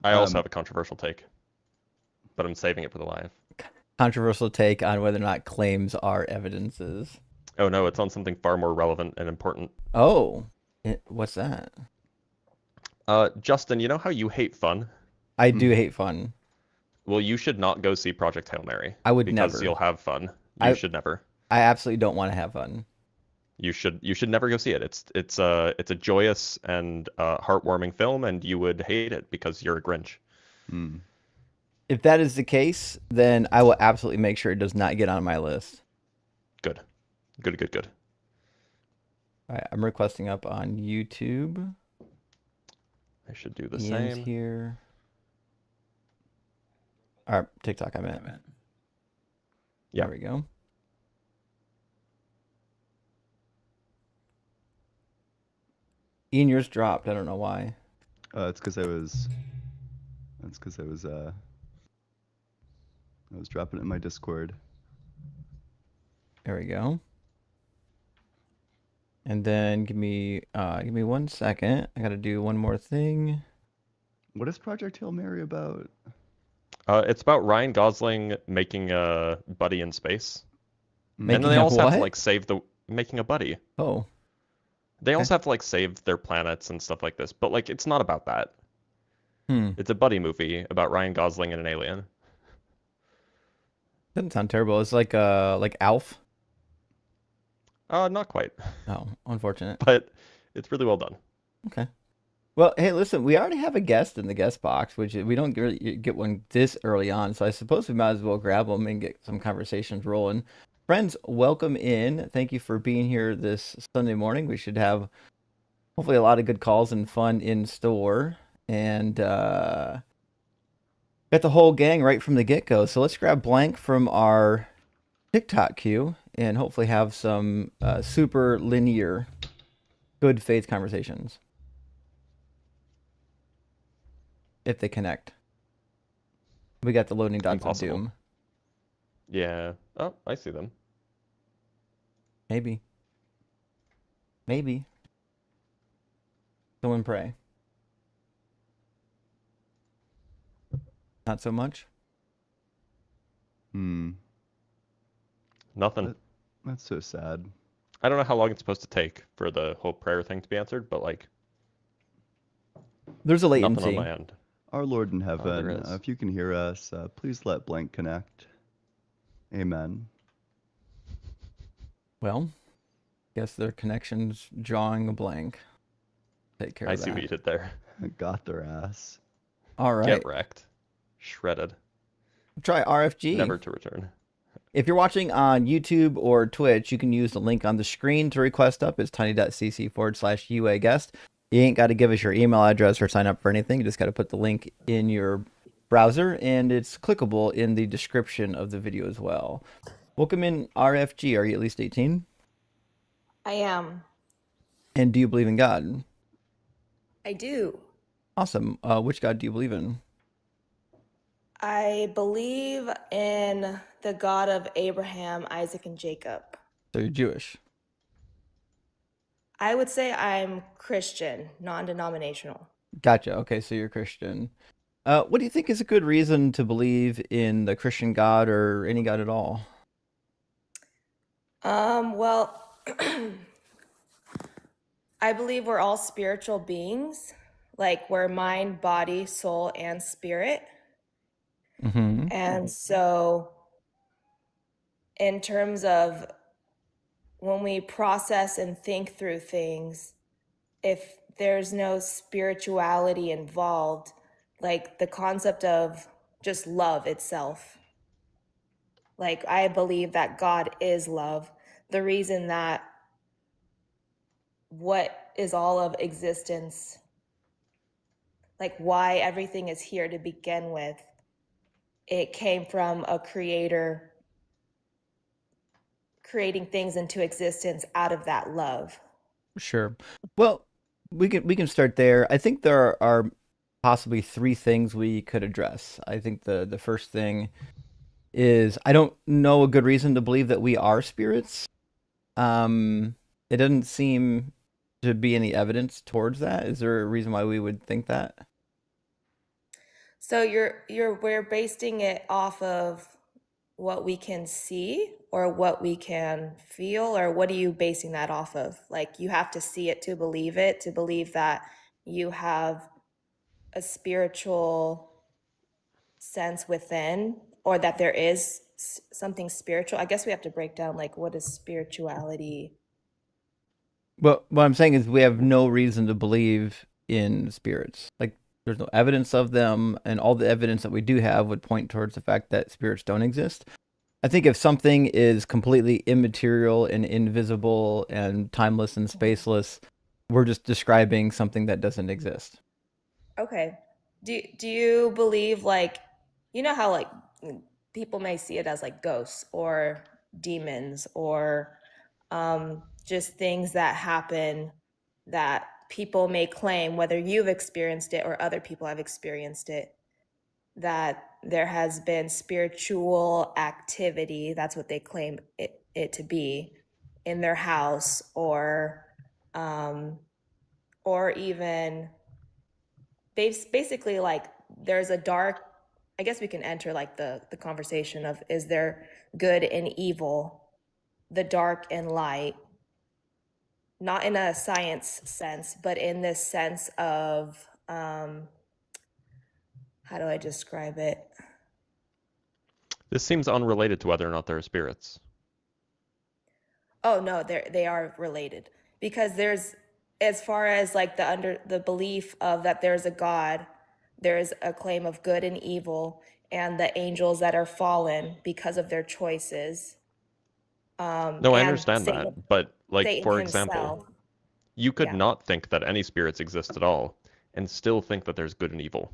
I also have a controversial take, but I'm saving it for the live. Controversial take on whether or not claims are evidences. Oh no, it's on something far more relevant and important. Oh, what's that? Justin, you know how you hate fun? I do Mhm. hate fun. Well, you should not go see Project Hail Mary I would because never. you'll have fun. You I should never. I absolutely don't want to have fun. You should never go see it. It's a joyous and heartwarming film, and you would hate it because you're a Grinch. Mm. If that is the case, then I will absolutely make sure it does not get on my list. Good, good, good, good. All right, I'm requesting up on YouTube. I should do the Ian's same. here. All right, TikTok, I meant. Yeah. There we go. Ian, yours dropped. I don't know why. It's because I was. That's because I was dropping it in my Discord. There we go. And then give me 1 second. I gotta do one more thing. What is Project Hail Mary about? It's about Ryan Gosling making a buddy in space, and then Making they Mm. a also have to what? like save the making a buddy. Oh, They okay. also have to like save their planets and stuff like this, but like it's not about that. Hmm. It's a buddy movie about Ryan Gosling and an alien. Doesn't sound terrible. It's like Alf. Not quite, Oh, unfortunate. but it's really well done. Okay. Well, hey, listen, we already have a guest in the guest box, which we don't really get one this early on, so I suppose we might as well grab them and get some conversations rolling. Friends, welcome in. Thank you for being here this Sunday morning. We should have hopefully a lot of good calls and fun in store, and got the whole gang right from the get-go. So let's grab Blank from our TikTok queue and hopefully have some super linear, good faith conversations if they connect. We got the loading dots of Impossible. doom. Yeah. Oh, I see them. Maybe. Maybe. Someone pray. Not so much. Hmm. Nothing. That, that's so sad. I don't know how long it's supposed to take for the whole prayer thing to be answered, but like There's a nothing on latency. my end. Our Lord in There heaven, is. if you can hear us, please let blank connect. Amen. Well, guess their connection's drawing a blank. Take care I of see what that. you did there. Got their ass. All Get right. wrecked. Shredded. Try RFG. Never to return. If you're watching on YouTube or Twitch, you can use the link on the screen to request up. It's tiny.cc/UA guest. You ain't got to give us your email address or sign up for anything. You just got to put the link in your browser, and it's clickable in the description of the video as well. Welcome in RFG. Are you at least 18? I am. And do you believe in God? I do. Awesome. Which God do you believe in? I believe in the God of Abraham, Isaac, and Jacob. So you're Jewish. I would say I'm Christian, non-denominational. Gotcha. Okay, so you're Christian. What do you think is a good reason to believe in the Christian God or any God at all? Well, I believe we're all spiritual beings. Like we're mind, body, soul, and spirit. Mm-hmm. And so in terms of when we process and think through things, if there's no spirituality involved, like the concept of just love itself, like I believe that God is love. The reason that what is all of existence, like why everything is here to begin with, it came from a creator creating things into existence out of that love. Sure. Well, we can start there. I think there are possibly three things we could address. I think the first thing is I don't know a good reason to believe that we are spirits. It doesn't seem to be any evidence towards that. Is there a reason why we would think that? So we're basing it off of what we can see or what we can feel, or what are you basing that off of? Like you have to see it to believe that you have a spiritual sense within, or that there is something spiritual. I guess we have to break down like what is spirituality. But what I'm saying is we have no reason to believe in spirits. Like there's no evidence of them, and all the evidence that we do have would point towards the fact that spirits don't exist. I think if something is completely immaterial and invisible and timeless and spaceless, we're just describing something that doesn't exist. Okay. Do you believe like, you know how like people may see it as like ghosts or demons or just things that happen that people may claim, whether you've experienced it or other people have experienced it, that there has been spiritual activity, that's what they claim it to be, in their house, um, or even basically like there's a dark, I guess we can enter like the conversation of, is there good and evil, the dark and light, not in a science sense, but in this sense of how do I describe it? This seems unrelated to whether or not there are spirits. Oh no, they are related, because there's, as far as like the belief of that there's a God, there is a claim of good and evil, and the angels that are fallen because of their choices, No, I and understand that, but like Satan for example, himself. you could Yeah. not think that any spirits exist at all and still think that there's good and evil.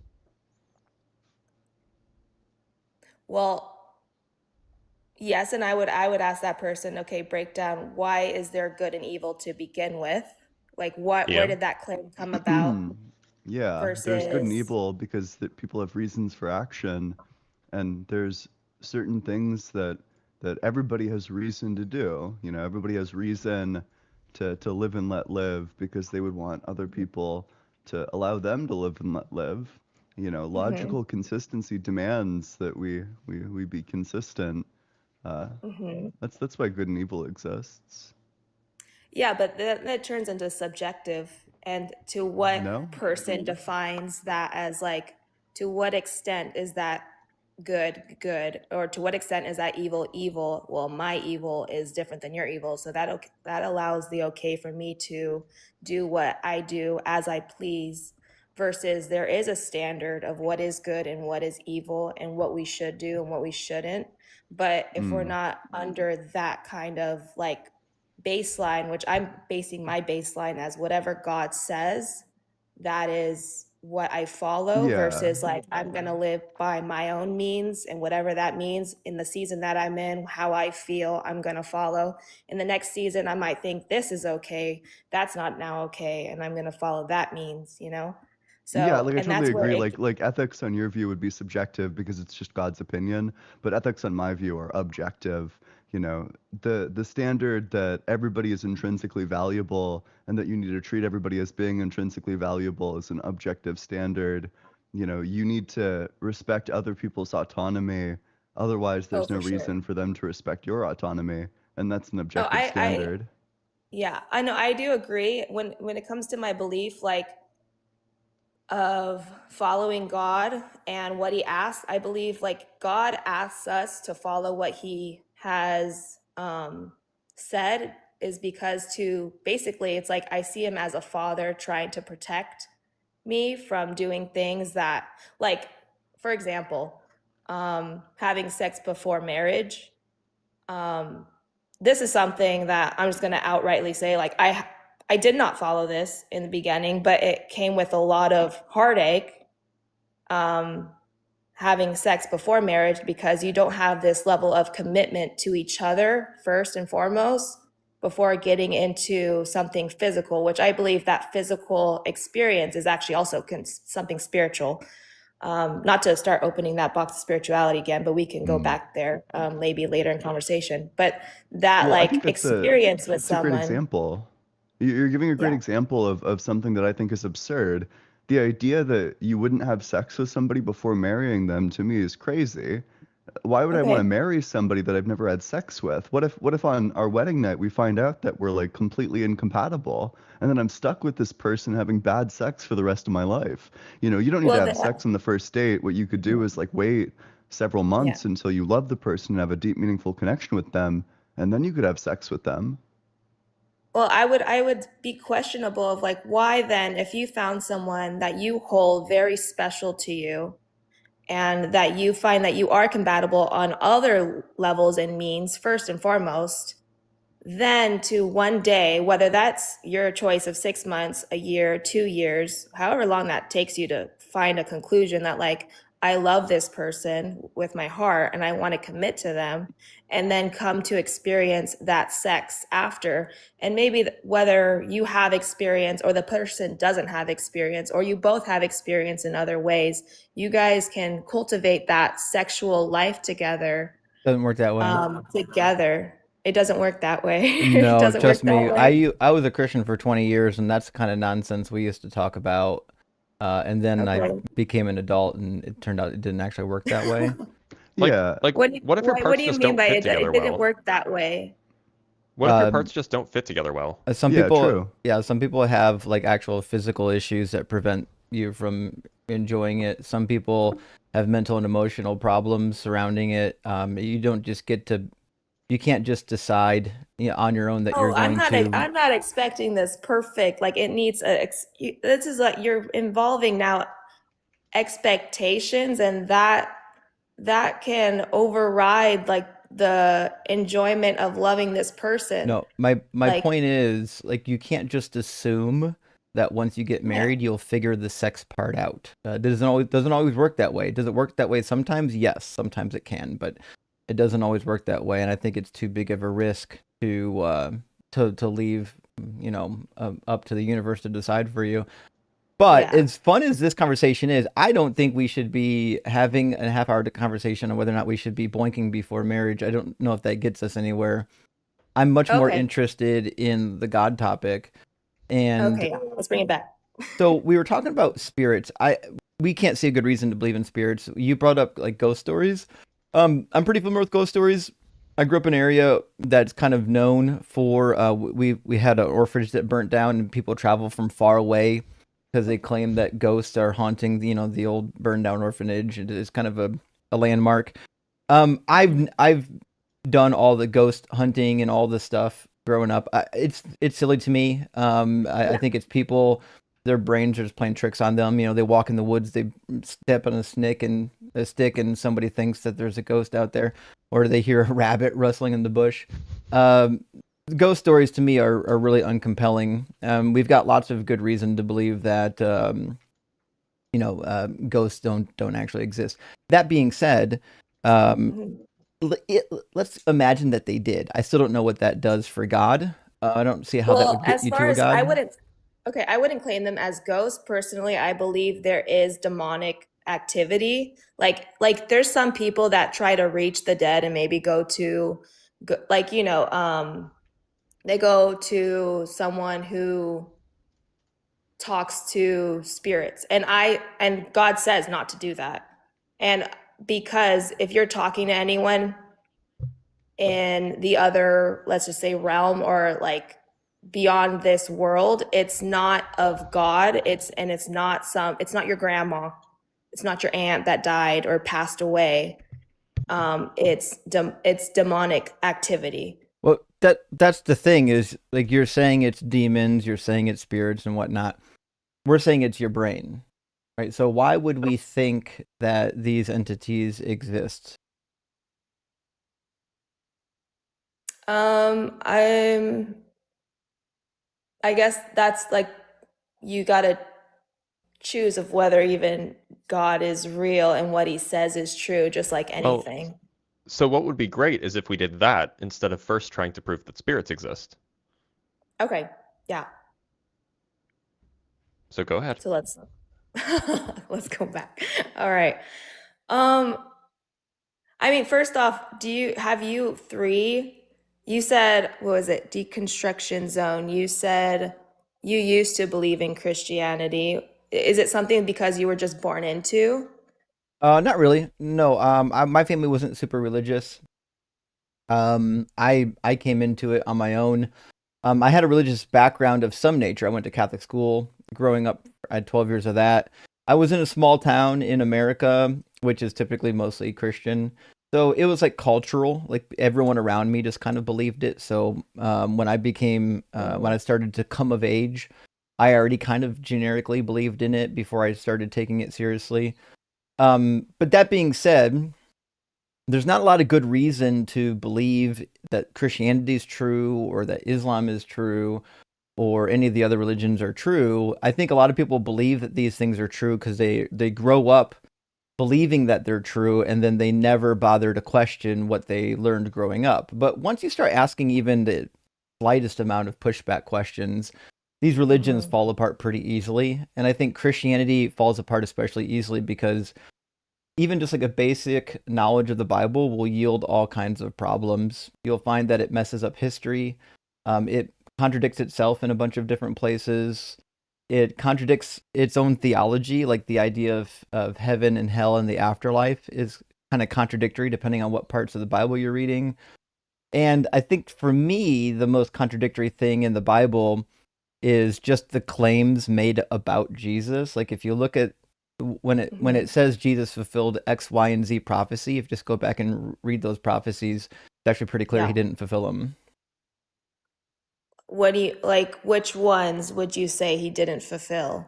Well, yes, and I would ask that person, okay, break down, why is there good and evil to begin with? Like where Yeah. did that claim come about Yeah, there's good and versus evil because that people have reasons for action, and there's certain things that everybody has reason to do. You know, everybody has reason to live and let live because they would want other people to allow them to live and let live. You know, Mhm, logical consistency demands that we be consistent. Uh, mhm. that's why good and evil exists. Yeah, but that turns into subjective, and to No? what person defines that as like, to what extent is that good, or to what extent is that evil? Well, my evil is different than your evil, so that allows the okay for me to do what I do as I please, versus there is a standard of what is good and what is evil and what we should do and what we shouldn't. But if we're Mm. not under that kind of like baseline, which I'm basing my baseline as whatever God says, that is what I follow, Yeah. versus like I'm going to live by my own means, and whatever that means in the season that I'm in, how I feel, I'm going to follow. In the next season, I might think this is okay. That's not now okay. And I'm going to follow that means, you know? Yeah, So, like I and totally that's where agree. it, Like ethics on your view would be subjective because it's just God's opinion, but ethics on my view are objective. You know, the standard that everybody is intrinsically valuable and that you need to treat everybody as being intrinsically valuable is an objective standard. You know, you need to respect other people's autonomy, otherwise oh, there's no for sure. reason for them to respect your autonomy, and that's an Oh, objective standard. yeah, I know. I do agree when it comes to my belief, like of following God and what he asks. I believe like God asks us to follow what he has said, is because to basically, it's like I see him as a father trying to protect me from doing things that, like, for example, having sex before marriage. Um, this is something that I'm just going to outrightly say, like, I did not follow this in the beginning, but it came with a lot of heartache, um, having sex before marriage, because you don't have this level of commitment to each other first and foremost before getting into something physical, which I believe that physical experience is actually also something spiritual. Not to start opening that box of spirituality again, but we can go Mm. back there maybe later in conversation. But that Well, I think like experience with that's a great someone, example. You're giving a great yeah. example of something that I think is absurd. The idea that you wouldn't have sex with somebody before marrying them to me is crazy. Why would I want to Okay. marry somebody that I've never had sex with? What if on our wedding night we find out that we're like completely incompatible and then I'm stuck with this person having bad sex for the rest of my life? You don't need to Well, have sex on the first date. What you could do is like wait several yeah. months until you love the person and have a deep, meaningful connection with them, and then you could have sex with them. Well, I would be questionable of like why then if you found someone that you hold very special to you and that you find that you are compatible on other levels and means first and foremost, then to one day, whether that's your choice of 6 months, a year, 2 years, however long that takes you to find a conclusion that, like, I love this person with my heart and I want to commit to them, and then come to experience that sex after. And maybe whether you have experience or the person doesn't have experience, or you both have experience in other ways, you guys can cultivate that sexual life together. Doesn't work that way. Together. It doesn't work that way. It No, doesn't work trust that me. way. I was a Christian for 20 years, and that's the kind of nonsense we used to talk about. And then I Okay. became an adult, and it turned out it didn't actually work that way. Like Yeah, like what if your What do parts you just mean don't by fit it? together It didn't well? work that way. What if your Um, parts just don't fit together well? some yeah, people, true. yeah, some people have like actual physical issues that prevent you from enjoying it. Some people have mental and emotional problems surrounding it. You don't just get to, you can't just decide, on your own that you're Oh, going to. I'm not expecting this perfect. Like it needs this is like you're involving now expectations, and that can override like the enjoyment of loving this person. No, my Like, point is like you can't just assume that once you get yeah. married you'll figure the sex part out. It doesn't always work that way. Does it work that way sometimes? Yes, sometimes it can, but it doesn't always work that way. And I think it's too big of a risk to leave, up to the universe to decide for you. But Yeah. as fun as this conversation is, I don't think we should be having a half-hour conversation on whether or not we should be boinking before marriage. I don't know if that gets us anywhere. I'm much more Okay. interested in the God topic. And Okay. Yeah. Let's bring it back. so we were talking about spirits. We can't see a good reason to believe in spirits. You brought up like ghost stories. I'm pretty familiar with ghost stories. I grew up in an area that's kind of known for we had an orphanage that burnt down and people travel from far away because they claim that ghosts are haunting the old burned down orphanage. It is kind of a landmark. I've done all the ghost hunting and all the stuff growing up. It's silly to me. I Yeah. think it's people. Their brains are just playing tricks on them. They walk in the woods, they step on a stick, and somebody thinks that there's a ghost out there, or they hear a rabbit rustling in the bush. Um, Ghost stories to me are really uncompelling. We've got lots of good reason to believe that ghosts don't actually exist. That being said, um, Mhm. let's imagine that they did. I still don't know what that does for God. I don't see how that Well, would get as you far to a as God. I wouldn't claim them as ghosts personally. I believe there is demonic activity. Like there's some people that try to reach the dead and maybe like, they go to someone who talks to spirits. And God says not to do that. And because if you're talking to anyone in the other, let's just say, realm, or like beyond this world, it's not of God. It's not your grandma, it's not your aunt that died or passed away. It's demonic activity. Well, that's the thing is like you're saying it's demons, you're saying it's spirits and whatnot. We're saying it's your brain, right? So why would we think that these entities exist? I'm I guess that's like you gotta choose of whether even God is real and what he says is true, just like Well, anything. so what would be great is if we did that instead of first trying to prove that spirits exist. Okay, yeah. So go ahead. So let's go back. All right. Um, I mean, first off, have you three? You said, what was it? Deconstruction zone. You said you used to believe in Christianity. Is it something because you were just born into? Not really. No. My family wasn't super religious. I came into it on my own. I had a religious background of some nature. I went to Catholic school growing up. I had 12 years of that. I was in a small town in America, which is typically mostly Christian. So it was like cultural, like everyone around me just kind of believed it. So when when I started to come of age, I already kind of generically believed in it before I started taking it seriously. But that being said, there's not a lot of good reason to believe that Christianity is true or that Islam is true or any of the other religions are true. I think a lot of people believe that these things are true because they grow up believing that they're true and then they never bother to question what they learned growing up. But once you start asking even the slightest amount of pushback questions, these religions fall apart pretty easily. And I think Christianity falls apart especially easily because even just like a basic knowledge of the Bible will yield all kinds of problems. You'll find that it messes up history. It contradicts itself in a bunch of different places. It contradicts its own theology, like the idea of heaven and hell and the afterlife is kind of contradictory depending on what parts of the Bible you're reading. And I think for me, the most contradictory thing in the Bible is just the claims made about Jesus. Like if you look at when it says Jesus fulfilled X, Y, and Z prophecy, if you just go back and read those prophecies, it's actually pretty clear he didn't fulfill them. What do you like? Which ones would you say he didn't fulfill?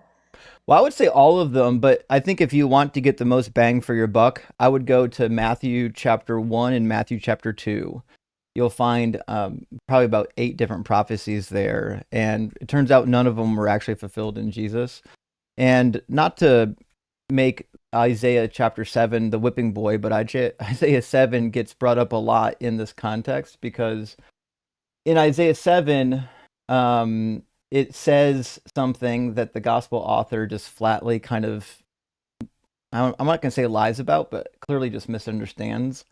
Well, I would say all of them, but I think if you want to get the most bang for your buck, I would go to Matthew chapter 1 and Matthew chapter 2. You'll find probably about 8 different prophecies there, and it turns out none of them were actually fulfilled in Jesus. And not to make Isaiah chapter 7 the whipping boy, but Isaiah 7 gets brought up a lot in this context because in Isaiah 7, it says something that the gospel author just flatly kind of, I'm not going to say lies about, but clearly just misunderstands.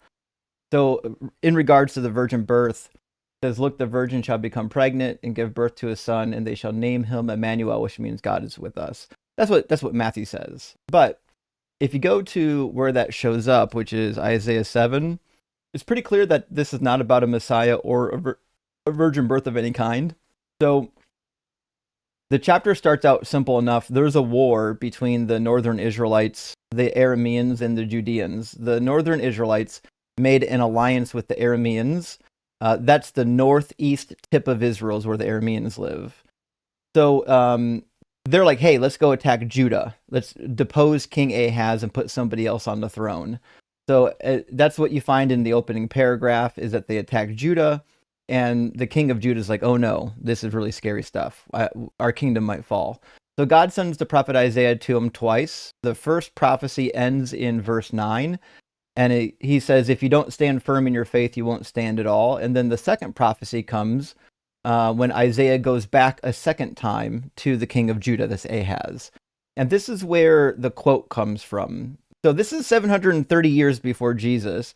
So, in regards to the virgin birth, it says, "Look, the virgin shall become pregnant and give birth to a son, and they shall name him Emmanuel," which means God is with us. That's what Matthew says. But if you go to where that shows up, which is Isaiah 7, it's pretty clear that this is not about a Messiah or a virgin birth of any kind. So the chapter starts out simple enough. There's a war between the northern Israelites, the Arameans, and the Judeans. The northern Israelites made an alliance with the Arameans. That's the northeast tip of Israel, is where the Arameans live. So they're like, hey, let's go attack Judah. Let's depose King Ahaz and put somebody else on the throne. So that's what you find in the opening paragraph, is that they attack Judah, and the king of Judah is like, oh no, this is really scary stuff. Our kingdom might fall. So God sends the prophet Isaiah to him twice. The first prophecy ends in verse 9, and he says, if you don't stand firm in your faith, you won't stand at all. And then the second prophecy comes when Isaiah goes back a second time to the king of Judah, this Ahaz. And this is where the quote comes from. So this is 730 years before Jesus.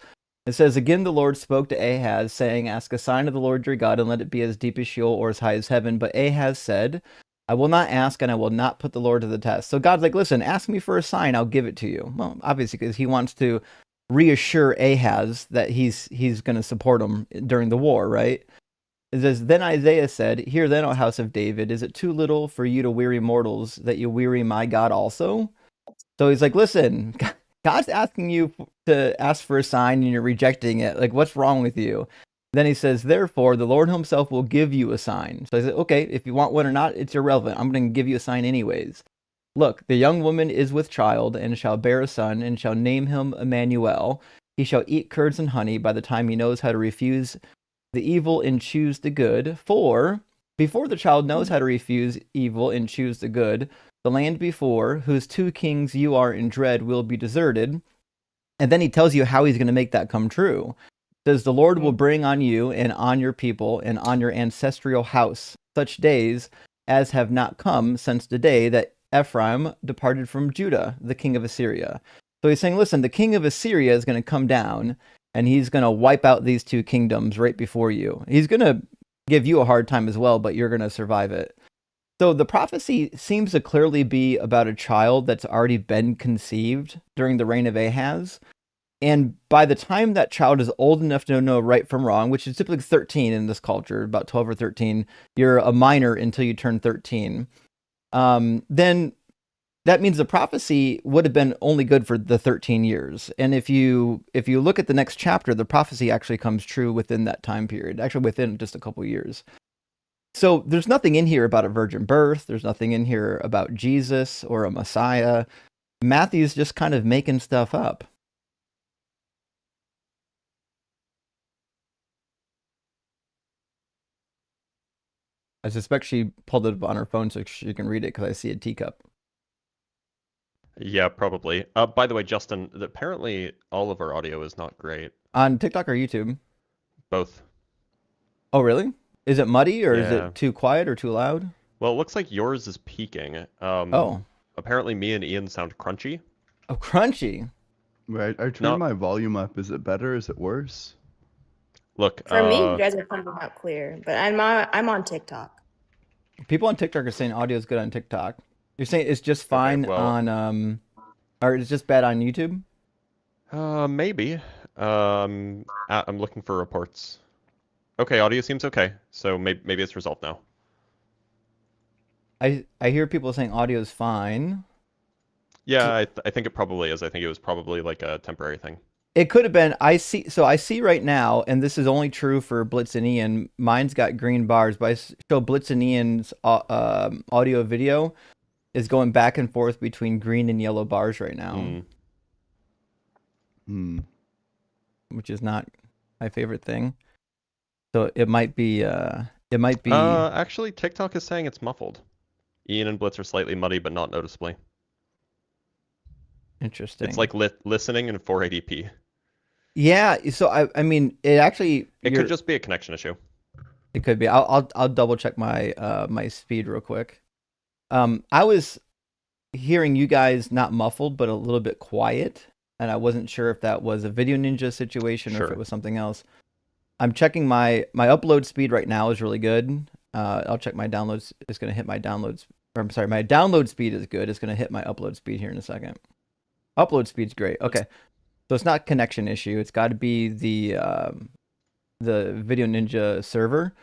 It says, again, the Lord spoke to Ahaz, saying, ask a sign of the Lord your God, and let it be as deep as Sheol or as high as heaven. But Ahaz said, I will not ask, and I will not put the Lord to the test. So God's like, listen, ask me for a sign, I'll give it to you. Well, obviously, because he wants to reassure Ahaz that he's going to support him during the war, right? It says, then Isaiah said, hear then, O house of David, is it too little for you to weary mortals, that you weary my God also? So he's like, listen, God's asking you to ask for a sign and you're rejecting it. Like, what's wrong with you? Then he says, therefore, the Lord himself will give you a sign. So I said, okay, if you want one or not, it's irrelevant. I'm going to give you a sign anyways. Look, the young woman is with child and shall bear a son and shall name him Emmanuel. He shall eat curds and honey by the time he knows how to refuse the evil and choose the good. For before the child knows how to refuse evil and choose the good, the land before whose 2 kings you are in dread will be deserted. And then he tells you how he's going to make that come true. It says, the Lord will bring on you and on your people and on your ancestral house such days as have not come since the day that Ephraim departed from Judah, the king of Assyria. So he's saying, listen, the king of Assyria is going to come down and he's going to wipe out these 2 kingdoms right before you. He's going to give you a hard time as well, but you're going to survive it. So the prophecy seems to clearly be about a child that's already been conceived during the reign of Ahaz. And by the time that child is old enough to know right from wrong, which is typically 13 in this culture, about 12 or 13, you're a minor until you turn 13. Then that means the prophecy would have been only good for the 13 years. And if you look at the next chapter, the prophecy actually comes true within that time period, actually within just a couple years. So there's nothing in here about a virgin birth. There's nothing in here about Jesus or a Messiah. Matthew's just kind of making stuff up. I suspect she pulled it up on her phone so she can read it because I see a teacup. Yeah, probably. By the way, Justin, apparently all of our audio is not great. On TikTok or YouTube? Both. Oh, really? Is it muddy or is Yeah. it too quiet or too loud? Well, it looks like yours is peaking. Oh. Apparently me and Ian sound crunchy. Oh, crunchy. Right. I turned No, my volume up. Is it better? Is it worse? look, For me, you guys are coming out clear, but I'm on TikTok. People on TikTok are saying audio is good on TikTok. You're saying it's just fine well, on or it's just bad on YouTube? maybe. I'm looking for reports. Okay, audio seems okay, so maybe it's resolved now. I hear people saying audio is fine. Yeah, I think it probably is. I think it was probably like a temporary thing. It could have been. I see right now, and this is only true for Blitz and Ian. Mine's got green bars, but I show Blitz and Ian's audio video is going back and forth between green and yellow bars right now, which is not my favorite thing. So it might be. Actually, TikTok is saying it's muffled. Ian and Blitz are slightly muddy, but not noticeably. Interesting. It's like listening in 480p. Yeah. So I mean, it actually. It could just be a connection issue. It could be. I'll double check my my speed real quick. I was hearing you guys not muffled, but a little bit quiet, and I wasn't sure if that was a Video Ninja situation or if it was something else. I'm checking my upload speed right now is really good. I'll check my downloads. It's going to hit my downloads. Or I'm sorry, my download speed is good. It's going to hit my upload speed here in a second. Upload speed's great. Okay, so it's not connection issue. It's got to be the Video Ninja server.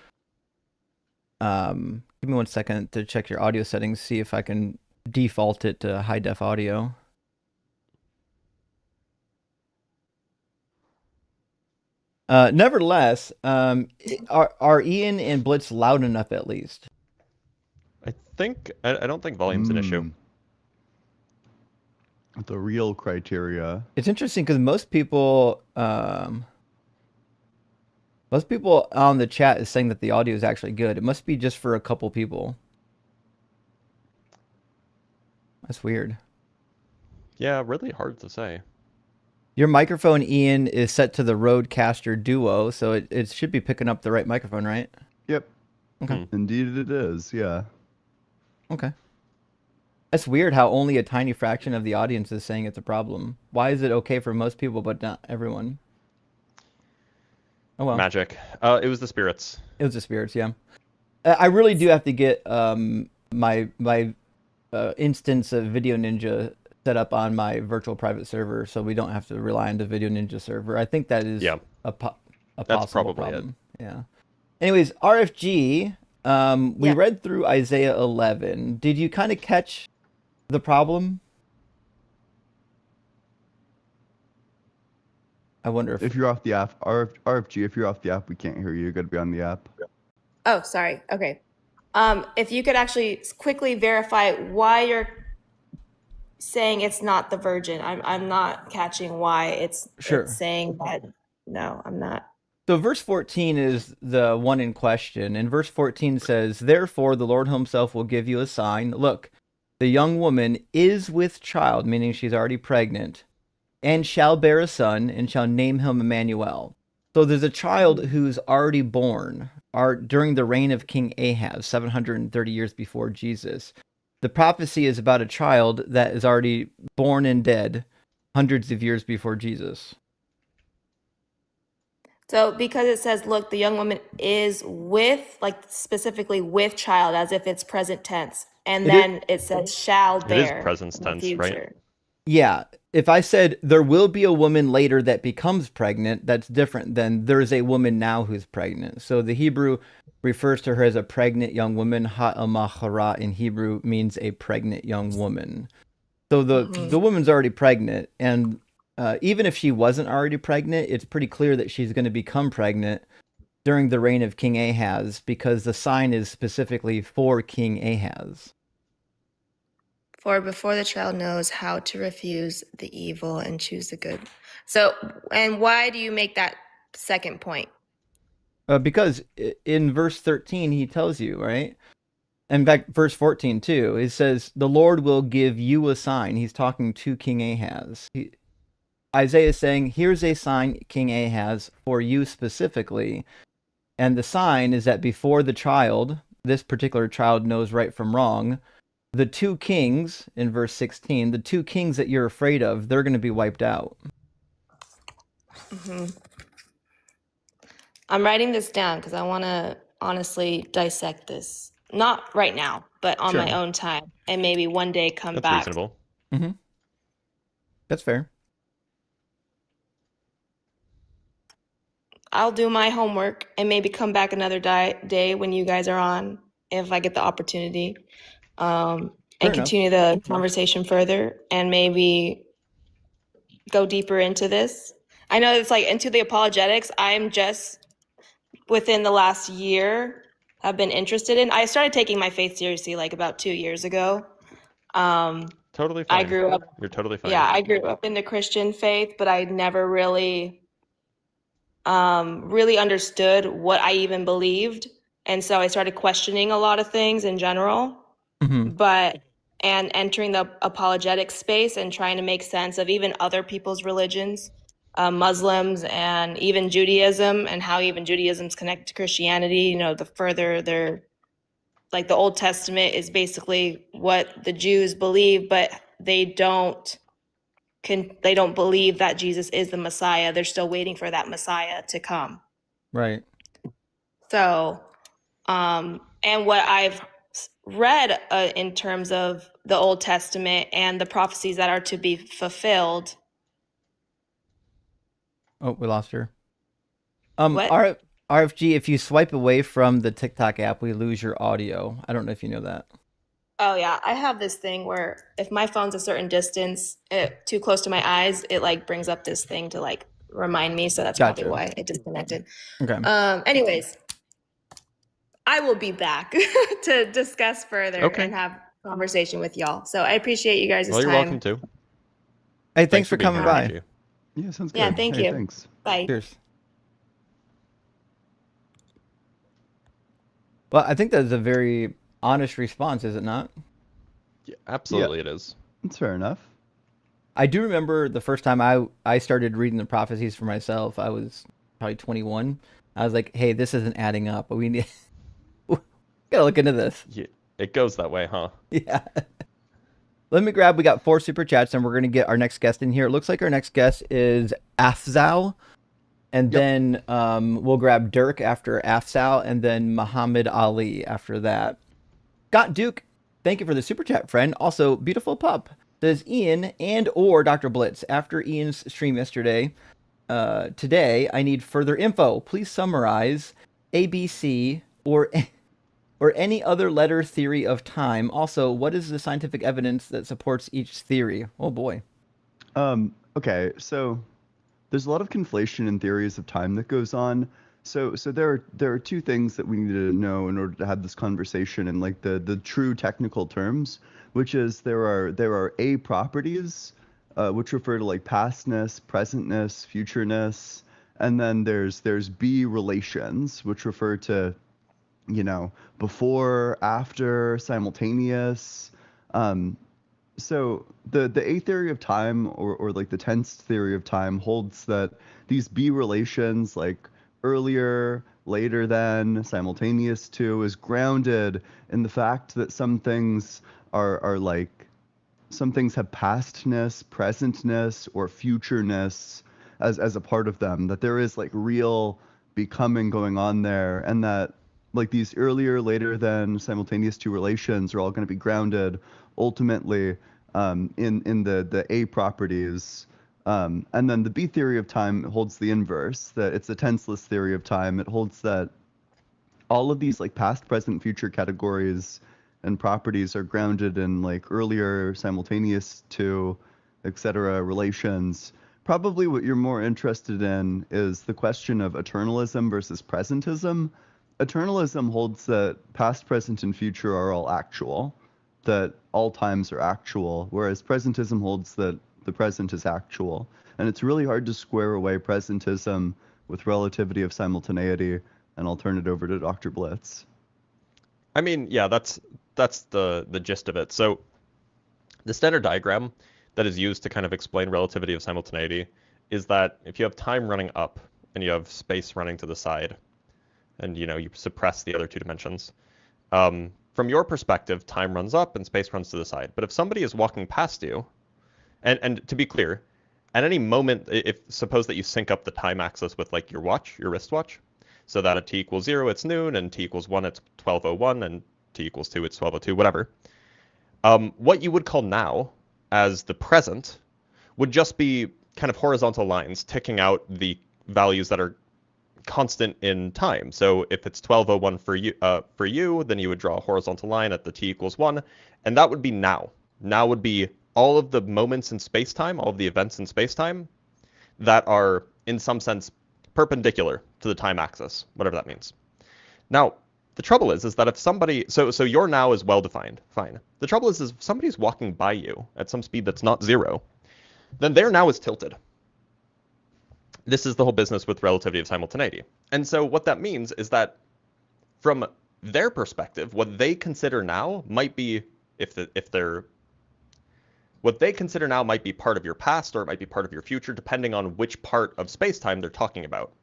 Give me 1 second to check your audio settings. See if I can default it to high def audio. Nevertheless, are Ian and Blitz loud enough at least? I don't think volume's an issue. The real criteria. It's interesting because most people on the chat is saying that the audio is actually good. It must be just for a couple people. That's weird. Yeah, really hard to say. Your microphone, Ian, is set to the Rodecaster Duo, so it should be picking up the right microphone, right? Yep. Okay. Indeed it is, yeah. Okay. That's weird how only a tiny fraction of the audience is saying it's a problem. Why is it okay for most people but not everyone? Oh well. Magic. It was the spirits. It was the spirits, yeah. I really do have to get my instance of Video Ninja set up on my virtual private server, so we don't have to rely on the Video Ninja server. I think that is a possible problem. Yeah. Anyways, RFG. We read through Isaiah 11. Did you kind of catch the problem? I wonder if you're off the app, RFG, if you're off the app, we can't hear you. You got to be on the app. Oh, sorry. Okay. If you could actually quickly verify why you're saying it's not the virgin. I'm not catching why it's saying that. No, I'm not. So verse 14 is the one in question, and verse 14 says, "Therefore the Lord himself will give you a sign. Look, the young woman is with child," meaning she's already pregnant, "and shall bear a son, and shall name him Emmanuel." So there's a child who's already born during the reign of King Ahaz, 730 years before Jesus. The prophecy is about a child that is already born and dead hundreds of years before Jesus. So because it says, look, the young woman is with, like specifically with child, as if it's present tense. And It is- then it says shall It is bear present in the tense, right? future. Yeah. If I said there will be a woman later that becomes pregnant, that's different than there's a woman now who's pregnant. So the Hebrew refers to her as a pregnant young woman. Ha'amachara in Hebrew means a pregnant young woman. So the woman's already pregnant, and even if she wasn't already pregnant, it's pretty clear that she's going to become pregnant during the reign of King Ahaz, because the sign is specifically for King Ahaz. For before the child knows how to refuse the evil and choose the good. So, and why do you make that second point? Because in verse 13, he tells you, right? In fact, verse 14 too, it says, the Lord will give you a sign. He's talking to King Ahaz. Isaiah is saying, here's a sign, King Ahaz, for you specifically. And the sign is that before the child, this particular child knows right from wrong, the two kings, in verse 16, the two kings that you're afraid of, they're going to be wiped out. I'm writing this down because I want to honestly dissect this. Not right now, but on my Sure. own time. And maybe one day come That's back. reasonable. Mm-hmm. That's fair. I'll do my homework and maybe come back another day when you guys are on, if I get the opportunity, and Fair enough. continue the conversation further and maybe go deeper into this. I know it's like into the apologetics. I'm just within the last year have been interested in. I started taking my faith seriously like about 2 years ago. Totally I fine. grew up, You're totally fine. yeah, I grew up in the Christian faith, but I never really really understood what I even believed. And so I started questioning a lot of things in general, Mm-hmm. but and entering the apologetic space and trying to make sense of even other people's religions, Muslims and even Judaism, and how even Judaism's connected to Christianity. You know, the further they're like the Old Testament is basically what the Jews believe, but they don't believe that Jesus is the Messiah. They're still waiting for that Messiah to come. Right. So, and what I've read in terms of the Old Testament and the prophecies that are to be fulfilled. Oh, we lost her. What? RFG, if you swipe away from the TikTok app, we lose your audio. I don't know if you know that. Oh yeah, I have this thing where if my phone's a certain distance, too close to my eyes, it like brings up this thing to like remind me. So that's Gotcha. probably why it disconnected. Okay. Anyways, I will be back to discuss further Okay. and have conversation with y'all. So I appreciate you guys' Well, you're time. welcome to. Hey, thanks for being coming here, by. RG. Yeah, sounds good. Yeah, thank Hey, you. Thanks. Bye. Cheers. Well, I think that's a very honest response, is it not? Yeah, absolutely, it is. That's fair enough. I do remember the first time I started reading the prophecies for myself. I was probably 21. I was like, "Hey, this isn't adding up. We need gotta look into this." Yeah, it goes that way, huh? Yeah. Let me grab. We got 4 super chats, and we're gonna get our next guest in here. It looks like our next guest is Afzal, and Yep. then we'll grab Dirk after Afzal, and then Muhammad Ali after that. Scott Duke, thank you for the super chat, friend. Also, beautiful pup. Says Ian and or Dr. Blitz. After Ian's stream yesterday, today I need further info. Please summarize ABC or any other letter theory of time. Also, what is the scientific evidence that supports each theory? Oh boy. Okay, so there's a lot of conflation in theories of time that goes on. So there are two things that we need to know in order to have this conversation in like the true technical terms, which is there are A properties, which refer to like pastness, presentness, futureness, and then there's B relations, which refer to, you know, before, after, simultaneous. So the A theory of time, or like the tense theory of time, holds that these B relations, like earlier, later than, simultaneous to, is grounded in the fact that some things are like some things have pastness, presentness, or futureness, as a part of them, that there is like real becoming going on there, and that like these earlier, later than, simultaneous to relations are all going to be grounded ultimately in the A properties. And then the B theory of time holds the inverse, that it's a tenseless theory of time. It holds that all of these like past, present, future categories and properties are grounded in like earlier, simultaneous to, etc. relations. Probably what you're more interested in is the question of eternalism versus presentism. Eternalism holds that past, present, and future are all actual, that all times are actual, whereas presentism holds that the present is actual. And it's really hard to square away presentism with relativity of simultaneity, and I'll turn it over to Dr. Blitz. I mean, yeah, that's the gist of it. So the standard diagram that is used to kind of explain relativity of simultaneity is that if you have time running up and you have space running to the side, and you suppress the other two dimensions, from your perspective, time runs up and space runs to the side. But if somebody is walking past you, and to be clear, at any moment, if suppose that you sync up the time axis with like your watch, your wristwatch, so that at t equals 0, it's noon, and t equals 1, it's 12:01, and t equals 2, it's 12:02, whatever. What you would call now as the present would just be kind of horizontal lines ticking out the values that are constant in time. So if it's 12:01 for you, then you would draw a horizontal line at the t equals 1, and that would be now. Now would be all of the moments in space-time, all of the events in space-time that are, in some sense, perpendicular to the time axis, whatever that means. Now, the trouble is that if somebody, so your now is well-defined, fine. The trouble is if somebody's walking by you at some speed that's not 0, then their now is tilted. This is the whole business with relativity of simultaneity. And so what that means is that from their perspective, what they consider now might be, what they consider now might be part of your past, or it might be part of your future, depending on which part of space-time they're talking about.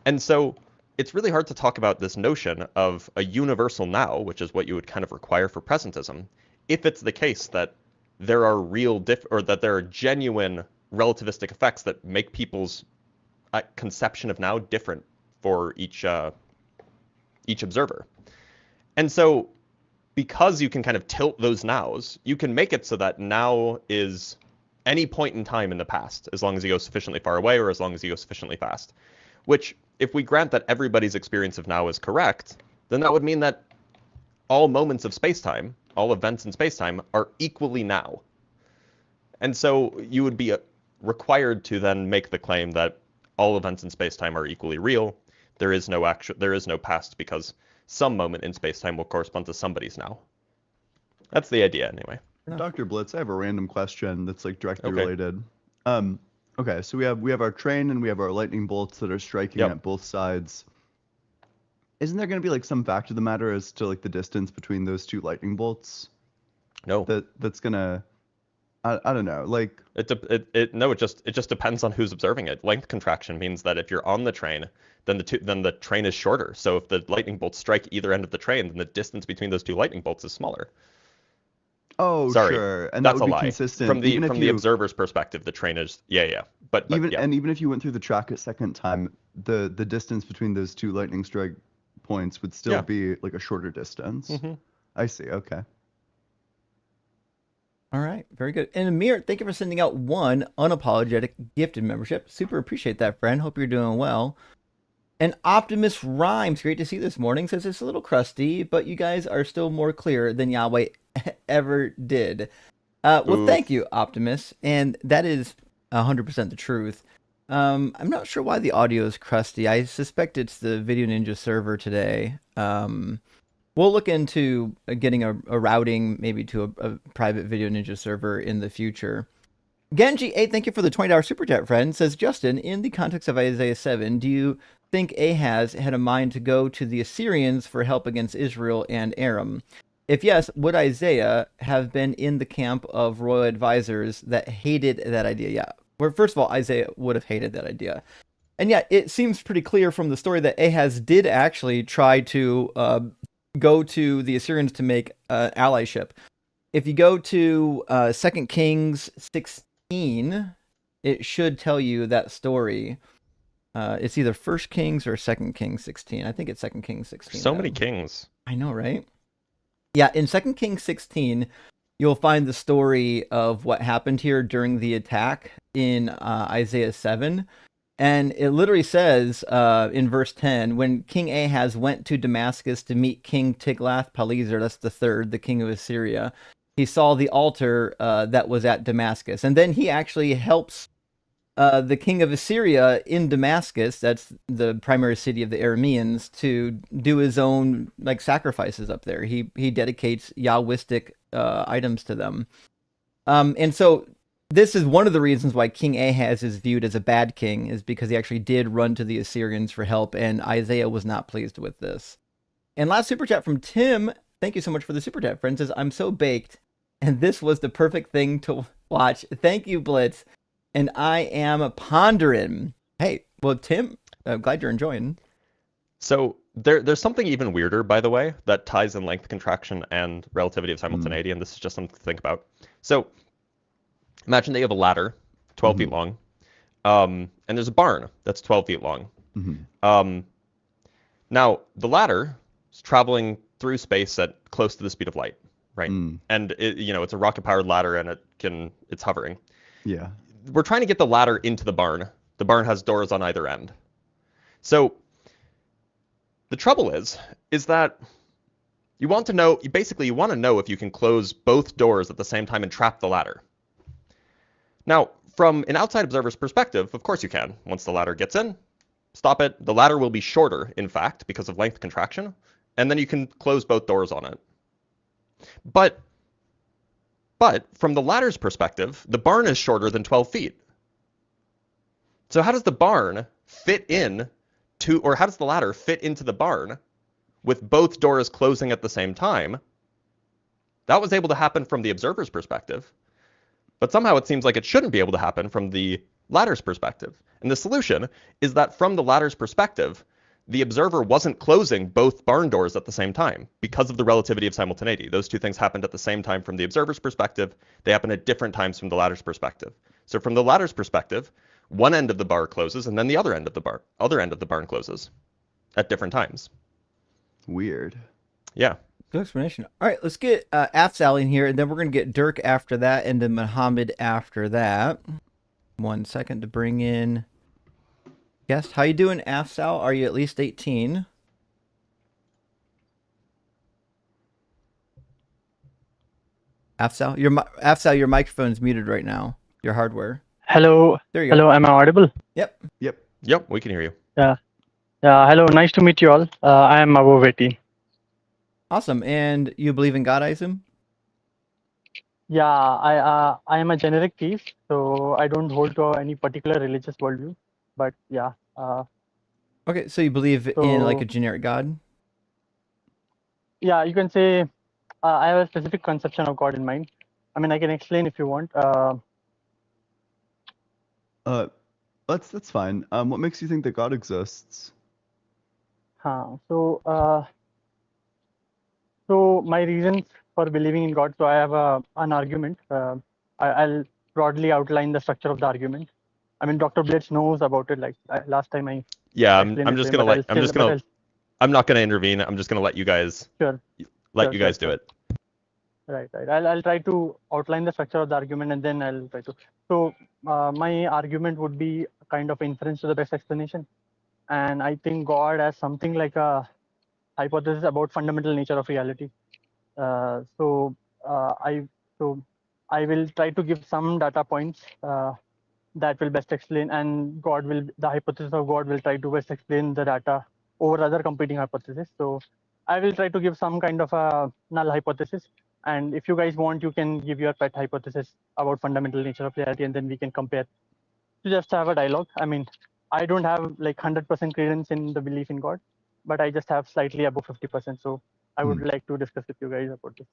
And so it's really hard to talk about this notion of a universal now, which is what you would kind of require for presentism, if it's the case that there are or that there are genuine relativistic effects that make people's conception of now different for each observer. And so because you can kind of tilt those nows, you can make it so that now is any point in time in the past, as long as you go sufficiently far away or as long as you go sufficiently fast. Which, if we grant that everybody's experience of now is correct, then that would mean that all moments of space-time, all events in space-time, are equally now. And so you would be required to then make the claim that all events in space-time are equally real. There is no past because some moment in space-time will correspond to somebody's now. That's the idea, anyway. Dr. Blitz, I have a random question that's like directly related. Okay, so we have our train and we have our lightning bolts that are striking at both sides. Isn't there going to be like some fact of the matter as to like the distance between those two lightning bolts? No. That's gonna, I don't know, like it just depends on who's observing it. Length contraction means that if you're on the train, then the train is shorter. So if the lightning bolts strike either end of the train, then the distance between those two lightning bolts is smaller. Oh, sorry, sure, and that's that would a be lie. consistent From the observer's perspective, the train is but even if you went through the track a second time, the distance between those two lightning strike points would still be like a shorter distance. Mm-hmm. I see. Okay. All right, very good. And Amir, thank you for sending out one unapologetic gifted membership. Super appreciate that, friend. Hope you're doing well. And Optimus Rhymes, great to see this morning, says it's a little crusty, but you guys are still more clear than Yahweh ever did. Well, thank you, Optimus. And that is 100% the truth. I'm not sure why the audio is crusty. I suspect it's the Video Ninja server today. We'll look into getting a routing maybe to a private Video Ninja server in the future. Genji, hey, thank you for the $20 super chat, friend. Says, Justin, in the context of Isaiah 7, do you think Ahaz had a mind to go to the Assyrians for help against Israel and Aram? If yes, would Isaiah have been in the camp of royal advisors that hated that idea? Yeah. Well, first of all, Isaiah would have hated that idea. And yeah, it seems pretty clear from the story that Ahaz did actually try to go to the Assyrians to make allyship. If you go to 2 Kings 16, it should tell you that story. It's either First Kings or Second Kings 16. I think it's Second Kings 16. So many kings. I know, right? Yeah, in Second Kings 16, you'll find the story of what happened here during the attack in Isaiah 7. And it literally says in verse 10, when King Ahaz went to Damascus to meet King Tiglath-Pileser, that's the third, the king of Assyria, he saw the altar that was at Damascus. And then he actually helps the king of Assyria in Damascus, that's the primary city of the Arameans, to do his own like sacrifices up there. He dedicates Yahwistic items to them. And so this is one of the reasons why King Ahaz is viewed as a bad king, is because he actually did run to the Assyrians for help, and Isaiah was not pleased with this. And last super chat from Tim. Thank you so much for the super chat, friends. Says, I'm so baked, and this was the perfect thing to watch. Thank you, Blitz. And I am pondering. Hey, well, Tim, I'm glad you're enjoying. So there's something even weirder, by the way, that ties in length contraction and relativity of simultaneity, and this is just something to think about. So imagine that you have a ladder, 12 feet long, and there's a barn that's 12 feet long. Now, the ladder is traveling through space at close to the speed of light, right? And it's a rocket-powered ladder, and it's hovering. Yeah. We're trying to get the ladder into the barn. The barn has doors on either end. So the trouble is that you want to know if you can close both doors at the same time and trap the ladder. Now, from an outside observer's perspective, of course you can. Once the ladder gets in, stop it. The ladder will be shorter, in fact, because of length contraction, and then you can close both doors on it. But from the ladder's perspective, the barn is shorter than 12 feet. So how does the barn fit in to, or how does the ladder fit into the barn with both doors closing at the same time? That was able to happen from the observer's perspective, but somehow it seems like it shouldn't be able to happen from the ladder's perspective. And the solution is that from the ladder's perspective, the observer wasn't closing both barn doors at the same time because of the relativity of simultaneity. Those two things happened at the same time from the observer's perspective. They happen at different times from the ladder's perspective. So from the ladder's perspective, one end of the bar closes and then the other end of the barn closes at different times. Weird. Yeah. Good explanation. All right, let's get Afzal in here, and then we're going to get Dirk after that, and then Muhammad after that. 1 second to bring in guest. How you doing, Afzal? Are you at least 18? Afzal, your microphone's muted right now. Your hardware. Hello. There you go. Hello, am I audible? Yep. Yep, we can hear you. Yeah. Hello, nice to meet you all. I am above 18. Awesome. And you believe in God, I assume? Yeah, I am a generic theist, so I don't hold to any particular religious worldview. But yeah. Okay, so you believe in like a generic God? Yeah, you can say I have a specific conception of God in mind. I mean, I can explain if you want. That's fine. What makes you think that God exists? So my reasons for believing in God. So I have an argument. I'll broadly outline the structure of the argument. I mean, Dr. Blitz knows about it. Like last time I. Yeah, I'm just gonna let. I'm not gonna intervene. I'm just gonna let you guys. Sure. Let you guys do it. Right. I'll try to outline the structure of the argument, and then I'll try to. So my argument would be kind of inference to the best explanation, and I think God as something like a hypothesis about fundamental nature of reality. So I will try to give some data points that will best explain, and the hypothesis of God will try to best explain the data over other competing hypotheses. So I will try to give some kind of a null hypothesis, and if you guys want, you can give your pet hypothesis about fundamental nature of reality, and then we can compare to just have a dialogue. I mean, I don't have like 100% credence in the belief in God, but I just have slightly above 50%. So I would like to discuss with you guys about this.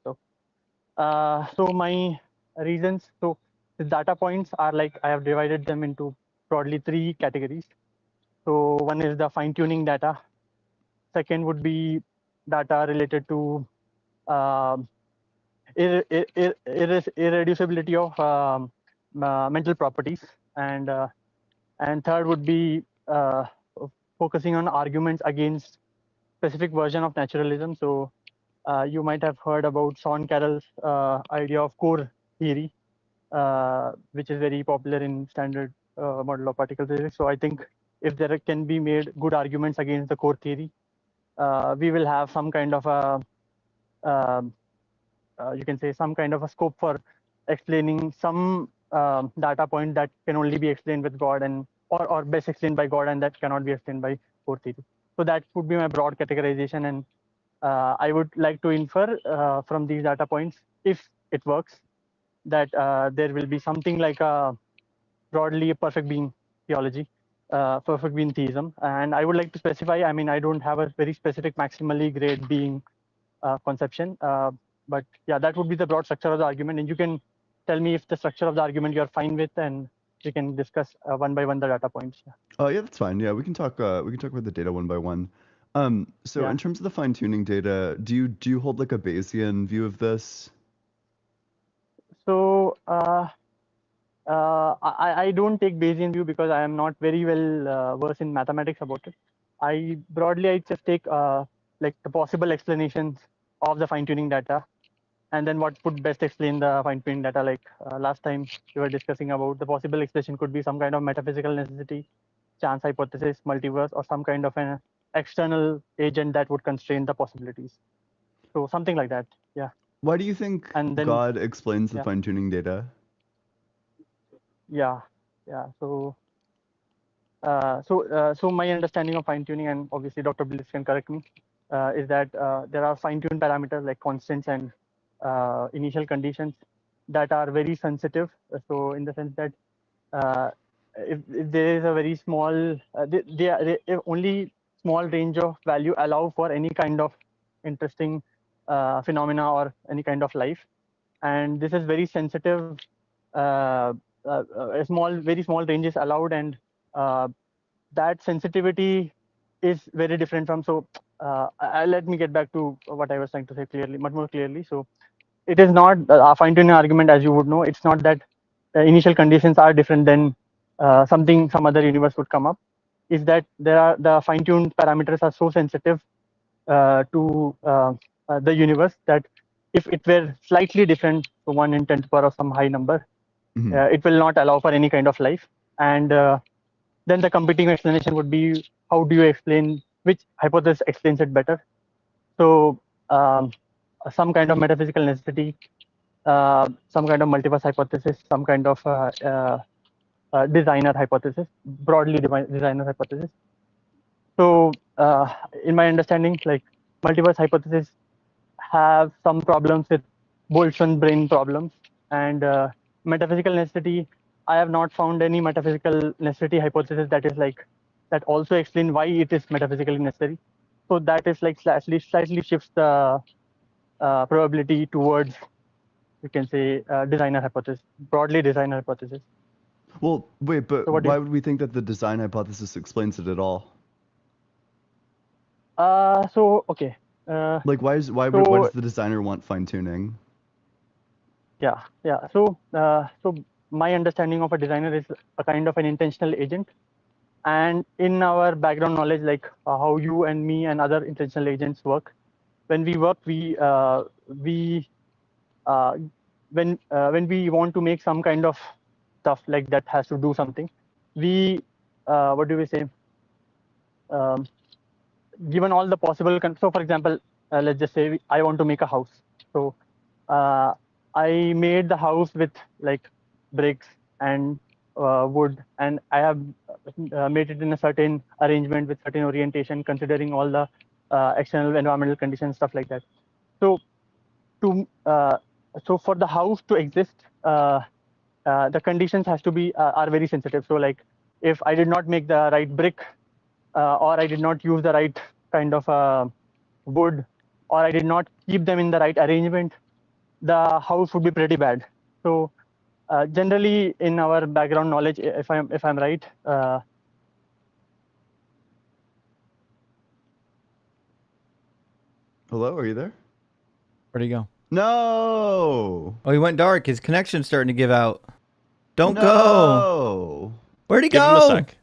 So my reasons. So the data points are like I have divided them into broadly 3 categories. So one is the fine-tuning data. Second would be data related to irreducibility of mental properties. and third would be focusing on arguments against specific version of naturalism. So you might have heard about Sean Carroll's idea of core theory, which is very popular in standard model of particle physics. So I think if there can be made good arguments against the core theory, we will have some kind of a you can say some kind of a scope for explaining some data point that can only be explained with God and or best explained by God and that cannot be explained by core theory. So that would be my broad categorization, and I would like to infer from these data points, if it works, that there will be something like a broadly a perfect being theology, perfect being theism. And I would like to specify, I mean, I don't have a very specific maximally great being conception, but yeah, that would be the broad structure of the argument. And you can tell me if the structure of the argument you're fine with, and we can discuss one by one the data points. Yeah, that's fine. Yeah, we can talk about the data one by one. So Yeah. in terms of the fine-tuning data, do you hold like a Bayesian view of this? So I don't take Bayesian view because I am not very well versed in mathematics about it. I just take like the possible explanations of the fine-tuning data, and then what would best explain the fine-tuning data. Like last time we were discussing about the possible explanation could be some kind of metaphysical necessity, chance hypothesis, multiverse, or some kind of an external agent that would constrain the possibilities. So something like that. Yeah. Why do you think And then God explains the yeah. fine-tuning data? Yeah. So so my understanding of fine tuning, and obviously Dr. Bliss can correct me, is that there are fine tuned parameters like constants and initial conditions that are very sensitive. So in the sense that if there is a very small, if only small range of value allow for any kind of interesting phenomena or any kind of life, and this is very sensitive. Very small ranges allowed, and that sensitivity is very different from. So let me get back to what I was trying to say clearly, much more clearly. So it is not a fine-tuning argument, as you would know. It's not that initial conditions are different than some other universe would come up. Is that there are the fine-tuned parameters are so sensitive to the universe that if it were slightly different, so 1 in 10 to the power of some high number, it will not allow for any kind of life. And then the competing explanation would be, how do you explain, which hypothesis explains it better? So some kind of metaphysical necessity, some kind of multiverse hypothesis, some kind of designer hypothesis, broadly designer hypothesis. So in my understanding, like multiverse hypothesis have some problems with Boltzmann brain problems, and metaphysical necessity, I have not found any metaphysical necessity hypothesis that is like that also explain why it is metaphysically necessary. So that is like slightly shifts the probability towards, you can say, designer hypothesis, broadly designer hypothesis. Well, wait, but So what do why you? would we think that the design hypothesis explains it at all? So okay. Like, why does the designer want fine-tuning? Yeah. So my understanding of a designer is a kind of an intentional agent, and in our background knowledge, like how you and me and other intentional agents work, when we work, when we want to make some kind of stuff like that has to do something, we what do we say? Um, Given all the possible, so for example, let's just say I want to make a house. So I made the house with like bricks and wood, and I have made it in a certain arrangement with certain orientation, considering all the external environmental conditions, stuff like that. So to so for the house to exist, the conditions has to be are very sensitive. So like if I did not make the right brick, or I did not use the right kind of wood, or I did not keep them in the right arrangement, the house would be pretty bad. So generally, in our background knowledge, if I'm right, Hello, are you there? Where'd he go? No. Oh, he went dark. His connection's starting to give out. Don't go. No. Where'd he Give him a go? sec.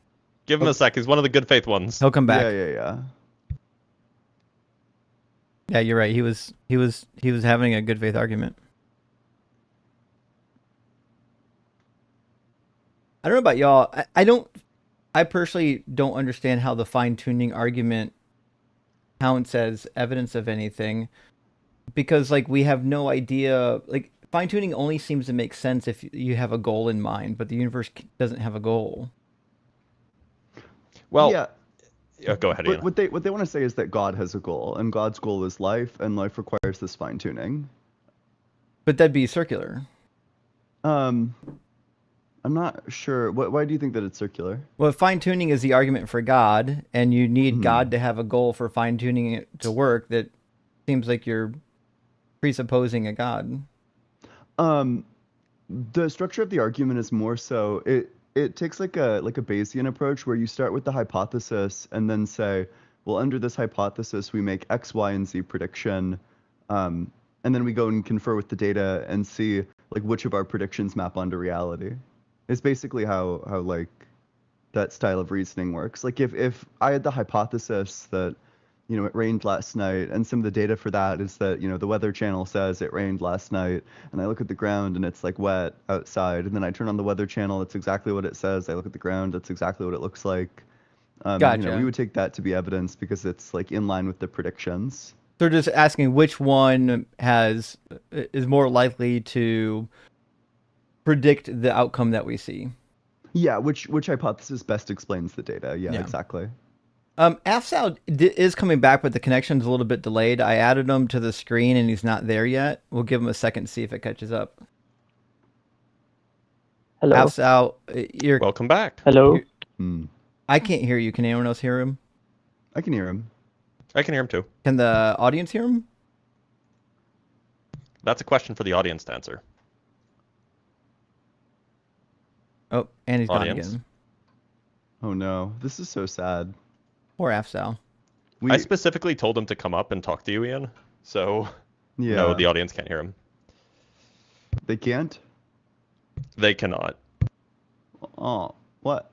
Give him a sec. He's one of the good faith ones. He'll come back. Yeah. Yeah, you're right. He was having a good faith argument. I don't know about y'all. I personally don't understand how the fine-tuning argument counts as evidence of anything, because like we have no idea. Like fine-tuning only seems to make sense if you have a goal in mind, but the universe doesn't have a goal. Well, yeah. Go ahead, But Ian. what they want to say is that God has a goal, and God's goal is life, and life requires this fine tuning. But that'd be circular. I'm not sure. Why do you think that it's circular? Well, fine-tuning is the argument for God, and you need God to have a goal for fine-tuning it to work. That seems like you're presupposing a God. The structure of the argument is more so it takes like a Bayesian approach where you start with the hypothesis and then say, well, under this hypothesis we make X, Y, and Z prediction, and then we go and confer with the data and see like which of our predictions map onto reality. It's basically how like that style of reasoning works. Like if I had the hypothesis that, you know, it rained last night, and some of the data for that is that, you know, the Weather Channel says it rained last night, and I look at the ground and it's like wet outside, and then I turn on the Weather Channel, it's exactly what it says. I look at the ground, that's exactly what it looks like. Gotcha. You know, we would take that to be evidence because it's like in line with the predictions. They're just asking which one is more likely to predict the outcome that we see. Yeah, which hypothesis best explains the data? Yeah. Exactly. Afsal is coming back, but the connection's a little bit delayed. I added him to the screen, and he's not there yet. We'll give him a second to see if it catches up. Hello. Afsal, you're Welcome back. Hello. I can't hear you. Can anyone else hear him? I can hear him. I can hear him too. Can the audience hear him? That's a question for the audience to answer. Oh, and he's gone Audience? again. Oh no, this is so sad. Poor Afsal. I specifically told him to come up and talk to you, Ian. So Yeah. no, the audience can't hear him. They can't. They cannot. Oh, what?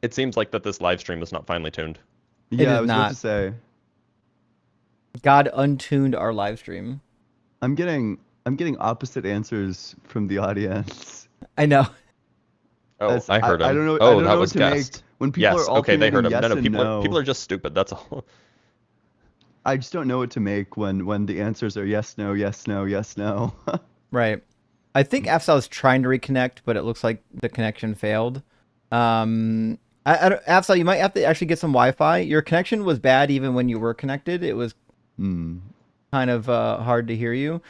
It seems like that this live stream is not finely tuned. Yeah, is I was about not. to say. God untuned our live stream. I'm getting opposite answers from the audience. I know. Oh, As- I heard him. I don't know. Oh, I don't that know was what to make guessed. when people Yes, are okay, they heard him. alternating No, yes no, and people are just stupid. That's all. I just don't know what to make when the answers are yes, no, yes, no, yes, no. Right. I think Afsal is trying to reconnect, but it looks like the connection failed. Afsal, you might have to actually get some Wi-Fi. Your connection was bad even when you were connected. It was kind of hard to hear you.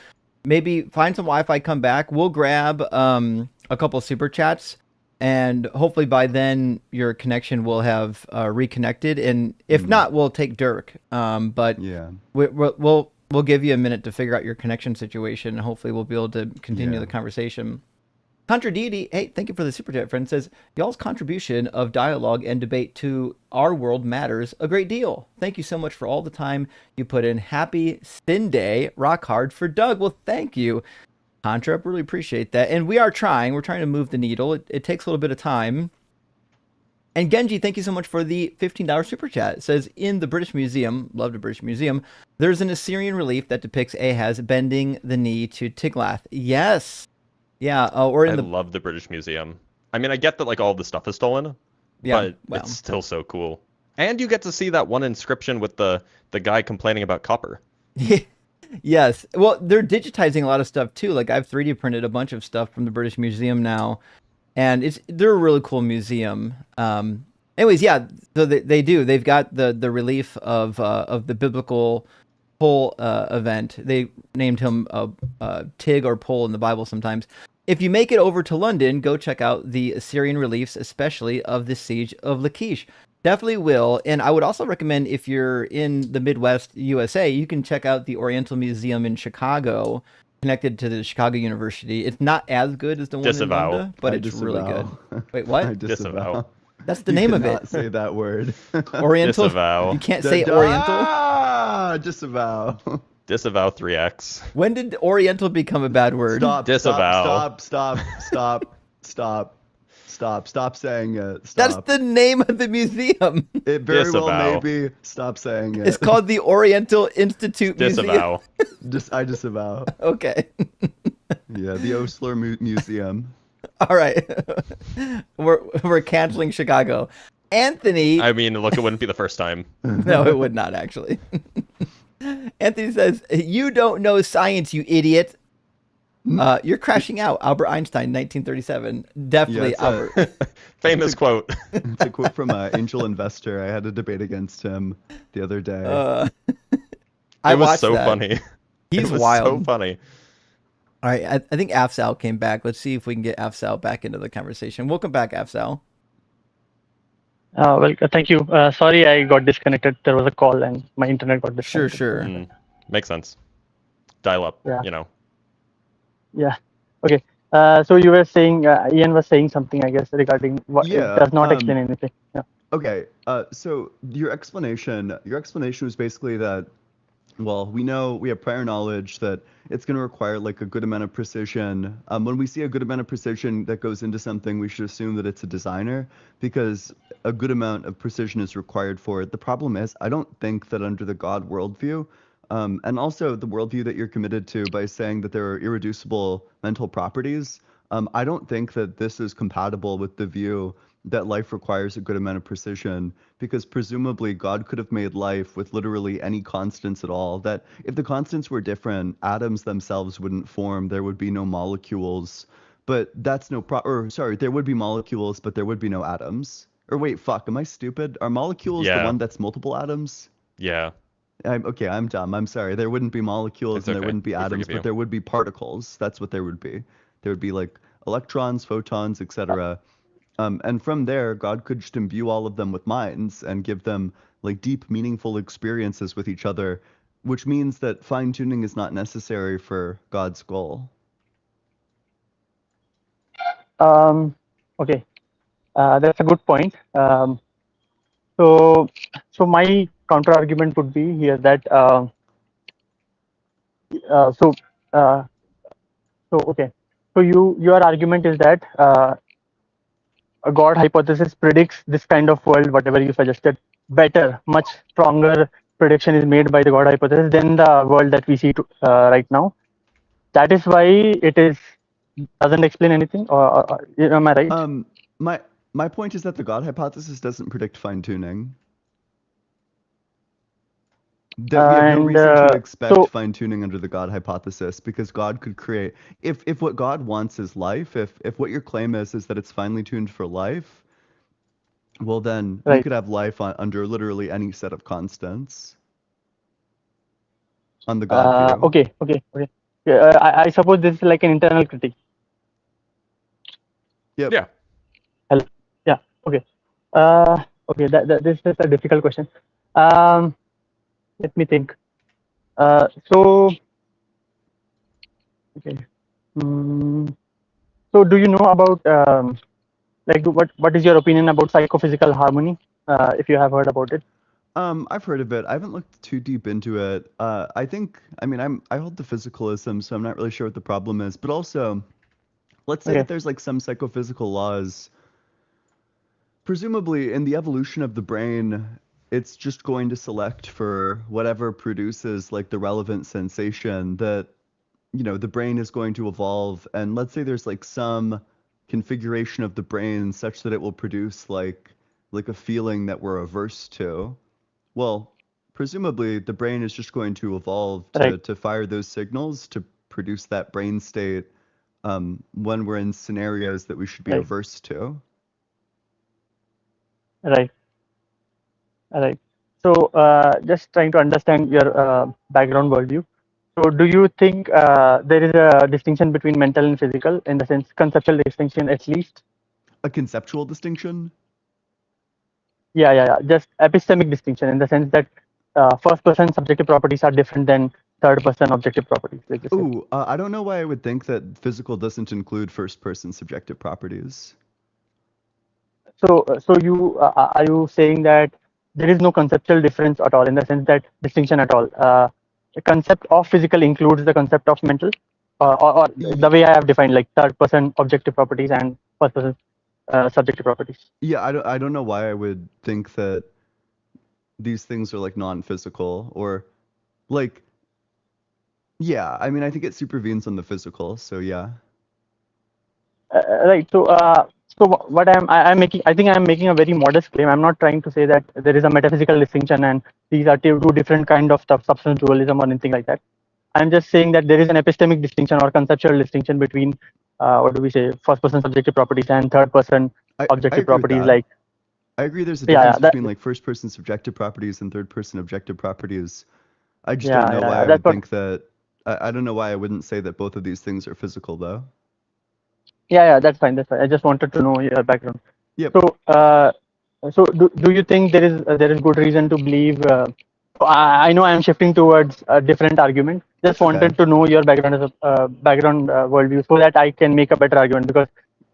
Maybe find some Wi-Fi, come back. We'll grab a couple super chats, and hopefully by then your connection will have reconnected. And if not, we'll take Dirk. But Yeah. we'll give you a minute to figure out your connection situation, and hopefully we'll be able to continue the conversation. Contra Deity, hey, thank you for the super chat, friend. Says, y'all's contribution of dialogue and debate to our world matters a great deal. Thank you so much for all the time you put in. Happy Sin Day, rock hard for Doug. Well, thank you, Contra. Really appreciate that. And we are trying. We're trying to move the needle. It takes a little bit of time. And Genji, thank you so much for the $15 super chat. It says, in the British Museum, love the British Museum, there's an Assyrian relief that depicts Ahaz bending the knee to Tiglath. Yes. Yeah, or in I love the British Museum. I mean, I get that like all the stuff is stolen, Yeah, but well. it's still so cool. And you get to see that one inscription with the guy complaining about copper. Yes. Well, they're digitizing a lot of stuff too. Like I've 3D printed a bunch of stuff from the British Museum now, and they're a really cool museum. Anyways, yeah. So they do. They've got the relief of the biblical pole event. They named him Tig or Pole in the Bible sometimes. If you make it over to London, go check out the Assyrian reliefs, especially of the Siege of Lachish. Definitely will. And I would also recommend, if you're in the Midwest USA, you can check out the Oriental Museum in Chicago, connected to the Chicago University. It's not as good as the one Disavow. in London, but I it's really good. disavow. Wait, I what? disavow. That's the You name of cannot it. say that word. Oriental. Disavow. You can't say Oriental. Ah, disavow. Disavow 3x. When did Oriental become a bad word? Disavow. Stop saying it. Stop. That's the name of the museum. It very well may Disavow. be. Stop saying it. It's called the Oriental Institute Museum. Disavow. I disavow. Okay. Yeah, the Osler Museum. All right. We're canceling Chicago. Anthony. I mean, look, it wouldn't be the first time. No, it would not actually. Anthony says, "You don't know science, you idiot." You're crashing out. Albert Einstein, 1937. Definitely Yeah, Albert. Famous quote. It's a quote from Angel Investor. I had a debate against him the other day. I It was watched so that. funny. He's It was wild. so funny. All right, I think Afsal came back. Let's see if we can get Afsal back into the conversation. Welcome back, Afsal. Well, thank you. Sorry, I got disconnected. There was a call and my internet got Sure, disconnected. sure. Makes sense. Dial up, Yeah. you know. Yeah. Okay. So you were saying, Ian was saying something, I guess, regarding what Yeah, it does not explain anything. Yeah. Okay, so your explanation was basically that, well, we have prior knowledge that it's going to require like a good amount of precision. When we see a good amount of precision that goes into something, we should assume that it's a designer because a good amount of precision is required for it. The problem is, I don't think that under the God worldview, and also the worldview that you're committed to by saying that there are irreducible mental properties, I don't think that this is compatible with the view that life requires a good amount of precision, because presumably God could have made life with literally any constants at all. That if the constants were different, atoms themselves wouldn't form, there would be no molecules. But that's there would be molecules, but there would be no atoms. Or wait, fuck, am I stupid? Are molecules the Yeah. one that's multiple atoms? Yeah. I'm dumb. I'm sorry. There wouldn't be molecules It's and there okay. wouldn't be We atoms, forgive you. but there would be particles. That's what there would be. There would be like electrons, photons, etc. And from there, God could just imbue all of them with minds and give them like deep, meaningful experiences with each other, which means that fine tuning is not necessary for God's goal. Okay. That's a good point. So my counter argument would be here that okay. So your argument is that a God hypothesis predicts this kind of world, whatever you suggested, better, much stronger prediction is made by the God hypothesis than the world that we see right now. That is why it doesn't explain anything, or am I right? My point is that the God hypothesis doesn't predict fine tuning. That we have no reason to expect fine tuning under the God hypothesis, because God could create, if what God wants is life, if what your claim is that it's finely tuned for life, well then you could have life under literally any set of constants on the God view. Okay. I suppose this is like an internal critique. Yep. Yeah. Yeah. Okay. Okay. This is a difficult question. Let me think. So, okay. So, do you know about like what is your opinion about psychophysical harmony? If you have heard about it. I've heard of it. I haven't looked too deep into it. I hold to physicalism, so I'm not really sure what the problem is. But also, let's say that there's like some psychophysical laws. Presumably, in the evolution of the brain, it's just going to select for whatever produces like the relevant sensation that, you know, the brain is going to evolve. And let's say there's like some configuration of the brain such that it will produce like a feeling that we're averse to. Well, presumably the brain is just going to evolve to fire those signals to produce that brain state when we're in scenarios that we should be averse to. Right. So, just trying to understand your background worldview. So, do you think there is a distinction between mental and physical, in the sense conceptual distinction at least? A conceptual distinction? Yeah. Just epistemic distinction, in the sense that first-person subjective properties are different than third-person objective properties. Ooh, I don't know why I would think that physical doesn't include first-person subjective properties. So you are you saying that there is no conceptual difference at all, in the sense that distinction at all? concept of physical includes the concept of mental, or the way I have defined, like third person objective properties and first person subjective properties. Yeah, I don't know why I would think that these things are like non-physical or like yeah, I mean I think it supervenes on the physical, so yeah. Right. So what I'm making, I think I'm making a very modest claim. I'm not trying to say that there is a metaphysical distinction and these are two different kind of stuff, substance dualism or anything like that. I'm just saying that there is an epistemic distinction or conceptual distinction between what do we say, first person subjective properties and third person I objective agree with properties. that. Like I agree there's a yeah, difference between like first person subjective properties and third person objective properties. I just don't know why I that's would what. think that I don't know why I wouldn't say that both of these things are physical though. Yeah, that's fine. That's fine. I just wanted to know your background. Yep. So, do you think there is good reason to believe? I know I am shifting towards a different argument. Just That's okay. wanted to know your background as a background worldview so that I can make a better argument because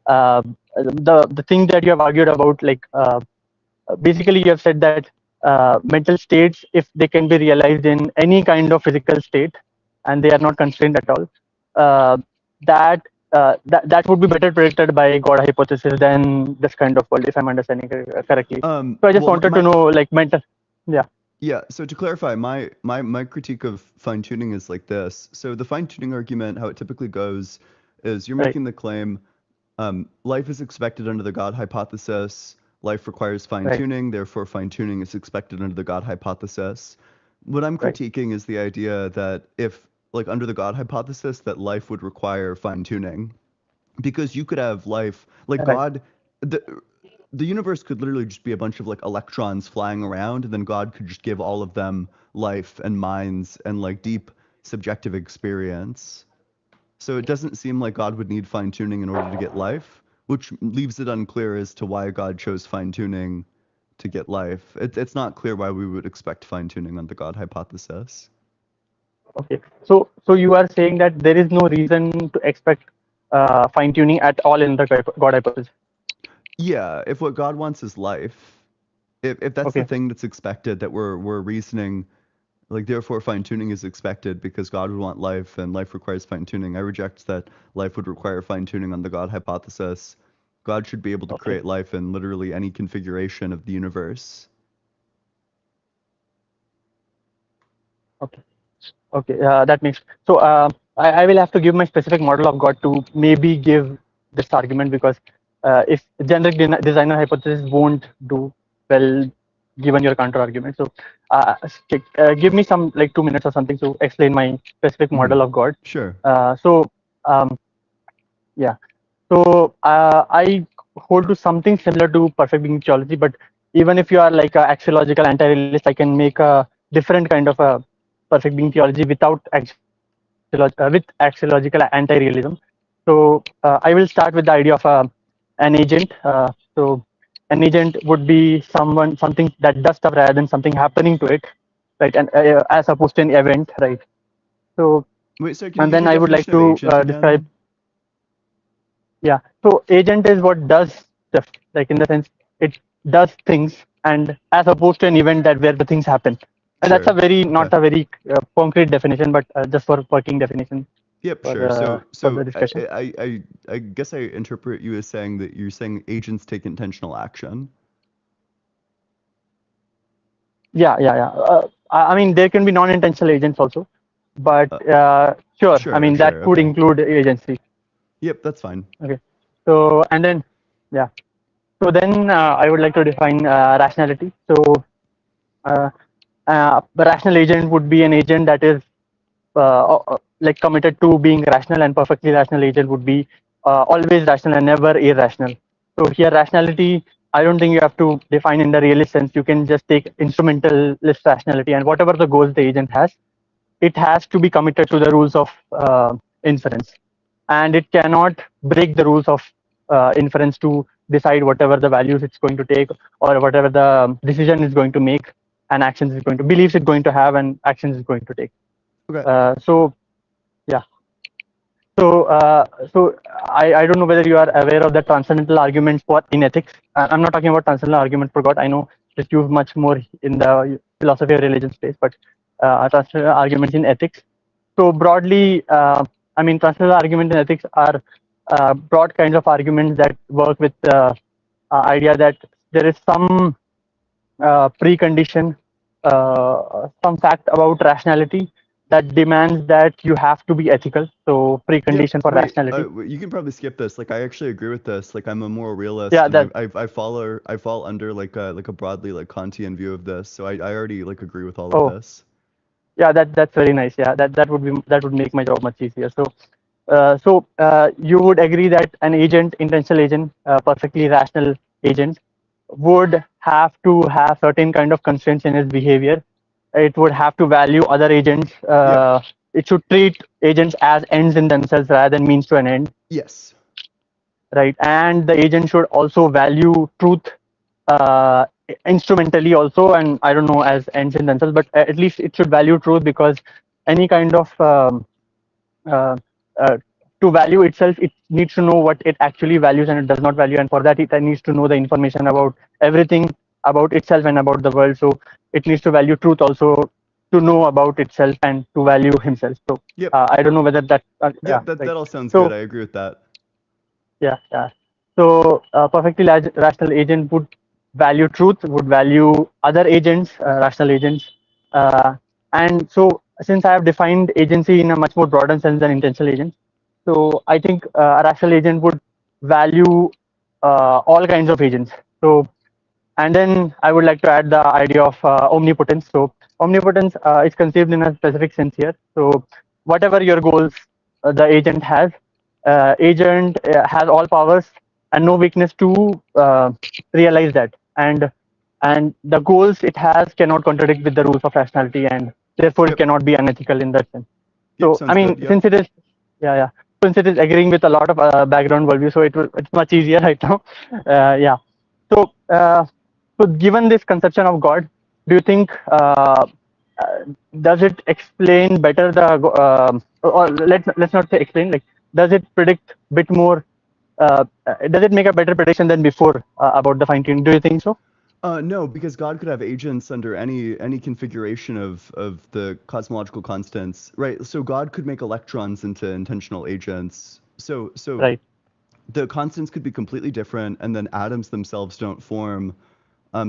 the thing that you have argued about, like basically you have said that mental states, if they can be realized in any kind of physical state and they are not constrained at all, uh, that would be better predicted by God hypothesis than this kind of world, if I'm understanding correctly. So I just Well wanted to know, like, mental. Yeah. yeah, so to clarify, my critique of fine tuning is like this. So the fine tuning argument, how it typically goes, is you're Right. making the claim, life is expected under the God hypothesis. Life requires fine Right. tuning, therefore fine tuning is expected under the God hypothesis. What I'm Right. critiquing is the idea that if, like, under the God hypothesis, that life would require fine tuning, because you could have life like Right. God, the the universe could literally just be a bunch of like electrons flying around, and then God could just give all of them life and minds and like deep subjective experience. So it doesn't seem like God would need fine tuning in order to get life, which leaves it unclear as to why God chose fine tuning to get life. It's not clear why we would expect fine tuning on the God hypothesis. Okay. So you are saying that there is no reason to expect fine tuning at all in the God hypothesis. Yeah, if what God wants is life, if that's the Okay. thing that's expected, that we're reasoning, like therefore fine tuning is expected because God would want life and life requires fine tuning. I reject that life would require fine tuning on the God hypothesis. God should be able to Okay. create life in literally any configuration of the universe. Okay. Okay, that makes so. I will have to give my specific model of God to maybe give this argument because if generic designer hypothesis won't do well given your counter argument. So give me some like 2 minutes or something to explain my specific Hmm. model of God. Sure. So yeah, so I hold to something similar to perfect being theology, but even if you are like a axiological anti-realist, I can make a different kind of a perfect being theology without with axiological anti-realism. So I will start with the idea of an agent. So an agent would be something that does stuff rather than something happening to it, right? And as opposed to an event, right? So Wait, sorry, can you and give then your I would like definition of to agent describe. again? Yeah. So agent is what does stuff, like in the sense it does things, and as opposed to an event that where the things happen. And that's a Sure. very Okay. not a very concrete definition, but just for working definition Yep, sure. for So the discussion. I guess I interpret you as saying that you're saying agents take intentional action. Yeah. I mean, there can be non-intentional agents also, but Uh, sure. I sure, mean, that sure. could Okay. include agency. Yep, that's fine. Okay. So and then yeah. So then I would like to define rationality. So the rational agent would be an agent that is like committed to being rational, and perfectly rational agent would be always rational and never irrational. So here rationality, I don't think you have to define in the realist sense. You can just take instrumentalist rationality, and whatever the goals the agent has, it has to be committed to the rules of inference, and it cannot break the rules of inference to decide whatever the values it's going to take or whatever the decision is going to make and actions is going to beliefs it's going to have and actions is going to take. Okay. So yeah. So I don't know whether you are aware of the transcendental arguments for in ethics. I'm not talking about transcendental argument for God. I know it's used much more in the philosophy of religion space, but transcendental arguments in ethics. So broadly, transcendental arguments in ethics are broad kinds of arguments that work with the idea that there is some precondition, some fact about rationality that demands that you have to be ethical. So precondition for Wait, rationality. you can probably skip this. Like, I actually agree with this. Like, I'm a moral realist, Yeah, and that. I fall under like a broadly like Kantian view of this. So I already like agree with all of Oh, this. yeah, that's very nice. Yeah, that would make my job much easier. So, you would agree that an agent, intentional agent, perfectly rational agent, would have to have certain kind of constraints in its behavior. It would have to value other agents. Yep. It should treat agents as ends in themselves rather than means to an end, Yes. right? And the agent should also value truth uh, instrumentally also, and I don't know as ends in themselves, but at least it should value truth, because any kind of uh, uh, to value itself, it needs to know what it actually values and it does not value, and for that it needs to know the information about everything about itself and about the world. So it needs to value truth also to know about itself and to value himself. So Yep. I don't know whether that yeah, Yep. That right. all sounds So good. I agree with that. yeah. So perfectly rational agent would value truth, would value other agents, rational agents. And so since I have defined agency in a much more broader sense than intentional agents, so I think a rational agent would value all kinds of agents. So, and then I would like to add the idea of omnipotence. So omnipotence is conceived in a specific sense here. So whatever your goals the agent has all powers and no weakness to realize that. And the goals it has cannot contradict with the rules of rationality, and therefore it Yep. cannot be unethical in that sense. Yep. So I Sounds mean, good. Yep. since it is, yeah, since it is agreeing with a lot of background worldview, so it's much easier right now. Yeah. So, so given this conception of God, do you think does it explain better the or let's not say explain, like does it predict bit more? Does it make a better prediction than before about the fine tuning? Do you think so? No, because God could have agents under any configuration of the cosmological constants, right? So God could make electrons into intentional agents. So Right. the constants could be completely different, and then atoms themselves don't form.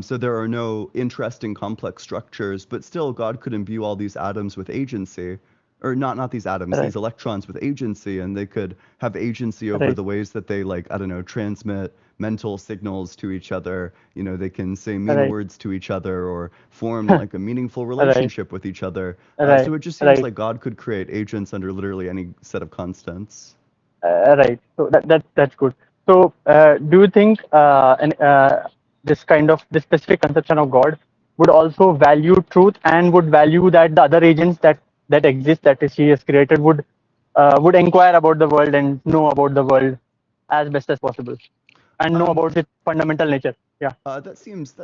So there are no interesting complex structures, but still God could imbue all these atoms with agency, or not these atoms, Right. these electrons with agency, and they could have agency over Right. the ways that they, like, I don't know, transmit mental signals to each other. You know, they can say mean Right. words to each other or form like a meaningful Right. relationship with each other. Right. So it just seems Right. like God could create agents under literally any set of constants. Right. So that's good. So do you think this specific conception of God would also value truth and would value that the other agents that exist, that is he has created, would inquire about the world and know about the world as best as possible and know Um, about its fundamental nature? Yeah. that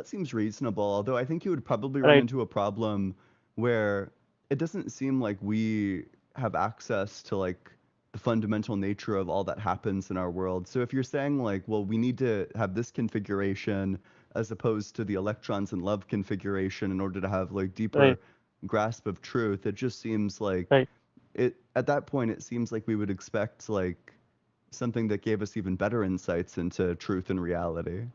seems reasonable, although I think you would probably run Right. into a problem where it doesn't seem like we have access to like the fundamental nature of all that happens in our world. So if you're saying like, well, we need to have this configuration as opposed to the electrons and love configuration in order to have like Right. deeper grasp of truth, it just seems like Right. it at that point it seems like we would expect like something that gave us even better insights into truth and reality.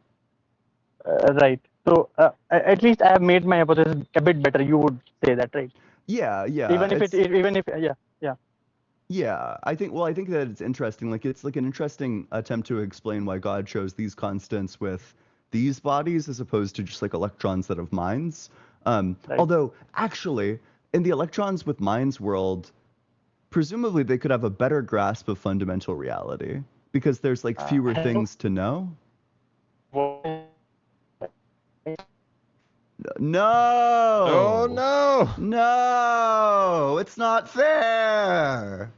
Right. So at least I have made my hypothesis a bit better. You would say that, right? Yeah, Even if yeah. yeah, I think that it's interesting. Like it's like an interesting attempt to explain why God chose these constants with these bodies as opposed to just like electrons that have minds. Right. Although actually, in the electrons with minds world, presumably they could have a better grasp of fundamental reality because there's like fewer Hello. things to know. No, Oh no! no, it's not fair.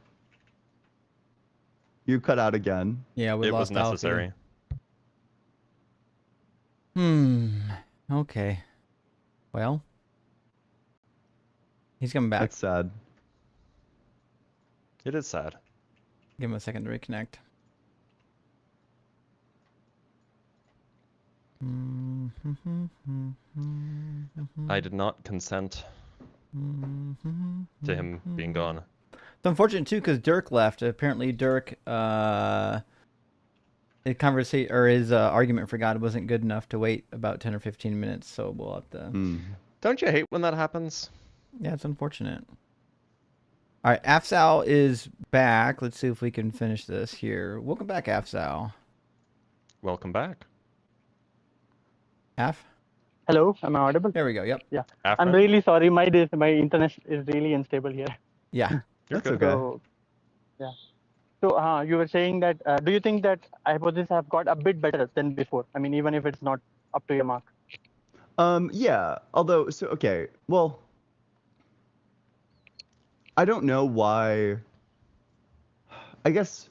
You cut out again. Yeah, we It was lost Alfie. necessary. Okay. Well, he's coming back. That's sad. It is sad. Give him a second to reconnect. I did not consent. to him being gone. It's unfortunate too because Dirk left. Apparently, Dirk, his conversation or his argument for God wasn't good enough to wait about 10 or 15 minutes. So we'll have to. Don't you hate when that happens? Yeah, it's unfortunate. All right, Afsal is back. Let's see if we can finish this here. Welcome back, Afsal. Welcome back. Af? Hello, am I audible? There we go. Yep. Yeah. After? I'm really sorry. My internet is really unstable here. Yeah. You're That's good. okay. So, yeah. So, you were saying that, do you think that hypotheses have got a bit better than before? I mean, even if it's not up to your mark. Yeah. Although, so okay. Well, I don't know why. I guess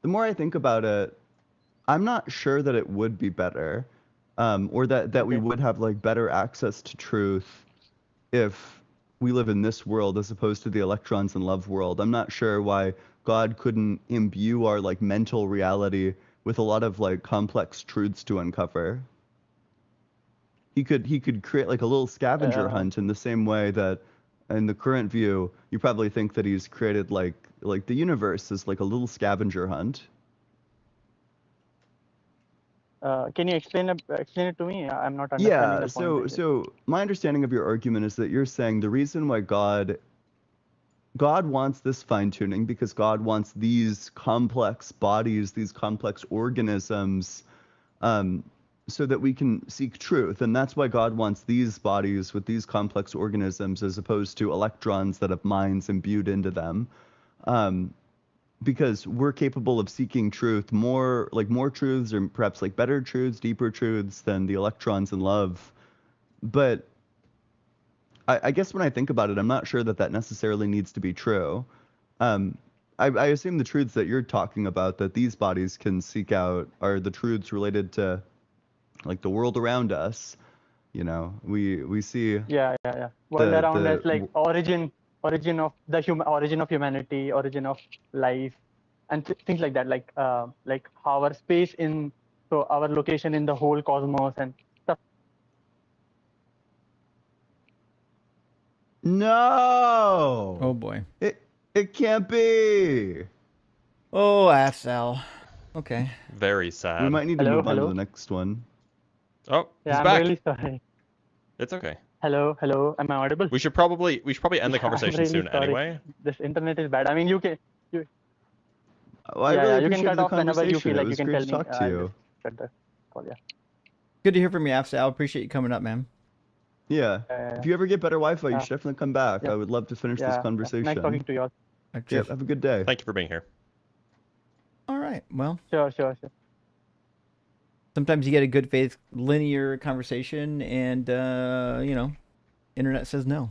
the more I think about it, I'm not sure that it would be better, or that we Okay. would have like better access to truth if we live in this world as opposed to the electrons and love world. I'm not sure why God couldn't imbue our like mental reality with a lot of like complex truths to uncover. He could create like a little scavenger hunt in the same way that in the current view you probably think that he's created like the universe is like a little scavenger hunt. Can you explain it to me? I'm not understanding Yeah, the point. so my understanding of your argument is that you're saying the reason why God wants this fine tuning because God wants these complex bodies, these complex organisms, so that we can seek truth. And that's why God wants these bodies with these complex organisms as opposed to electrons that have minds imbued into them. Because we're capable of seeking truth, more truths, or perhaps like better truths, deeper truths than the electrons in love. But I guess when I think about it, I'm not sure that necessarily needs to be true. I assume the truths that you're talking about that these bodies can seek out are the truths related to like the world around us. You know, we see Yeah. World around us, like the origin of origin of humanity, origin of life, and things like that. Like our space in, so our location in the whole cosmos and stuff. No. Oh boy. It can't be. Oh, Afsal. Okay. Very sad. We might need to Hello, move on to hello? the next one. Oh, Yeah, he's I'm back. really sorry. It's okay. Hello, am I audible? We should probably end the Yeah, conversation I'm really soon sorry. anyway. This internet is bad. I mean, you Oh, I really you can appreciated cut the off whenever you conversation. feel It like. You was can great tell to me. talk to I'll you. just cut the call. Yeah. Good to hear from you, Afsal. Appreciate you coming up, man. Yeah. Yeah. If you ever get better Wi-Fi, you Yeah. should definitely come back. Yeah. I would love to finish this Yeah. conversation. Nice talking to you all. Yeah, have a good day. Thank you for being here. All right. Well, Sure. sometimes you get a good faith linear conversation and internet says no.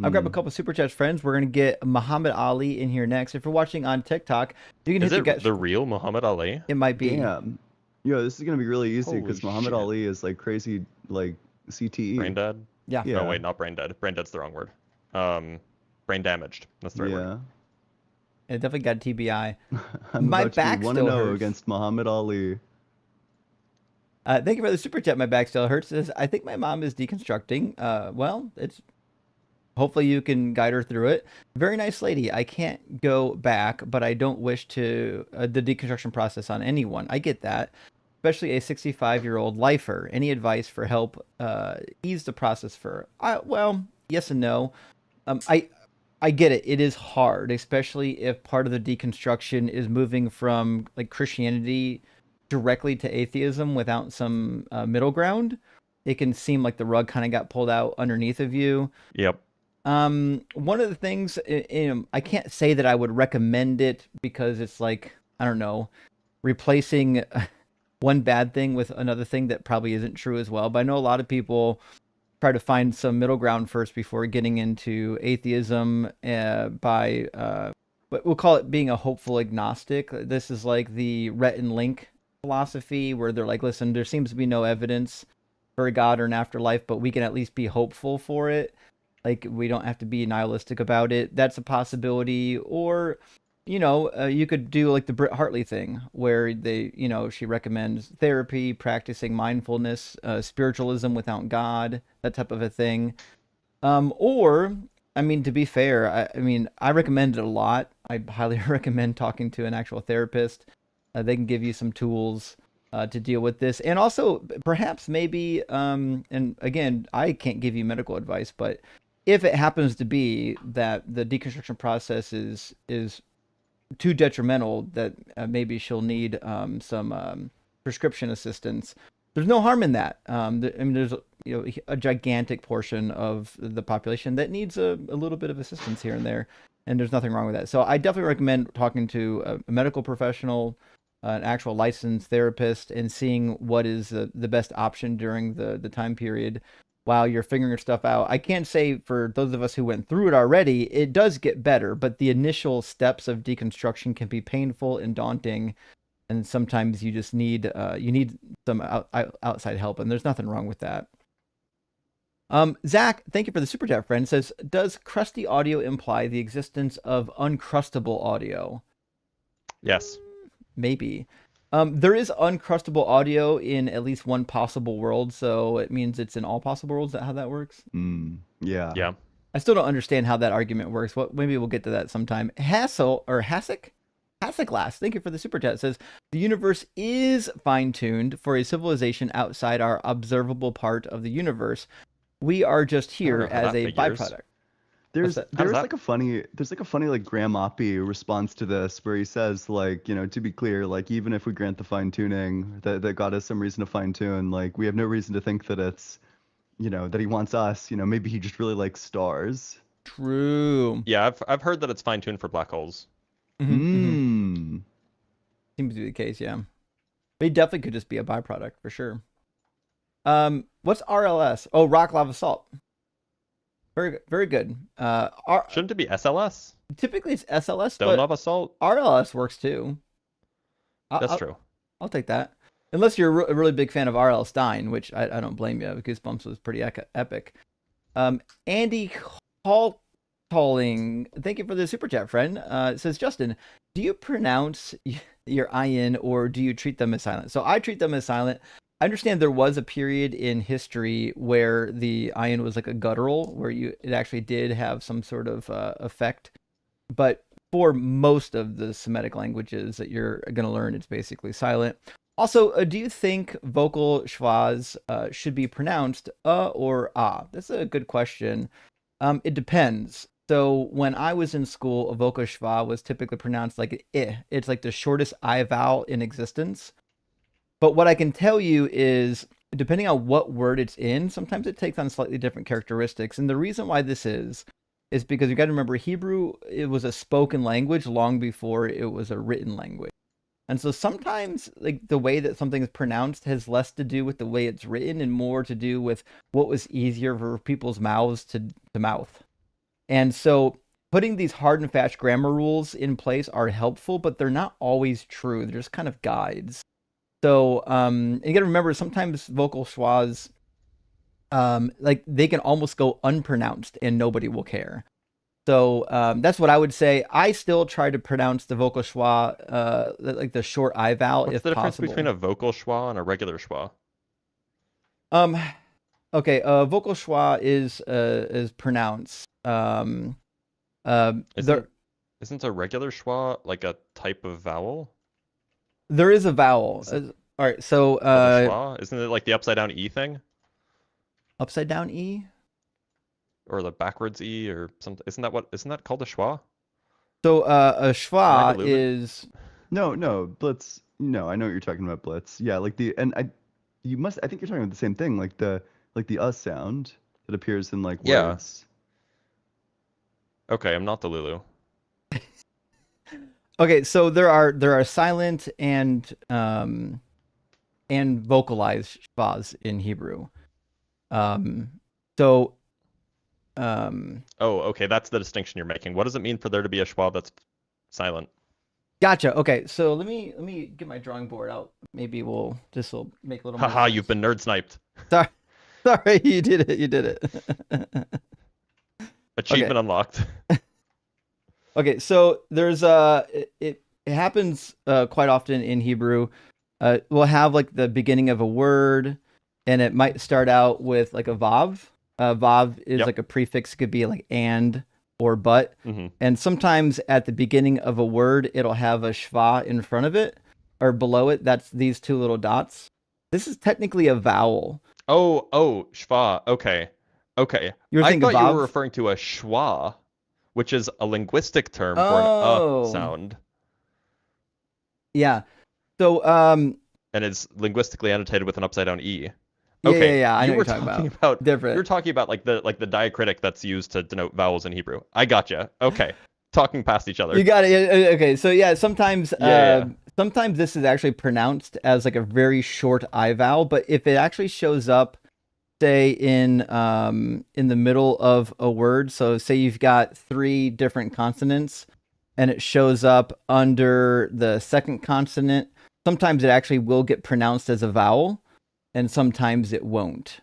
I'll grab a couple super chats, friends. We're gonna get Muhammad Ali in here next. If you're watching on TikTok, you can Is hit it the the real Muhammad Ali? It might be. Damn. Yo, this is gonna be really easy because Holy Muhammad shit. Ali is like crazy, like CTE. Brain dead? Yeah. Yeah. No, wait, not brain dead. Brain dead's the wrong word. Brain damaged. That's the right word. It definitely got TBI. I'm My about to back be still 1-0 hurts. against Muhammad Ali. Thank you for the super chat. My back still hurts. Says, I think my mom is deconstructing. Well, it's hopefully you can guide her through it. Very nice lady. I can't go back, but I don't wish to the deconstruction process on anyone. I get that, especially a 65-year-old lifer. Any advice for help ease the process for? Well, yes and no. I get it. It is hard, especially if part of the deconstruction is moving from like Christianity directly to atheism without some middle ground. It can seem like the rug kind of got pulled out underneath of you. Yep. One of the things, I can't say that I would recommend it because it's like, I don't know, replacing one bad thing with another thing that probably isn't true as well. But I know a lot of people try to find some middle ground first before getting into atheism by, we'll call it being a hopeful agnostic. This is like the Rhett and Link philosophy where they're like, listen, there seems to be no evidence for a God or an afterlife, but we can at least be hopeful for it. Like, we don't have to be nihilistic about it. That's a possibility. Or, you could do like the Britt Hartley thing where she recommends therapy, practicing mindfulness, spiritualism without God, that type of a thing. Or, I mean, to be fair, I mean, I recommend it a lot. I highly recommend talking to an actual therapist. They can give you some tools to deal with this, and also perhaps maybe, and again, I can't give you medical advice, but if it happens to be that the deconstruction process is too detrimental, that maybe she'll need some prescription assistance. There's no harm in that. I mean, there's a gigantic portion of the population that needs a little bit of assistance here and there, and there's nothing wrong with that. So I definitely recommend talking to a medical professional, an actual licensed therapist, and seeing what is the best option during the time period while you're figuring stuff out. I can't say for those of us who went through it already, it does get better, but the initial steps of deconstruction can be painful and daunting, and sometimes you just need some outside help, and there's nothing wrong with that. Zach, thank you for the super chat, friend. Says, does crusty audio imply the existence of uncrustable audio? Yes. Maybe. There is uncrustable audio in at least one possible world, so it means it's in all possible worlds. Is that how that works? Yeah. Yeah. I still don't understand how that argument works. Maybe we'll get to that sometime. Hassick Glass, thank you for the super chat. Says, the universe is fine-tuned for a civilization outside our observable part of the universe. We are just here as a byproduct. There's like a funny like Graham Oppie response to this where he says, like, to be clear, like, even if we grant the fine tuning that God has some reason to fine tune, like, we have no reason to think that it's, that he wants us, maybe he just really likes stars. True. Yeah, I've heard that it's fine tuned for black holes. Seems to be the case, yeah. But he definitely could just be a byproduct for sure. What's RLS? Oh, rock, lava, salt. Very, very good. Shouldn't it be SLS? Typically it's SLS, Stone but lava salt? RLS works too. That's true. I'll take that. Unless you're a really big fan of R.L. Stein, which I don't blame you. Goosebumps was pretty epic. Andy Halling, thank you for the super chat, friend. It says, Justin, do you pronounce your IN or do you treat them as silent? So I treat them as silent. I understand there was a period in history where the IN was like a guttural, where it actually did have some sort of effect. But for most of the Semitic languages that you're going to learn, it's basically silent. Also, do you think vocal schwas should be pronounced or ah? That's a good question. It depends. So when I was in school, a vocal schwa was typically pronounced like I. It's like the shortest I vowel in existence. But what I can tell you is, depending on what word it's in, sometimes it takes on slightly different characteristics. And the reason why this is because you got to remember, Hebrew, it was a spoken language long before it was a written language. And so sometimes like the way that something is pronounced has less to do with the way it's written and more to do with what was easier for people's mouths to mouth. And so putting these hard and fast grammar rules in place are helpful, but they're not always true. They're just kind of guides. So you got to remember, sometimes vocal schwas, like they can almost go unpronounced and nobody will care. So that's what I would say. I still try to pronounce the vocal schwa, like the short I vowel, What's if the difference possible. between a vocal schwa and a regular schwa? Okay, vocal schwa is pronounced. Isn't a regular schwa like a type of vowel? There is a vowel. All right, so schwa? Isn't it like the upside down E thing? Upside down E? Or the backwards E or something? Isn't that called a schwa? So a schwa is No, Blitz. No, I know what you're talking about, Blitz. Yeah, like I think you're talking about the same thing, like the sound that appears in like words. Okay, I'm not the Lulu. Okay, so there are silent and vocalized schwas in Hebrew. Oh, okay, that's the distinction you're making. What does it mean for there to be a schwa that's silent? Gotcha. Okay, so let me get my drawing board out. Maybe this will make a little more Haha, sense. you've been nerd sniped. Sorry, you did it. Achievement unlocked. Okay, so there's it happens quite often in Hebrew. We'll have like the beginning of a word, and it might start out with like a vav, Vav is Yep. like a prefix, could be like and or but. Hmm. And sometimes at the beginning of a word, it'll have a shva in front of it or below it. That's these two little dots. This is technically a vowel. Oh, schwa. Okay. Okay. You were I thinking thought you were Vav? referring to a schwa, which is a linguistic term for an Oh, sound, yeah. So, and is linguistically annotated with an upside down e. Okay, yeah. I know you what were you're talking talking about. about you Different. were talking about like the diacritic that's used to denote vowels in Hebrew. I gotcha. Okay. Talking past each other. You got it. Okay, so yeah, sometimes Yeah. sometimes this is actually pronounced as like a very short I vowel, but if it actually shows up, say in the middle of a word, so say you've got three different consonants and it shows up under the second consonant, sometimes it actually will get pronounced as a vowel and sometimes it won't.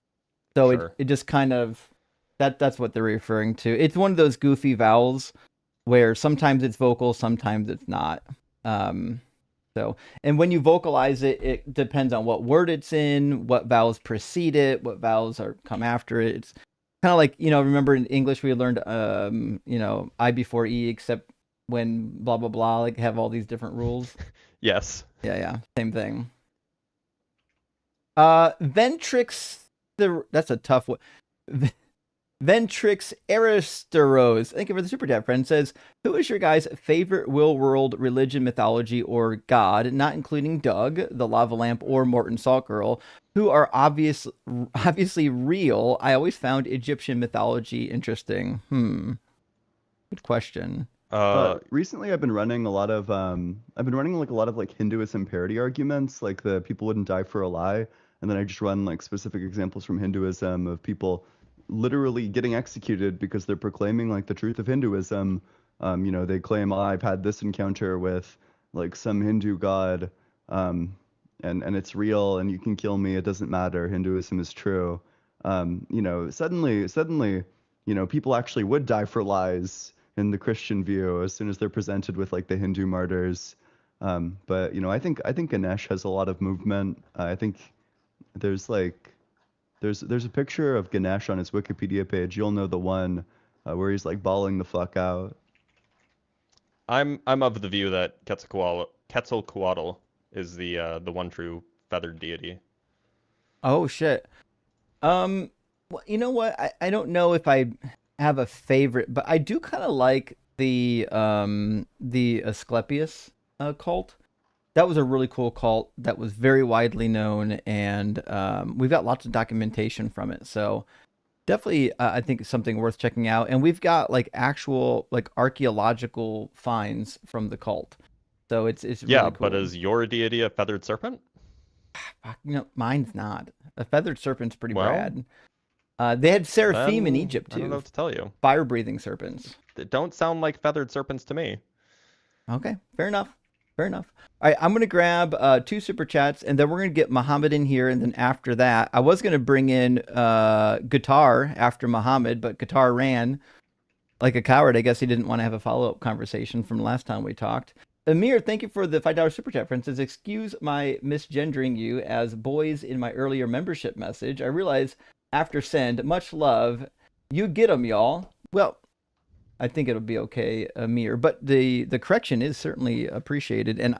So Sure. it just kind of that's what they're referring to. It's one of those goofy vowels where sometimes it's vocal, sometimes it's not. Um, so, and when you vocalize it, it depends on what word it's in, what vowels precede it, what vowels are come after it. It's kind of like, remember in English we learned, I before E, except when blah blah blah, like have all these different rules. Yes. Yeah, same thing. Ventrix, that's a tough one. Ventrix Aristoros, thank you for the super chat, friend, says, who is your guys' favorite real world religion, mythology, or god, not including Doug, the lava lamp, or Morton Salt Girl, who are obviously real? I always found Egyptian mythology interesting. Good question. Recently I've been running like a lot of like Hinduism parody arguments, like the people wouldn't die for a lie, and then I just run like specific examples from Hinduism of people literally getting executed because they're proclaiming like the truth of Hinduism. They claim, I've had this encounter with like some Hindu god, and it's real, and you can kill me, it doesn't matter, Hinduism is true. Suddenly, people actually would die for lies in the Christian view as soon as they're presented with like the Hindu martyrs. But I think Ganesh has a lot of movement. I think there's like there's a picture of Ganesh on his Wikipedia page. You'll know the one where he's like bawling the fuck out. I'm of the view that Quetzalcoatl is the one true feathered deity. Oh, shit. Well, you know what? I don't know if I have a favorite, but I do kind of like the Asclepius cult. That was a really cool cult that was very widely known, and we've got lots of documentation from it. So definitely, I think it's something worth checking out. And we've got like actual like archaeological finds from the cult. So it's Yeah, really but cool. is your deity a feathered serpent? Fuck, mine's not. A feathered serpent's pretty Well, rad. They had seraphim in then Egypt I don't know too, what to tell you. fire-breathing serpents. They don't sound like feathered serpents to me. Okay, fair enough. Fair enough. All right, I'm gonna grab two super chats, and then we're gonna get Muhammad in here, and then after that, I was gonna bring in Guitar after Muhammad, but Guitar ran like a coward. I guess he didn't want to have a follow-up conversation from last time we talked. Amir, thank you for the $5 super chat, friend. Says, excuse my misgendering you as boys in my earlier membership message. I realize after send, much love. You get them, y'all. Well, I think it'll be okay, Amir. But the correction is certainly appreciated, and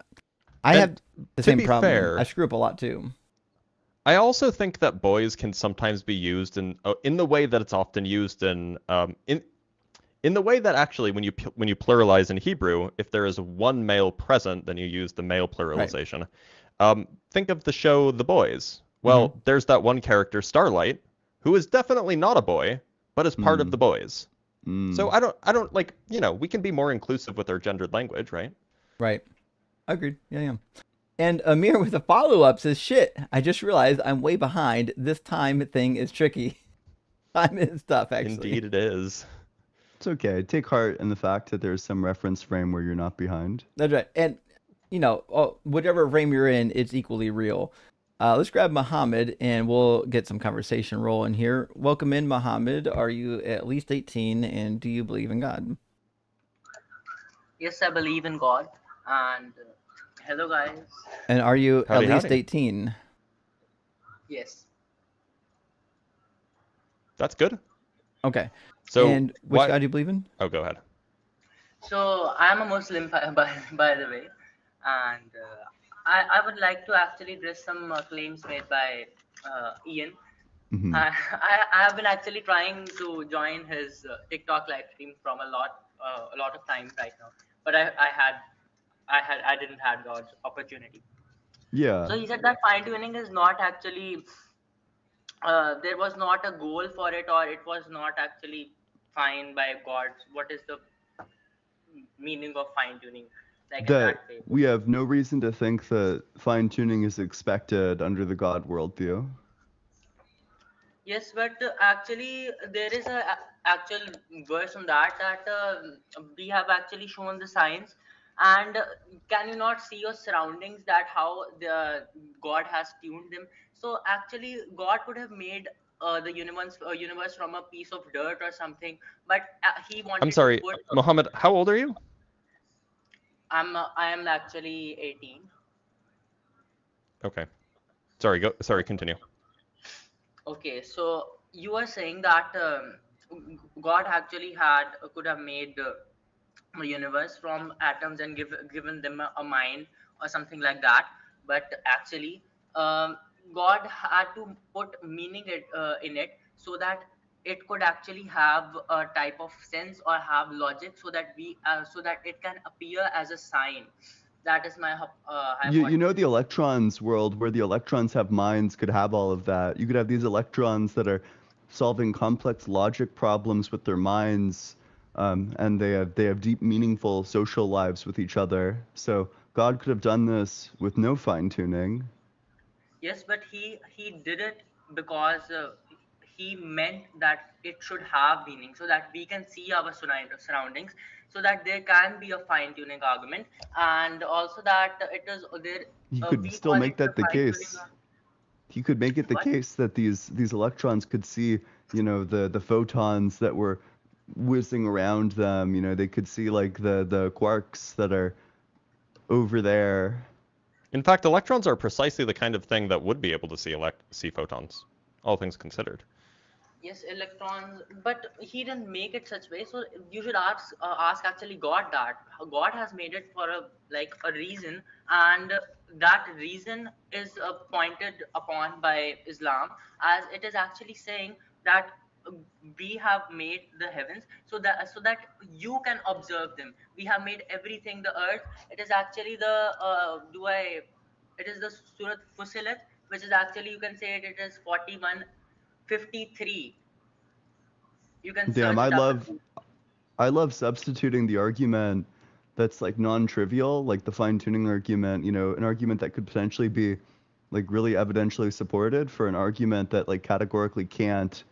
I have And the to same be problem. fair, I screw up a lot too. I also think that boys can sometimes be used in the way that it's often used in the way that actually when you pluralize in Hebrew, if there is one male present, then you use the male Right. pluralization. Think of the show The Boys. Well, Mm-hmm. there's that one character, Starlight, who is definitely not a boy, but is part of Hmm. the boys. So Mm. I don't like, we can be more inclusive with our gendered language, right? Right. Agreed. Yeah. And Amir with a follow-up says, shit, I just realized I'm way behind. This time thing is tricky. Time is tough, actually. Indeed it is. It's okay. Take heart in the fact that there's some reference frame where you're not behind. That's right. And, whatever frame you're in, it's equally real. Let's grab Muhammad and we'll get some conversation rolling here. Welcome in, Muhammad. Are you at least 18 and do you believe in God? Yes, I believe in God. And hello, guys. And are you Howdy, at least howdy. 18? Yes. That's good. Okay. So and which why? God do you believe in? Oh, go ahead. So I'm a Muslim, by the way, and I would like to actually address some claims made by Ian. Hmm. I have been actually trying to join his TikTok live stream from a lot of time right now, but I didn't had the opportunity. Yeah. So he said that fine tuning is not actually there was not a goal for it, or it was not actually fine by God. What is the meaning of fine tuning, like in That that way? we have no reason to think that fine tuning is expected under the God worldview. Yes, but actually there is actual verse on that we have actually shown the science, and can you not see your surroundings, that how the God has tuned them? So actually God could have made the universe from a piece of dirt or something, but he I'm wanted to sorry, put Mohammed. How old are you? I am actually 18. Okay. Sorry. Go. Sorry. Continue. Okay, so you are saying that God actually could have made a universe from atoms and given them a mind or something like that, but actually um, God had to put meaning in it, so that it could actually have a type of sense or have logic, so that it can appear as a sign. That is my You know the hypothesis. electrons world where the electrons have minds could have all of that. You could have these electrons that are solving complex logic problems with their minds, and they have deep, meaningful social lives with each other. So God could have done this with no fine tuning. Yes, but he did it because he meant that it should have meaning, so that we can see our surroundings, so that there can be a fine tuning argument, and also that it is there. He could We still call it make the that the fine tuning. case. He could make it the What? case that these electrons could see, the photons that were whizzing around them. They could see like the quarks that are over there. In fact, electrons are precisely the kind of thing that would be able to see photons, all things considered. Yes, electrons, but he didn't make it such way. So you should ask actually God, that God has made it for a reason, and that reason is pointed upon by Islam, as it is actually saying that uh, we have made the heavens so that you can observe them. We have made everything, the earth. It is actually the do I it is the Surat Fusilat, which is actually, you can say it is 41:53. You can Damn, search I it up. love I love substituting the argument that's like non-trivial, like the fine-tuning argument, an argument that could potentially be like really evidentially supported for an argument that like categorically can't,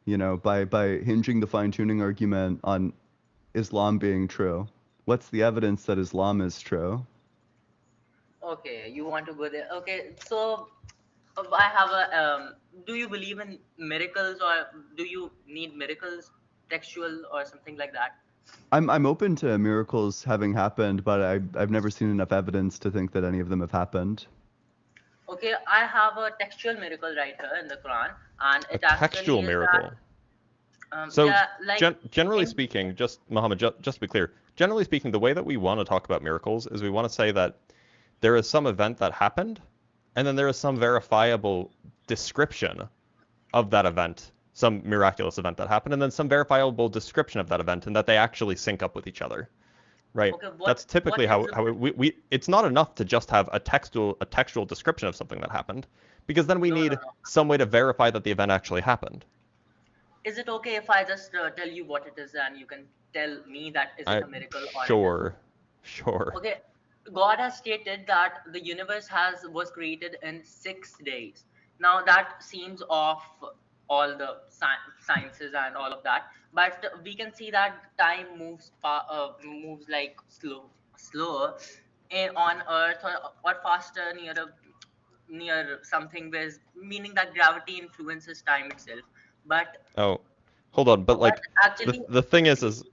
by hinging the fine-tuning argument on Islam being true. What's the evidence that Islam is true? Okay, you want to go there. Okay, so I have a do you believe in miracles, or do you need miracles, textual or something like that? I'm open to miracles having happened, but I've never seen enough evidence to think that any of them have happened. Okay, I have a textual miracle right here in the Quran, and A it actually textual is that miracle. So, yeah, like generally in speaking, just Mohammed, just to be clear, generally speaking, the way that we want to talk about miracles is we want to say that there is some event that happened, and then there is some verifiable description of that event, some miraculous event that happened, and then some verifiable description of that event, and that they actually sync up with each other, right? okay, That's what typically is how we it's not enough to just have a textual description of something that happened, because then we no, no, need no. some way to verify that the event actually happened. Is it okay if I just tell you what it is, and you can tell me that is it I a miracle or it isn't? sure, sure. Okay, God has stated that the universe has was created in 6 days. Now that seems off all the sciences and all of that, but we can see that time moves like slower on Earth, or faster near something, where meaning that gravity influences time itself. But Oh, hold on, but but like the actually, the thing is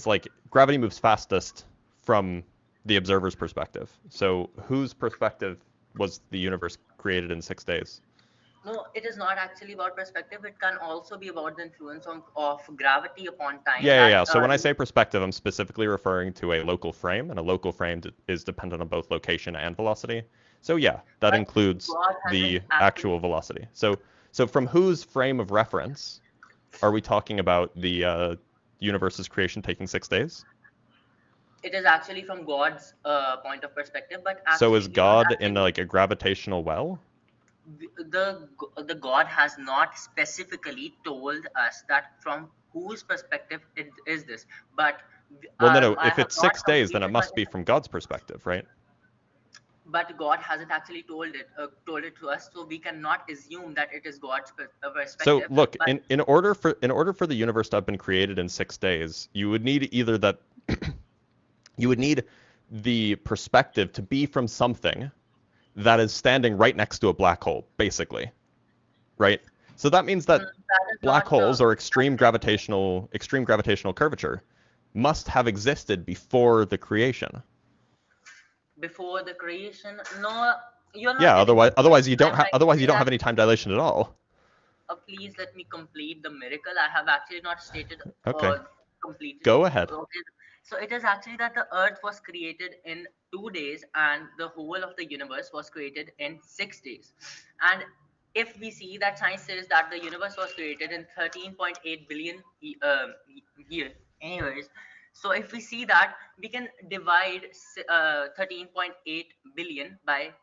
like gravity moves fastest from the observer's perspective. So whose perspective was the universe created in 6 days? No, it is not actually about perspective. It can also be about the influence of gravity upon time. Yeah, yeah, That yeah. So when I say perspective, I'm specifically referring to a local frame, and a local frame is dependent on both location and velocity. So yeah, that but includes God hasn't the actually. actual velocity. So from whose frame of reference are we talking about the universe's creation taking 6 days? It is actually from God's point of perspective, but So actually is we don't God in actually. like a gravitational well? The God has not specifically told us that from whose perspective it is this, but Well, no, no. I If have it's not 6 days, then it completed my. must be from God's perspective, right? But God hasn't actually told it to us, so we cannot assume that it is God's So perspective. look, But in order for the universe to have been created in 6 days, you would need either that you would need the perspective to be from something that is standing right next to a black hole, basically, right? So that means that that is black not holes or actually extreme gravitational curvature must have existed before the creation. before the creation. No, you're not Yeah, getting the point. I'm trying to otherwise say you don't that. have any time dilation at all. Please let me complete the miracle. I have actually not stated Okay, completely. go ahead. Okay. So it is actually that the earth was created in 2 days and the whole of the universe was created in 6 days. And if we see that science says that the universe was created in 13.8 billion years, anyways, so if we see that we can divide 13.8 billion by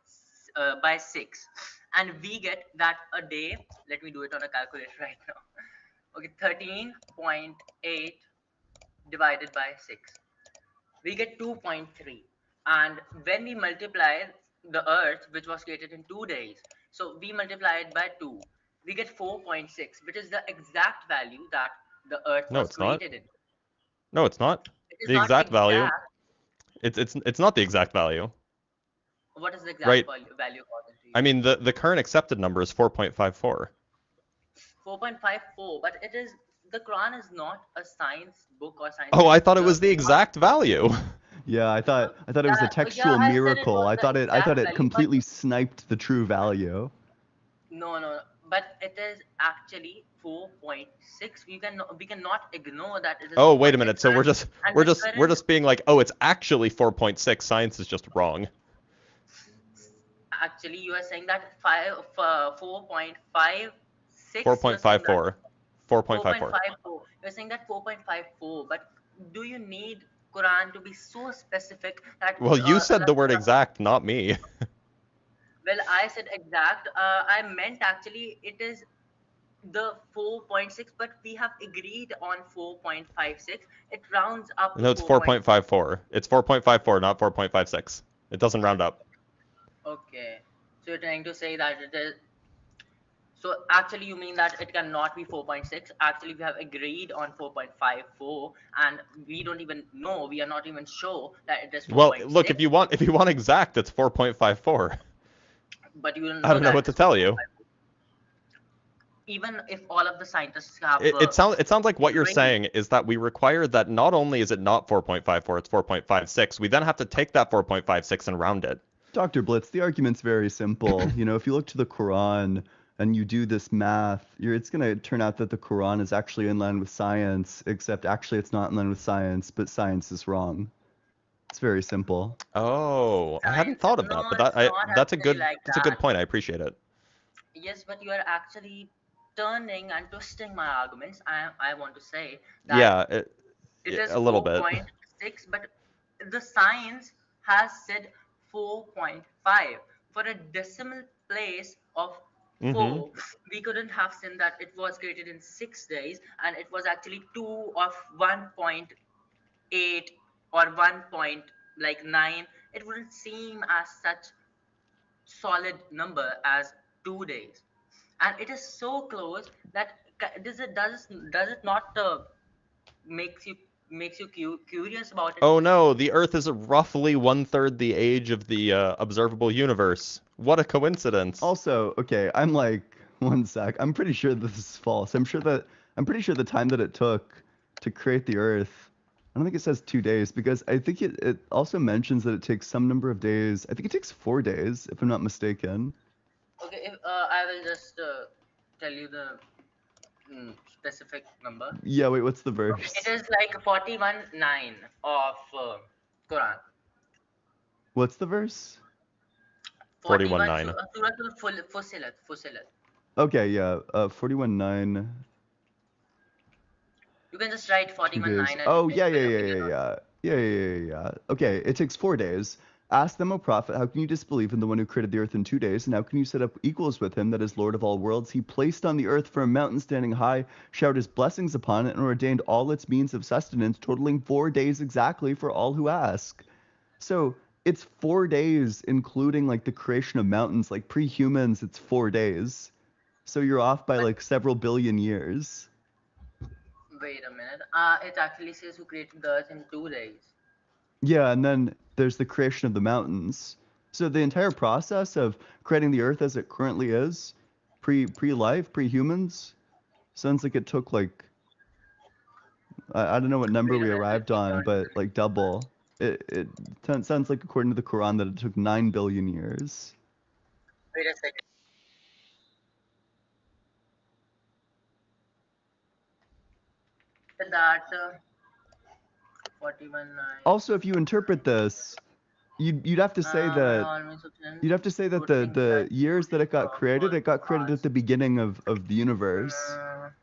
6, and we get that a day. Let me do it on a calculator right now. Okay, 13.8 divided by 6, we get 2.3. And when we multiply the earth, which was created in 2 days, so we multiply it by 2, we get 4.6, which is the exact value that the earth No, was it's not. created in. No, it's not. It is The not exact value. exact. It's not the exact value, What is the exact right? value according to I you? mean, the current accepted number is 4.54. 4.54, but it is, the Quran is not a science book or science. Oh, It I is thought it the was the exact value. Yeah, I thought it was a yeah, textual I said it miracle. was the I thought exact it value, but completely sniped the true value. no, but it is actually 4.6. We cannot ignore that it is Oh, wait a 4.6, minute. So and the we're current. just being like, oh, it's actually 4.6. Science is just wrong. Actually, you are saying that 4.56. You're saying that 4.54. 4.54. 4.54. You're saying that 4.54, but do you need Quran to be so specific that Well, you said the word exact, not me. well, I said exact. I meant actually it is the 4.6, but we have agreed on 4.56. It rounds up to No, it's 4.6. 4.54. It's 4.54, not 4.56. It doesn't round up. Okay, so you're trying to say that it is. So actually, you mean that it cannot be 4.6. Actually, we have agreed on 4.54, and we don't even know. We are not even sure that it is Well, look, 4.6. if you want exact, it's 4.54. But you don't I know don't know that what it to is tell you. 4.54. Even if all of the scientists have It sounds like what you're agreed. saying is that we require that not only is it not 4.54, it's 4.56. We then have to take that 4.56 and round it. Dr. Blitz, the argument's very simple. You know, if you look to the Quran and you do this math, it's going to turn out that the Quran is actually in line with science, except actually it's not in line with science, but science is wrong. It's very simple. Oh, I hadn't Science. thought of No, that, but it's not actually like that's a good that. point. I appreciate it. Yes, but you are actually turning and twisting my arguments. I want to say that Yeah, it is a little bit. 4.6, but the science has said 4.5. For a decimal place of Mm-hmm. 4, we couldn't have seen that it was created in 6 days, and it was actually 2 of 1.8 or 1.9. It wouldn't seem as such solid number as 2 days, and it is so close that does it not makes you curious about it. Oh no, the Earth is roughly one-third the age of the observable universe. What a coincidence. Also, okay, I'm like, one sec. I'm pretty sure this is false. I'm pretty sure the time that it took to create the Earth, I don't think it says 2 days because I think it also mentions that it takes some number of days. I think it takes 4 days, if I'm not mistaken. Okay, if I will just tell you the specific number. Yeah, wait, what's the It verse? is like 41:9 of Quran. What's the verse? 41 41:9. Surah Fussilat. Okay, yeah, 41:9, You can just write 2 days. 41:9 and Oh, make yeah, your yeah, yeah, opinion yeah, on it. yeah. Yeah. Okay, it takes 4 days. Ask them, O prophet, how can you disbelieve in the one who created the earth in 2 days? And how can you set up equals with him that is Lord of all worlds? He placed on the earth for a mountain standing high, showered his blessings upon it, and ordained all its means of sustenance, totaling 4 days exactly for all who ask. So it's 4 days, including like the creation of mountains, like pre-humans, it's 4 days. So you're off by But like several billion years. wait a minute. It actually says who created the earth in 2 days. Yeah, and then there's the creation of the mountains. So the entire process of creating the earth as it currently is, pre-life, pre-humans, sounds like it took like I don't know what number Wait a we minute. Let arrived me on, turn. but like double. It sounds like according to the Quran that it took 9 billion years. Wait a second. That 41:9. Also, if you interpret this, you'd have to say By that all means, substance, you'd have to say that good things the like years that putting it got created, forth it got created at past. the beginning of the universe.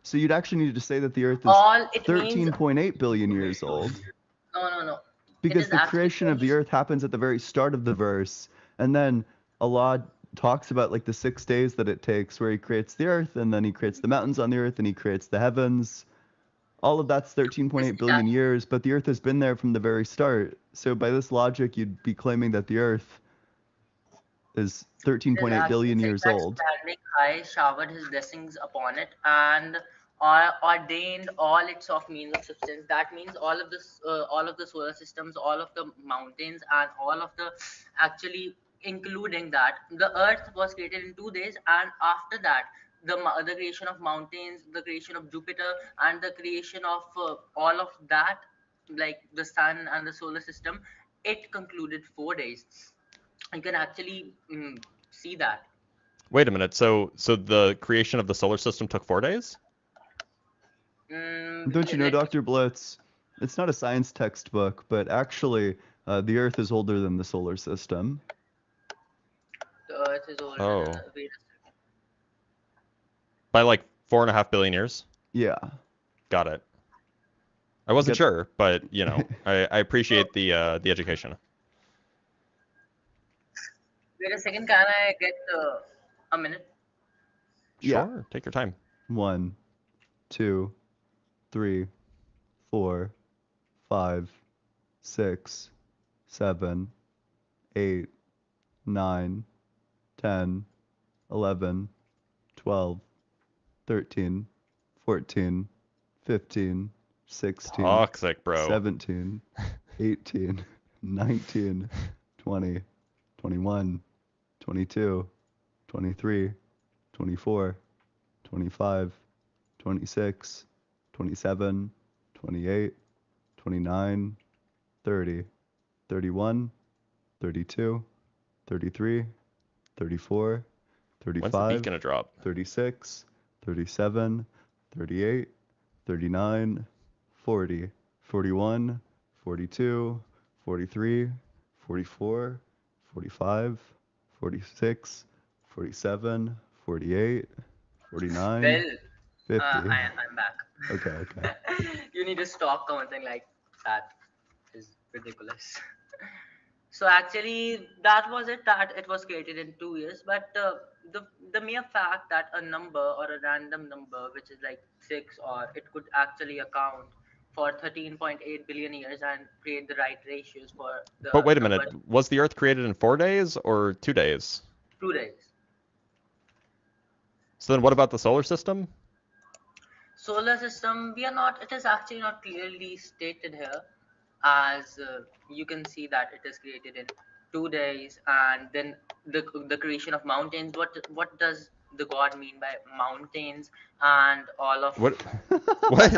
So you'd actually need to say that the Earth is All it means 13.8 billion years old, no. It because is the actually creation of the Earth happens at the very start of the verse, and then Allah talks about like the 6 days that it takes, where He creates the Earth, and then He creates the mountains on the Earth, and He creates the heavens. All of that's 13.8 billion years, but the Earth has been there from the very start. So by this logic, you'd be claiming that the Earth is it is 13.8 actually billion saying years that old. standing high showered his blessings upon it and ordained all its of means of substance. That means all of the solar systems, all of the mountains, and all of the actually including that the Earth was created in 2 days, and after that the creation of mountains, the creation of Jupiter, and the creation of all of that, like the sun and the solar system, it concluded 4 days. You can actually see that. Wait a minute. So the creation of the solar system took 4 days? Don't you know, Let me. Dr. Blitz? It's not a science textbook, but actually, the Earth is older than the solar system. The Earth is older Oh. than. Wait a second. By like 4.5 billion years? Yeah. Got it. I wasn't Get- sure, but you know, I appreciate the education. Wait a second. Can I get a minute? Yeah. Sure, take your time. 1, 2, 3, 4, 5, 6, 7, 8, 9, 10, 11, 12, 13, 14, 15, 16, Toxic, bro. 17, 18, 19, 20, 21, 22, 23, 24, 25, 26, 27, 28, 29, 30, 31, 32, 33, 34, When's the 35, beat gonna drop? 36, 37, 38, 39, 40, 41, 42, 43, 44, 45, 46, 47, 48, 49, Well, 50. I'm back. Okay. You need to stop commenting like that. Is ridiculous. So actually, that was it. That it was created in 2 years. But the mere fact that a number or a random number, which is like 6, or it could actually account for 13.8 billion years and create the right ratios for the But wait a number. minute. Was the Earth created in 4 days or 2 days? 2 days. So then what about the solar system? Solar system, we are not. It is actually not clearly stated here, as you can see that it is created in 2 days, and then the creation of mountains. What does the God mean by mountains and all of What? What?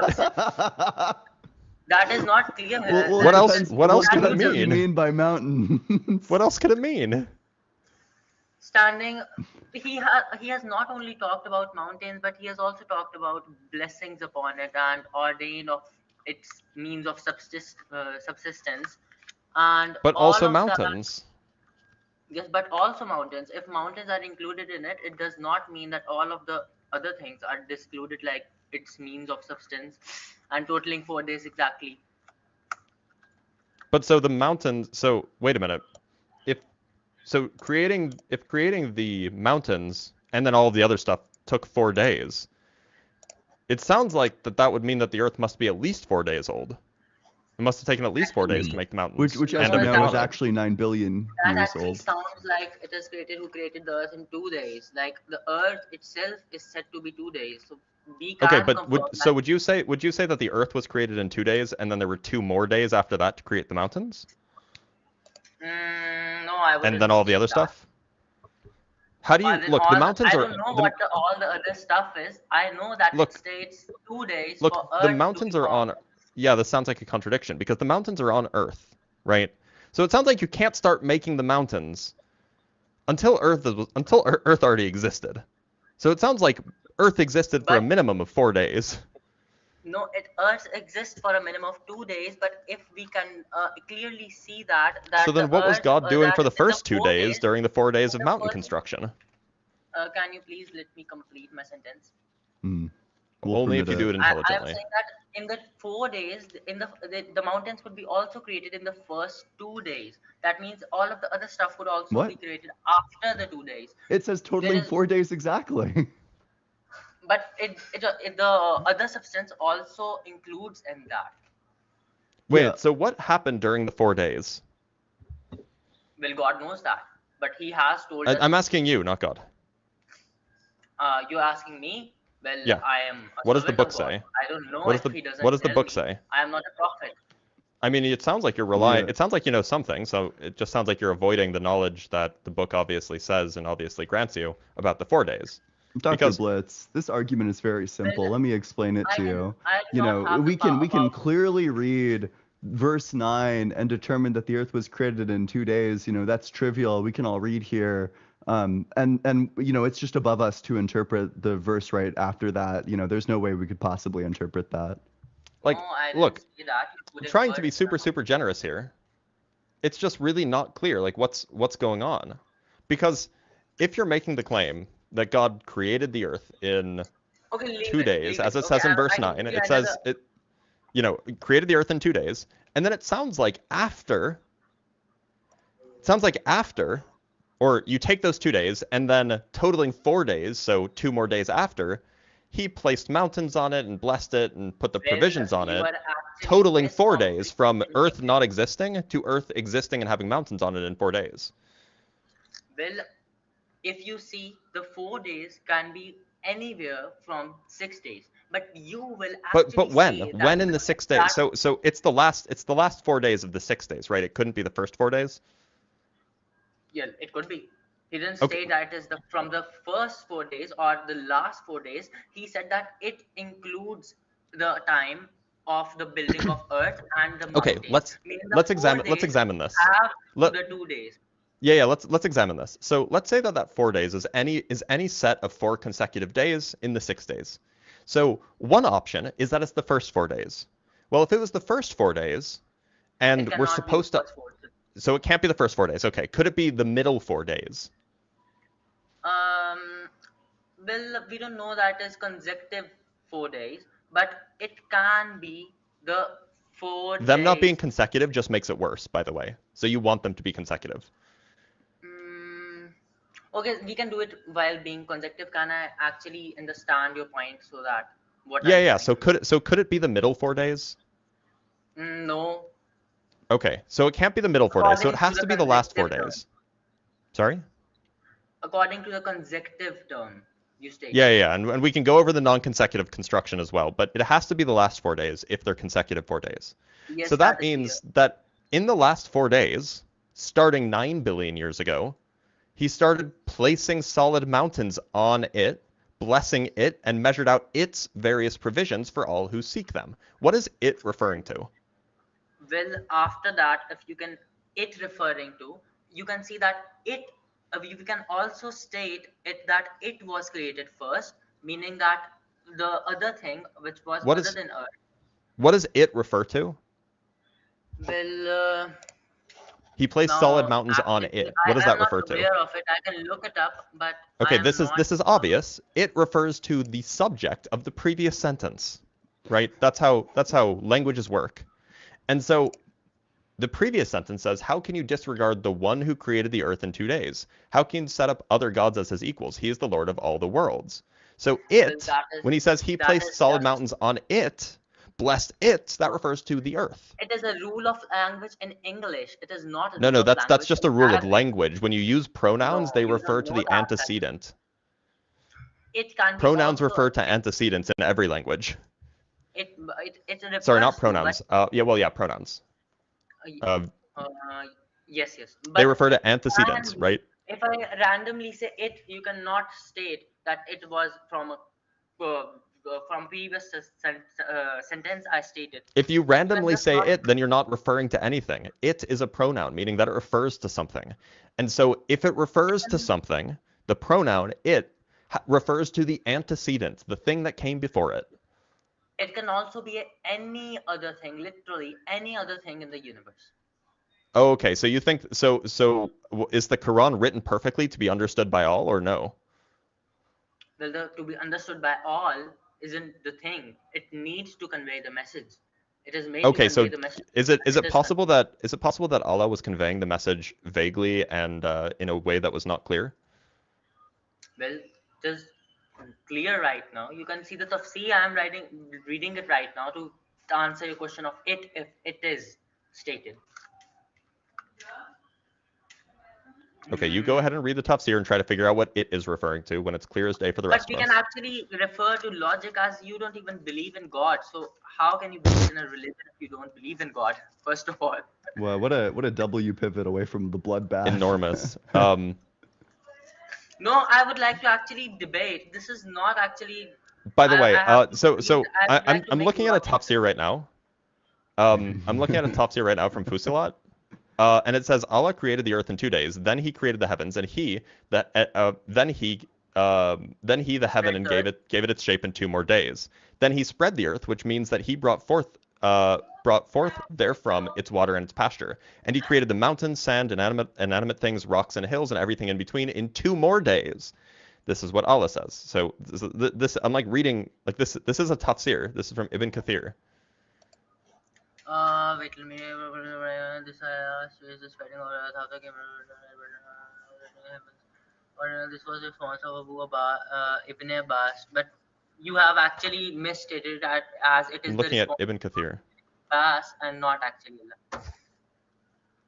that is not clear here. Well, What it else- depends- what else it could it depends what you mean? mean by mountains. What else could it mean? standing, he has not only talked about mountains, but he has also talked about blessings upon it and ordained of its means of subsistence, and But all also of that. mountains. Yes, but also mountains. If mountains are included in it, it does not mean that all of the other things are excluded, like its means of substance, and totaling 4 days exactly. But so the mountains. So wait a minute. If creating the mountains and then all of the other stuff took 4 days, it sounds like that would mean that the Earth must be at least 4 days old. It must have taken at least 4 days to make the mountains Which as and we everything know, on is it. actually 9 billion That years actually old. sounds like it is created who created the Earth in 2 days. Like the Earth itself is said to be 2 days. So we Okay, can but confirm that. would you say that the Earth was created in 2 days and then there were 2 more days after that to create the mountains No, I and wouldn't then all the believe other that. stuff? How do you look? The mountains I are don't know what all the other stuff is. I know that it look states 2 days look. for The Earth to be mountains are formed. on. Yeah, this sounds like a contradiction because the mountains are on Earth, right? So it sounds like you can't start making the mountains until Earth already existed. So it sounds like Earth existed for a But minimum of 4 days. no, Earth exists for a minimum of 2 days. But if we can clearly see that So the then, what was Earth God doing that for the in the first 2 days 4 days, during the 4 days in of the mountain first, construction? can you please let me complete my sentence? We'll Only if permit you do it. it I'm intelligently. saying that in the 4 days, in the mountains could be also created in the first 2 days. That means all of the other stuff could also What? be created after the 2 days. It says There totaling is, 4 days exactly. but the other substance also includes in that. Yeah. Wait, so what happened during the 4 days? Well, God knows that, but He has told us. I'm asking you, not God. You're asking me. Well, Yeah. I am a What does the servant book of God. say? I don't know What does if the He doesn't what does the tell book me. say? I am not a prophet. I mean, it sounds like Yeah. It sounds like you know something. So it just sounds like you're avoiding the knowledge that the book obviously says and obviously grants you about the 4 days. Dr. Because Blitz, this argument is very simple. Let me explain it to you. I do You not know, have the we can power. clearly read verse 9 and determine that the earth was created in 2 days. You know, that's trivial. We can all read here. And you know, it's just above us to interpret the verse right after that. You know, there's no way we could possibly interpret that. like, No, I didn't look, say that. You put I'm in trying to be words super generous here. It's just really not clear like what's going on. Because if you're making the claim that God created the earth in Okay, leave 2 days, leave it. as it Okay, says in verse I can 9, give you it another. says it created the earth in 2 days, and then it sounds like after, or you take those 2 days and then totaling 4 days, so 2 more days after, he placed mountains on it and blessed it and put the provisions Well, on you it, are actually totaling 4 days from Earth miscomprehending. not existing to Earth existing and having mountains on it in 4 days. Well, if you see, the 4 days can be anywhere from 6 days, but you will But actually when? say that When in the 6 days? So it's the last 4 days of the 6 days, right? It couldn't be the first 4 days. yeah, it could be. He didn't Okay. say that it is from the first 4 days or the last 4 days. He said that it includes the time of the building of earth and the Okay, mountains. Meaning the let's four examine days this. have Let the 2 days. Yeah, let's examine this. So let's say that 4 days is any set of 4 consecutive days in the 6 days. So one option is that it's the first 4 days. Well, if it was the first 4 days, It and we're cannot be the supposed to, first 4 days. so it can't be the first 4 days. Okay, could it be the middle 4 days? Um, well, we don't know that is consecutive 4 days, but it can be the four Them not being days. consecutive just makes it worse, by the way. So you want them to be consecutive. Mm, okay, we can do it while being consecutive. Can I actually understand your point so that what are you Yeah. trying to do? So could it be the middle 4 days? No, Okay, so it can't be the middle 4 days. So it according to has the to be the last consecutive 4 term. days. Sorry? According to the consecutive term, you Yeah, stated. and we can go over the non-consecutive construction as well, but it has to be the last 4 days if they're consecutive 4 days. So Yes, that that is clear. means that in the last 4 days, starting 9 billion years ago, he started placing solid mountains on it, blessing it, and measured out its various provisions for all who seek them. What is it referring to? Well, after that, if you can, it referring to, you can see that it we can also state it that it was created first, meaning that the other thing which was What other is than Earth. what does it refer to? Well, He placed solid now mountains on actually it. What does I am that not refer to? aware of it. I can look it up, but I Okay, am not. this is obvious. It refers to the subject of the previous sentence, right? That's how languages work. And so the previous sentence says, "How can you disregard the one who created the earth in 2 days? How can you set up other gods as his equals? He is the Lord of all the worlds." So Well, it, when he says he that placed is solid just mountains on it, blessed it, that refers to the earth. it is a rule of language in English. It is not a No, rule no, of that's language just in a rule of Arabic. language. When you use pronouns, No, they you refer don't to know the that. antecedent. It can be Pronouns also refer to antecedents in every language. it Sorry, refers not to, but pronouns. Yeah, pronouns. Uh, uh, yes, yes. they But refer it to antecedents, can, right? if I randomly say it, you cannot state that it was from previous sentence I stated. If you You can randomly just say not. it, then you're not referring to anything. It is a pronoun, meaning that it refers to something. And so if it refers to something, the pronoun it refers to the antecedent, the thing that came before it. It can also be any other thing, literally any other thing in the universe. Oh, okay, so you think is the Quran written perfectly to be understood by all or no? Well, to be understood by all isn't the thing. It needs to convey the message. It is made to Okay, convey so the message. is It it is possible that Allah was conveying the message vaguely and in a way that was not clear? well, just clear right now. You can see the tafsir. I am reading it right now to answer your question of it if it is stated. Okay, you go ahead and read the tafsir and try to figure out what it is referring to when it's clear as day for the But rest we of can us. actually refer to logic as you don't even believe in God. So how can you believe in a religion if you don't believe in God? First of all. Well, what a W pivot away from the bloodbath. Enormous. No, I would like to actually debate. This is not actually. By the way, I have to so read. I would like to I'm make looking at a logic. tafsir right now. I'm looking at a tafsir right now from Fusilat. And it says Allah created the earth in 2 days. Then He created the heavens, and then He the heaven and Spread gave it its shape in 2 more days. Then He spread the earth, which means that He brought forth therefrom its water and its pasture. And He created the mountains, sand, inanimate things, rocks and hills, and everything in between in 2 more days. This is what Allah says. So this I'm like reading like this. This is a tafsir. This is from Ibn Kathir. Wait, let me. This is the spreading of earth after this was a sponsor of Ibn Abbas, but you have actually misstated that as it I'm is the looking at response Ibn Kathir. of Abbas and not actually Allah.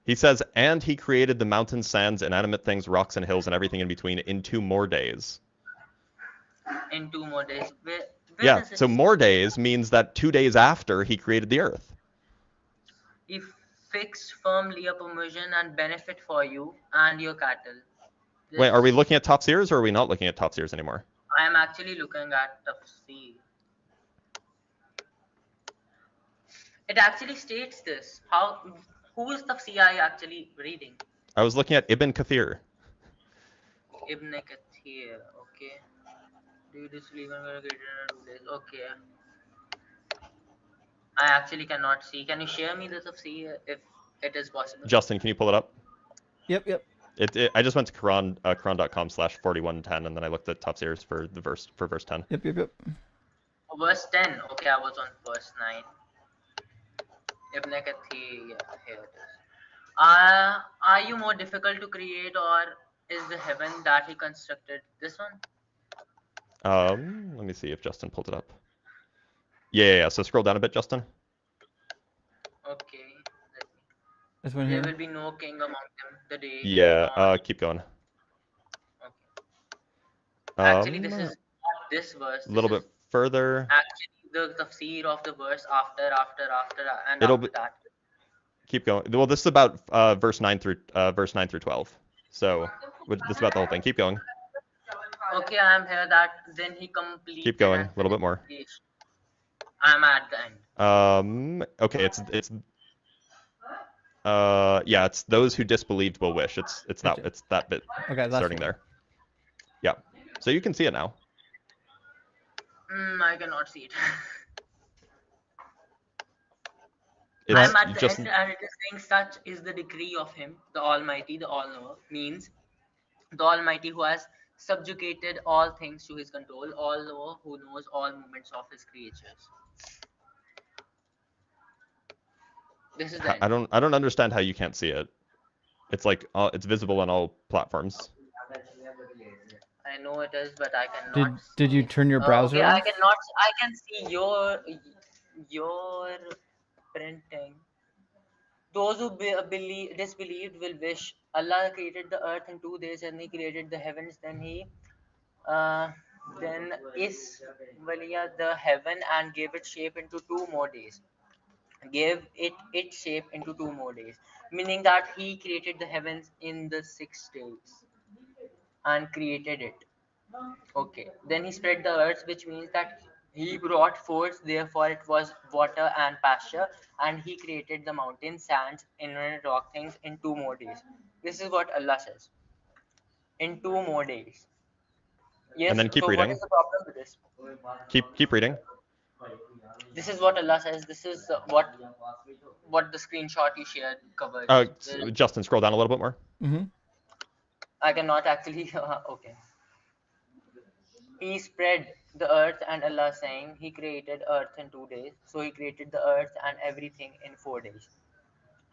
He says, and He created the mountains, sands, inanimate things, rocks and hills, and everything in between in 2 more days. In 2 more days. Where Yeah, does it so say? more days means that 2 days after He created the earth. He fixed firmly a permission and benefit for you and your cattle. Wait, are we This looking at tafsirs or are we not looking at tafsirs anymore? I am actually looking at tafsir. It actually states this. Who is tafsir I actually reading? I was looking at Ibn Kathir. Ibn Kathir. Okay. Do you disbelieve in God created in 2 days? Okay. I actually cannot see. Can you share me the tafsir if it is possible? Justin, can you pull it up? Yep. I just went to Quran.com/4110 and then I looked at tafsirs for verse 10. Yep. Verse 10. Okay, I was on verse 9. Ibn Kathir. Yeah, here it is. Are you more difficult to create, or is the heaven that he constructed this one? Let me see if Justin pulled it up. Yeah. So scroll down a bit, Justin. Okay. This one There here. will be no king among them the day. Yeah. Keep going. Okay. Actually, this is not this verse. A little bit further. Actually, the tafsir of the verse after, and It'll after be, that. keep going. Well, this is about verse 9 through 12. So this is about the whole thing. Keep going. Okay, I am here. That then he completed. Keep going. A little bit more. I'm at the end. Okay, Yeah, it's those who disbelieved will wish. It's that bit Okay, last starting one. there. Yeah. So you can see it now. I cannot see it. It's I'm at the just end, and it is saying, such is the decree of him, the Almighty, the All-Knower, means the Almighty who has subjugated all things to his control, All-Knower who knows all movements of his creatures. This is the I end. don't understand how you can't see it. It's like it's visible on all platforms. I know it is, but I cannot Did you see. turn your Okay, browser I off? cannot. I can see your printing. Those who disbelieved will wish. Allah created the earth in 2 days, and He created the heavens. Uh, then is Valia the heaven and gave it shape into 2 more days. Gave it its shape into 2 more days, meaning that He created the heavens in the 6 days and created it. Okay. Then He spread the earth, which means that He brought forth, therefore it was water and pasture, and He created the mountains, sands, inert rock things in 2 more days. This is what Allah says. In 2 more days. And Yes, then keep so what is reading. the problem with this? Keep reading. This is what Allah says. This is what the screenshot you shared covers. Justin, scroll down a little bit more. Mm-hmm. I cannot actually. Okay. He spread the earth, and Allah saying He created earth in 2 days. So He created the earth and everything in 4 days.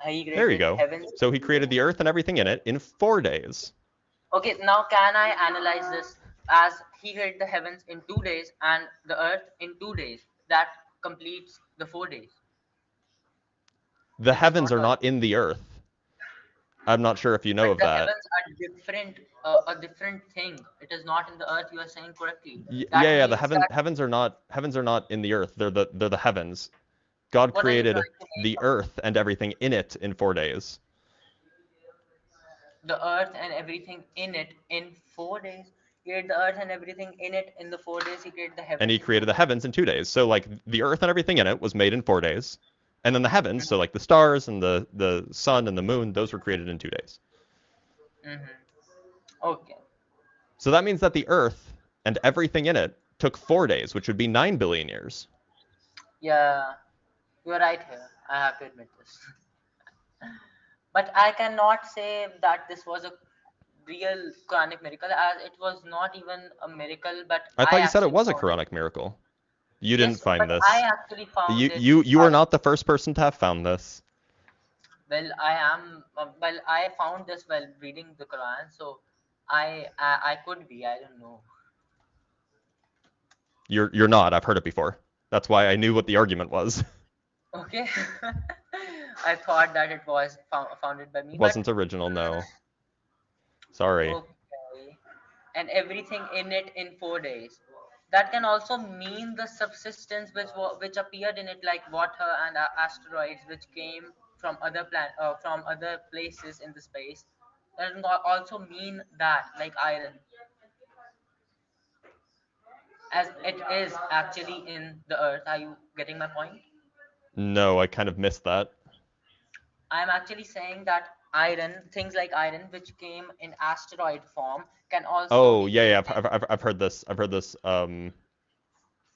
He There you created go. heavens So in he 2 days. created the earth and everything in it in 4 days. Okay, now can I analyze this as He created the heavens in 2 days and the earth in 2 days? That completes the 4 days. The Is this heavens not are logical? not in the earth. I'm not sure if you know But of the that. heavens are different, a different thing. It is not in the earth. You are saying correctly. That Yeah. The means that heavens are not in the earth. They're the heavens. God what are you created trying to make the earth and everything in it in 4 days. the earth and everything in it in 4 days? He created the earth and everything in it in the 4 days. He created the And heavens he in two created the days. heavens in 2 days. So like the earth and everything in it was made in 4 days. And then the heavens, so like the stars and the sun and the moon, those were created in 2 days. Okay. So that means that the earth and everything in it took 4 days, which would be 9 billion years. Yeah, you are right here. I have to admit this. But I cannot say that this was a real Quranic miracle, as it was not even a miracle, but I I thought you said it actually was a found it. Quranic miracle. You didn't Yes, but find I this. actually found You it. you you are not the first person to have found this. Well, I am. Well, I found this while reading the Quran, so I could be. I don't know. You're not. I've heard it before. That's why I knew what the argument was. Okay. I thought that it was founded by me, It but wasn't original, no. Sorry. okay. And everything in it in 4 days. That can also mean the subsistence which appeared in it, like water and asteroids, which came from from other places in the space. That can also mean that, like iron, as it is actually in the earth. Are you getting my point? No, I kind of missed that. I'm actually saying that iron, things like iron, which came in asteroid form, can also Oh, be yeah, created. I've heard this. I've heard this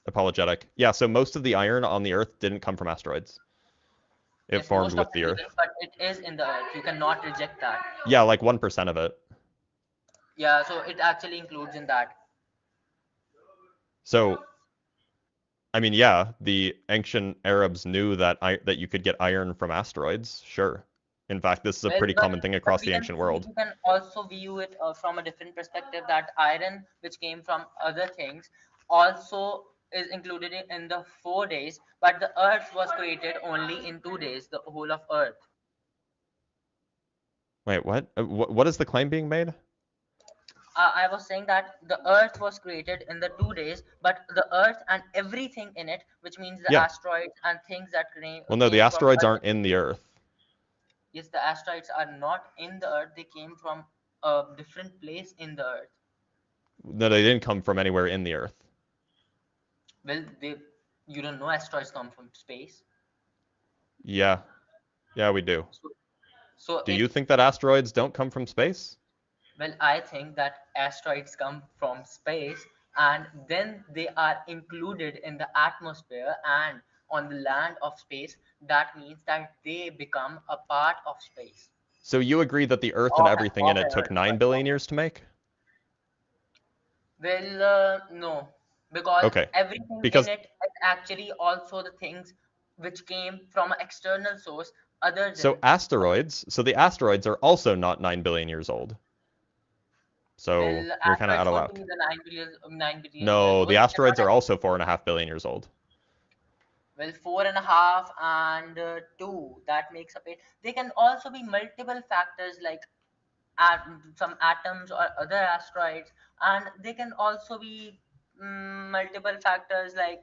apologetic. Yeah, so most of the iron on the Earth didn't come from asteroids. It Yes, formed most of with it the didn't, Earth. but it is in the earth. You cannot reject that. Yeah, like 1% of it. Yeah, so it actually includes in that. So, I mean, yeah, the ancient Arabs knew that you could get iron from asteroids. Sure. In fact, this is a Well, pretty common thing but across the ancient world. we can also view it from a different perspective, that iron, which came from other things, also is included in the 4 days, but the earth was created only in 2 days, the whole of earth. Wait, what? What is the claim being made? I was saying that the earth was created in the 2 days, but the earth and everything in it, which means the Yeah. asteroids and things that Well, no, the came from asteroids other. aren't in the Earth. Yes, the asteroids are not in the earth, they came from a different place in the earth. No, they didn't come from anywhere in the Earth. Well, you don't know asteroids come from space. Yeah. Yeah, we do. So, So Do you think that asteroids don't come from space? well, I think that asteroids come from space and then they are included in the atmosphere and on the land of space. That means that they become a part of space. So you agree that the Earth and Of, everything in of it took Earth, 9 sorry, billion years to make? well, no, because Okay. everything in Because it is actually also the things which came from an external source other so than. the asteroids are also not 9 billion years old. So Well, you're kind of out asteroids of won't luck. be the 9 billion years No, old. the They are asteroids not are actually. also 4.5 billion years old. Well, 4.5 and 2. That makes up 8. They can also be multiple factors like some atoms or other asteroids, and they can also be multiple factors like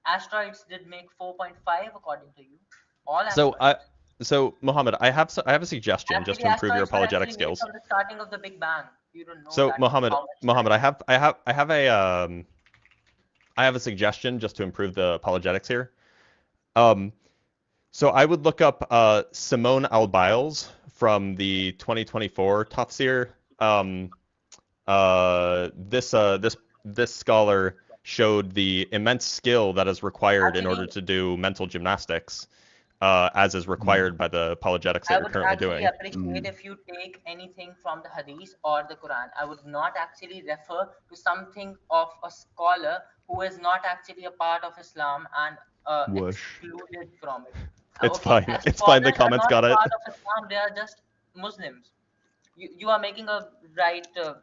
asteroids did make 4.5 according to you. All So asteroids. Mohammed, I have a suggestion just Actually, to improve your asteroids were apologetic actually made skills. from the starting of the Big Bang. You don't know So that Mohammed, how much Mohammed, time. I have a suggestion just to improve the apologetics here. Um, so I would look up Simone Albiles from the 2024 Tafsir. This scholar showed the immense skill that is required in order Actually, to do mental gymnastics, as is Mm, required by the apologetics that I you're would currently actually doing. appreciate mm, if you take anything from the Hadith or the Quran. I would not actually refer to something of a scholar who is not actually a part of Islam and whoosh. excluded from it. It's Okay, fine. It's fine. The scholars are comments not got a it. part of Islam, they are just Muslims. You are making a right a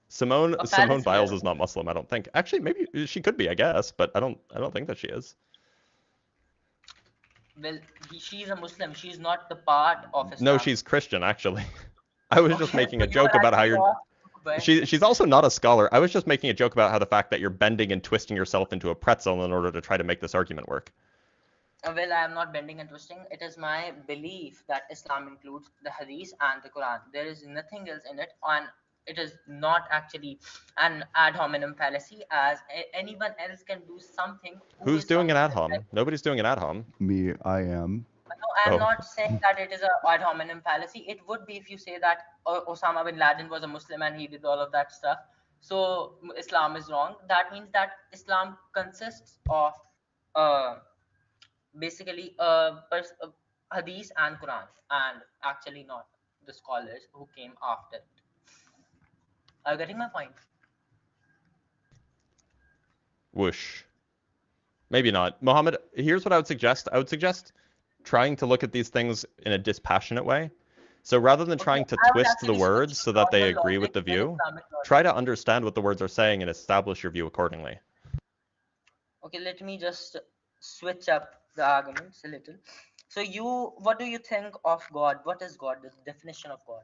Simone fallacy Biles here. is not Muslim, I don't think. Actually, maybe she could be, I guess, but I don't think that she is. Well, she's a Muslim, she's not the part of No, Islam. she's Christian, actually. I was just Okay, making so a you are joke about how actually you're. off. But She's also not a scholar. I was just making a joke about how the fact that you're bending and twisting yourself into a pretzel in order to try to make this argument work. well, I am not bending and twisting. It is my belief that Islam includes the Hadith and the Quran. There is nothing else in it, and it is not actually an ad hominem fallacy, as anyone else can do something who Who's is doing from an the ad same type. hom? Nobody's doing an ad hom. Me, I am. No, I am Oh, not saying that it is a ad hominem fallacy. It would be if you say that Osama bin Laden was a Muslim and he did all of that stuff. So Islam is wrong. That means that Islam consists of uh, basically hadith and Quran, and actually not the scholars who came after it. Are you getting my point? whoosh. Maybe not. Mohammed, here's what I would suggest. I would suggest trying to look at these things in a dispassionate way. So rather than Okay, trying to I would twist the actually switch words to so that they normal agree with logic the and view, Islamic try logic. to understand what the words are saying and establish your view accordingly. Okay, let me just switch up the arguments a little. So what do you think of God? What is God? The definition of God?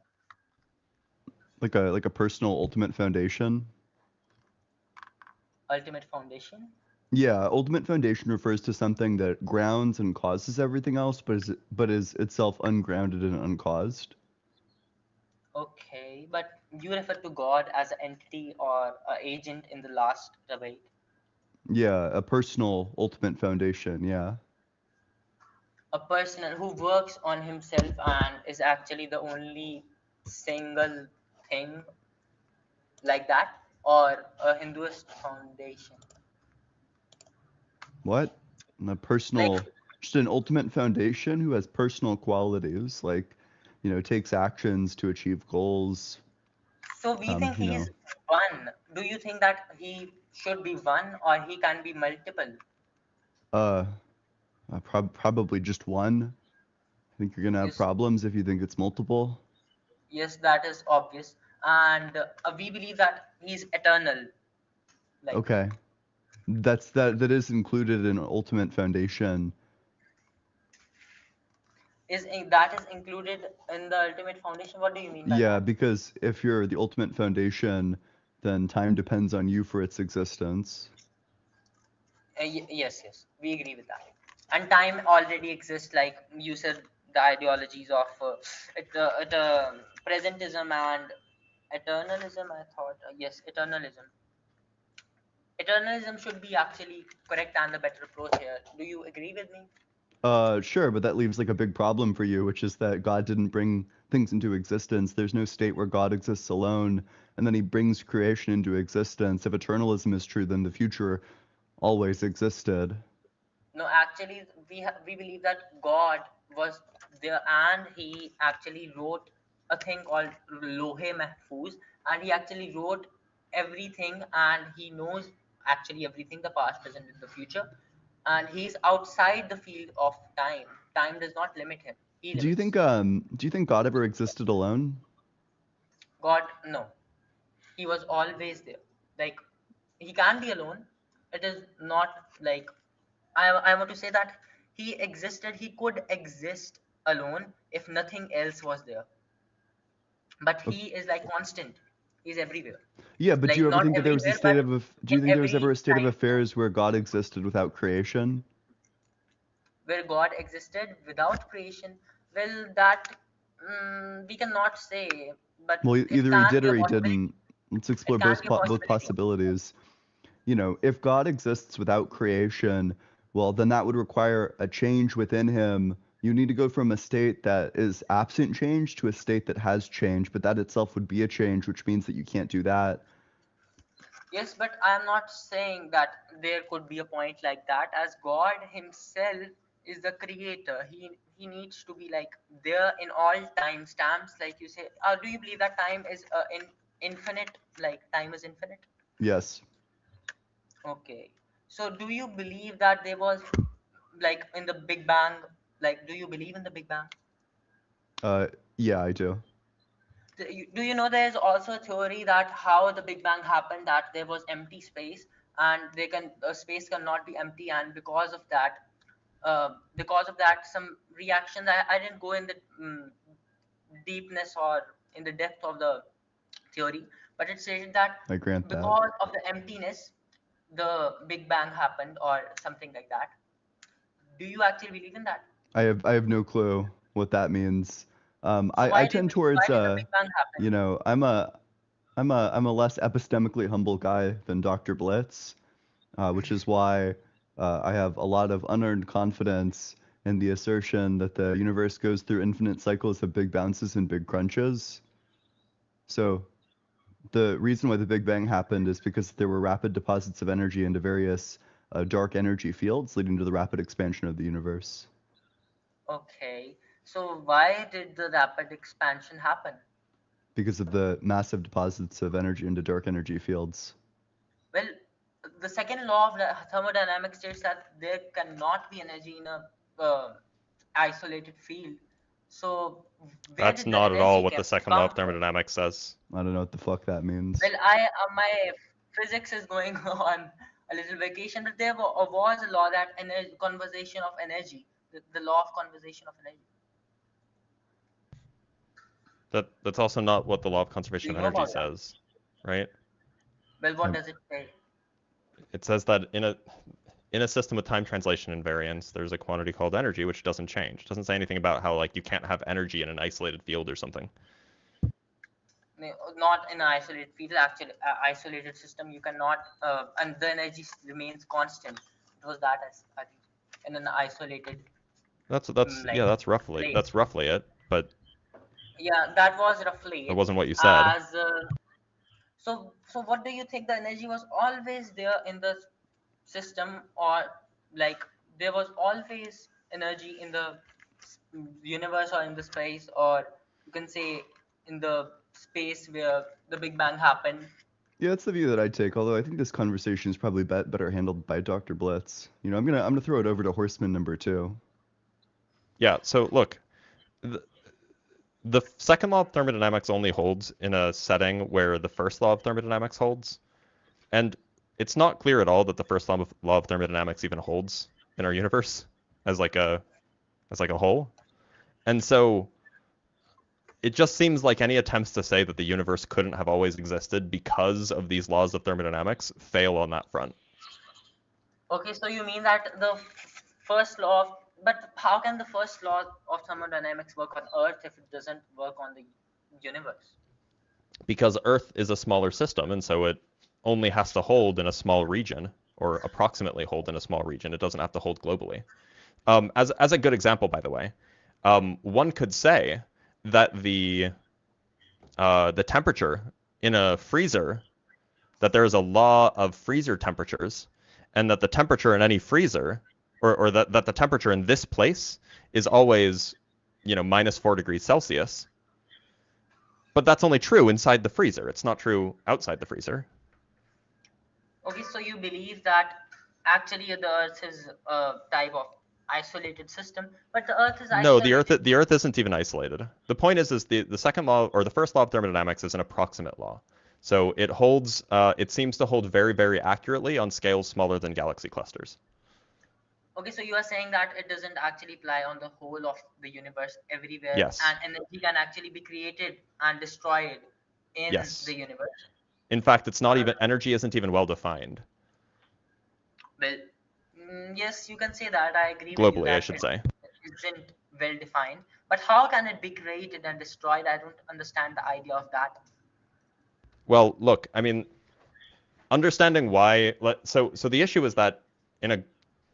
Like a personal ultimate foundation. Ultimate foundation? Yeah, ultimate foundation refers to something that grounds and causes everything else, but is itself ungrounded and uncaused. Okay, but you refer to God as an entity or an agent in the last debate. Yeah, a personal ultimate foundation. Yeah. A person who works on himself and is actually the only single thing like that, or a Hinduist foundation. What? A Like, personal, just an ultimate foundation who has personal qualities, like, takes actions to achieve goals. so we think You he know, is one. Do you think that he should be one or he can be multiple? uh, probably just one. I think you're gonna have Yes, problems if you think it's multiple. yes, that is obvious. And we believe that he's eternal. Like, Okay. That is included in ultimate foundation. that is included in the ultimate foundation? What do you mean by Yeah, that? because if you're the ultimate foundation, then time depends on you for its existence. Yes, yes, we agree with that. And time already exists, like you said, the ideologies of presentism and eternalism. I thought, yes, eternalism. Eternalism should be actually correct and the better approach here. Do you agree with me? Sure, but that leaves like a big problem for you, which is that God didn't bring things into existence. There's no state where God exists alone, and then he brings creation into existence. If eternalism is true, then the future always existed. No, actually, we believe that God was there, and he actually wrote a thing called Lohe Mahfuz, and he actually wrote everything, and he knows actually everything, the past, present, and the future, and he's outside the field of time. Time does not limit him; he limits. Do you think God ever existed alone? God, no, he was always there. Like, he can be alone. It is not like, I want to say that he existed, he could exist alone if nothing else was there, but O- he is like constant. He's everywhere. Yeah, but do Like, you ever not think that there was a everywhere, but do you in think there was ever every a state of time affairs where God existed without creation? where God existed without creation. Well, that, we cannot say, but Well, it either he can did be a or he possibility. didn't. Let's It explore can be a both possibility. possibilities. You know, if God exists without creation, well, then that would require a change within him. You need to go from a state that is absent change to a state that has change, but that itself would be a change, which means that you can't do that. Yes, but I am not saying that there could be a point like that, as God Himself is the creator. He needs to be like there in all time stamps, like you say. Do you believe that time is infinite? Like, time is infinite? Yes. Okay. So do you believe that there was, like, in the Big Bang? Like, do you believe in the Big Bang? Uh, yeah, I do. Do you know there's also a theory that how the Big Bang happened, that there was empty space, and space cannot be empty, and because of that some reactions. I didn't go in the deepness or in the depth of the theory, but it stated that I grant that. because of the emptiness the Big Bang happened, or something like that. Do you actually believe in that? I have no clue what that means. So I tend why towards did the Big Bang happen? you know, I'm a less epistemically humble guy than Dr. Blitz, which is why I have a lot of unearned confidence in the assertion that the universe goes through infinite cycles of big bounces and big crunches. So the reason why the Big Bang happened is because there were rapid deposits of energy into various dark energy fields, leading to the rapid expansion of the universe. Okay, so why did the rapid expansion happen? Because of the massive deposits of energy into dark energy fields. Well, the second law of the thermodynamics states that there cannot be energy in a isolated field. So where That's did the not at all energy what the second law come of from? thermodynamics says. I don't know what the fuck that means. Well, I my physics is going on a little vacation, but there was a law that energy, conservation of energy, the law of conservation of energy. That's also not what the law of Do conservation you of know energy about that? says, right? Well, what Um, does it say? It says that in a system with time translation invariance, there's a quantity called energy which doesn't change. It doesn't say anything about how like you can't have energy in an isolated field or something. Not in an isolated field, actually isolated system you cannot, and the energy remains constant. It was that, as I think, in an isolated, That's like, yeah, place. that's roughly it, but Yeah, that was roughly that it. wasn't what you said. As so what do you think, the energy was always there in the system, or like there was always energy in the universe, or in the space, or you can say in the space where the Big Bang happened? Yeah, that's the view that I take. Although I think this conversation is probably better handled by Dr. Blitz. You know, I'm gonna throw it over to Horseman number two. Yeah, so look, the, the second law of thermodynamics only holds in a setting where the first law of thermodynamics holds. And it's not clear at all that the first law of thermodynamics even holds in our universe as like a whole. And so it just seems like any attempts to say that the universe couldn't have always existed because of these laws of thermodynamics fail on that front. Okay, so you mean that the first law of, but how can the first law of thermodynamics work on Earth if it doesn't work on the universe? Because Earth is a smaller system, and so it only has to hold in a small region, or approximately hold in a small region. It doesn't have to hold globally. As a good example, by the way, one could say that the temperature in a freezer, that there is a law of freezer temperatures, and that the temperature in any freezer, or that the temperature in this place is always, -4 degrees Celsius. But that's only true inside the freezer. It's not true outside the freezer. Okay, so you believe that actually the Earth is a type of isolated system, but the Earth is No, isolated. the Earth isn't even isolated. The point is the second law, or the first law of thermodynamics, is an approximate law. So it seems to hold very, very accurately on scales smaller than galaxy clusters. Okay, so you are saying that it doesn't actually apply on the whole of the universe everywhere, Yes. and energy can actually be created and destroyed in Yes. the universe. In fact, it's not even, energy isn't even well defined. Well, yes, you can say that. I agree with you Globally, that I should say. it isn't well defined. But how can it be created and destroyed? I don't understand the idea of that. Well, look, I mean, understanding why, so the issue is that in a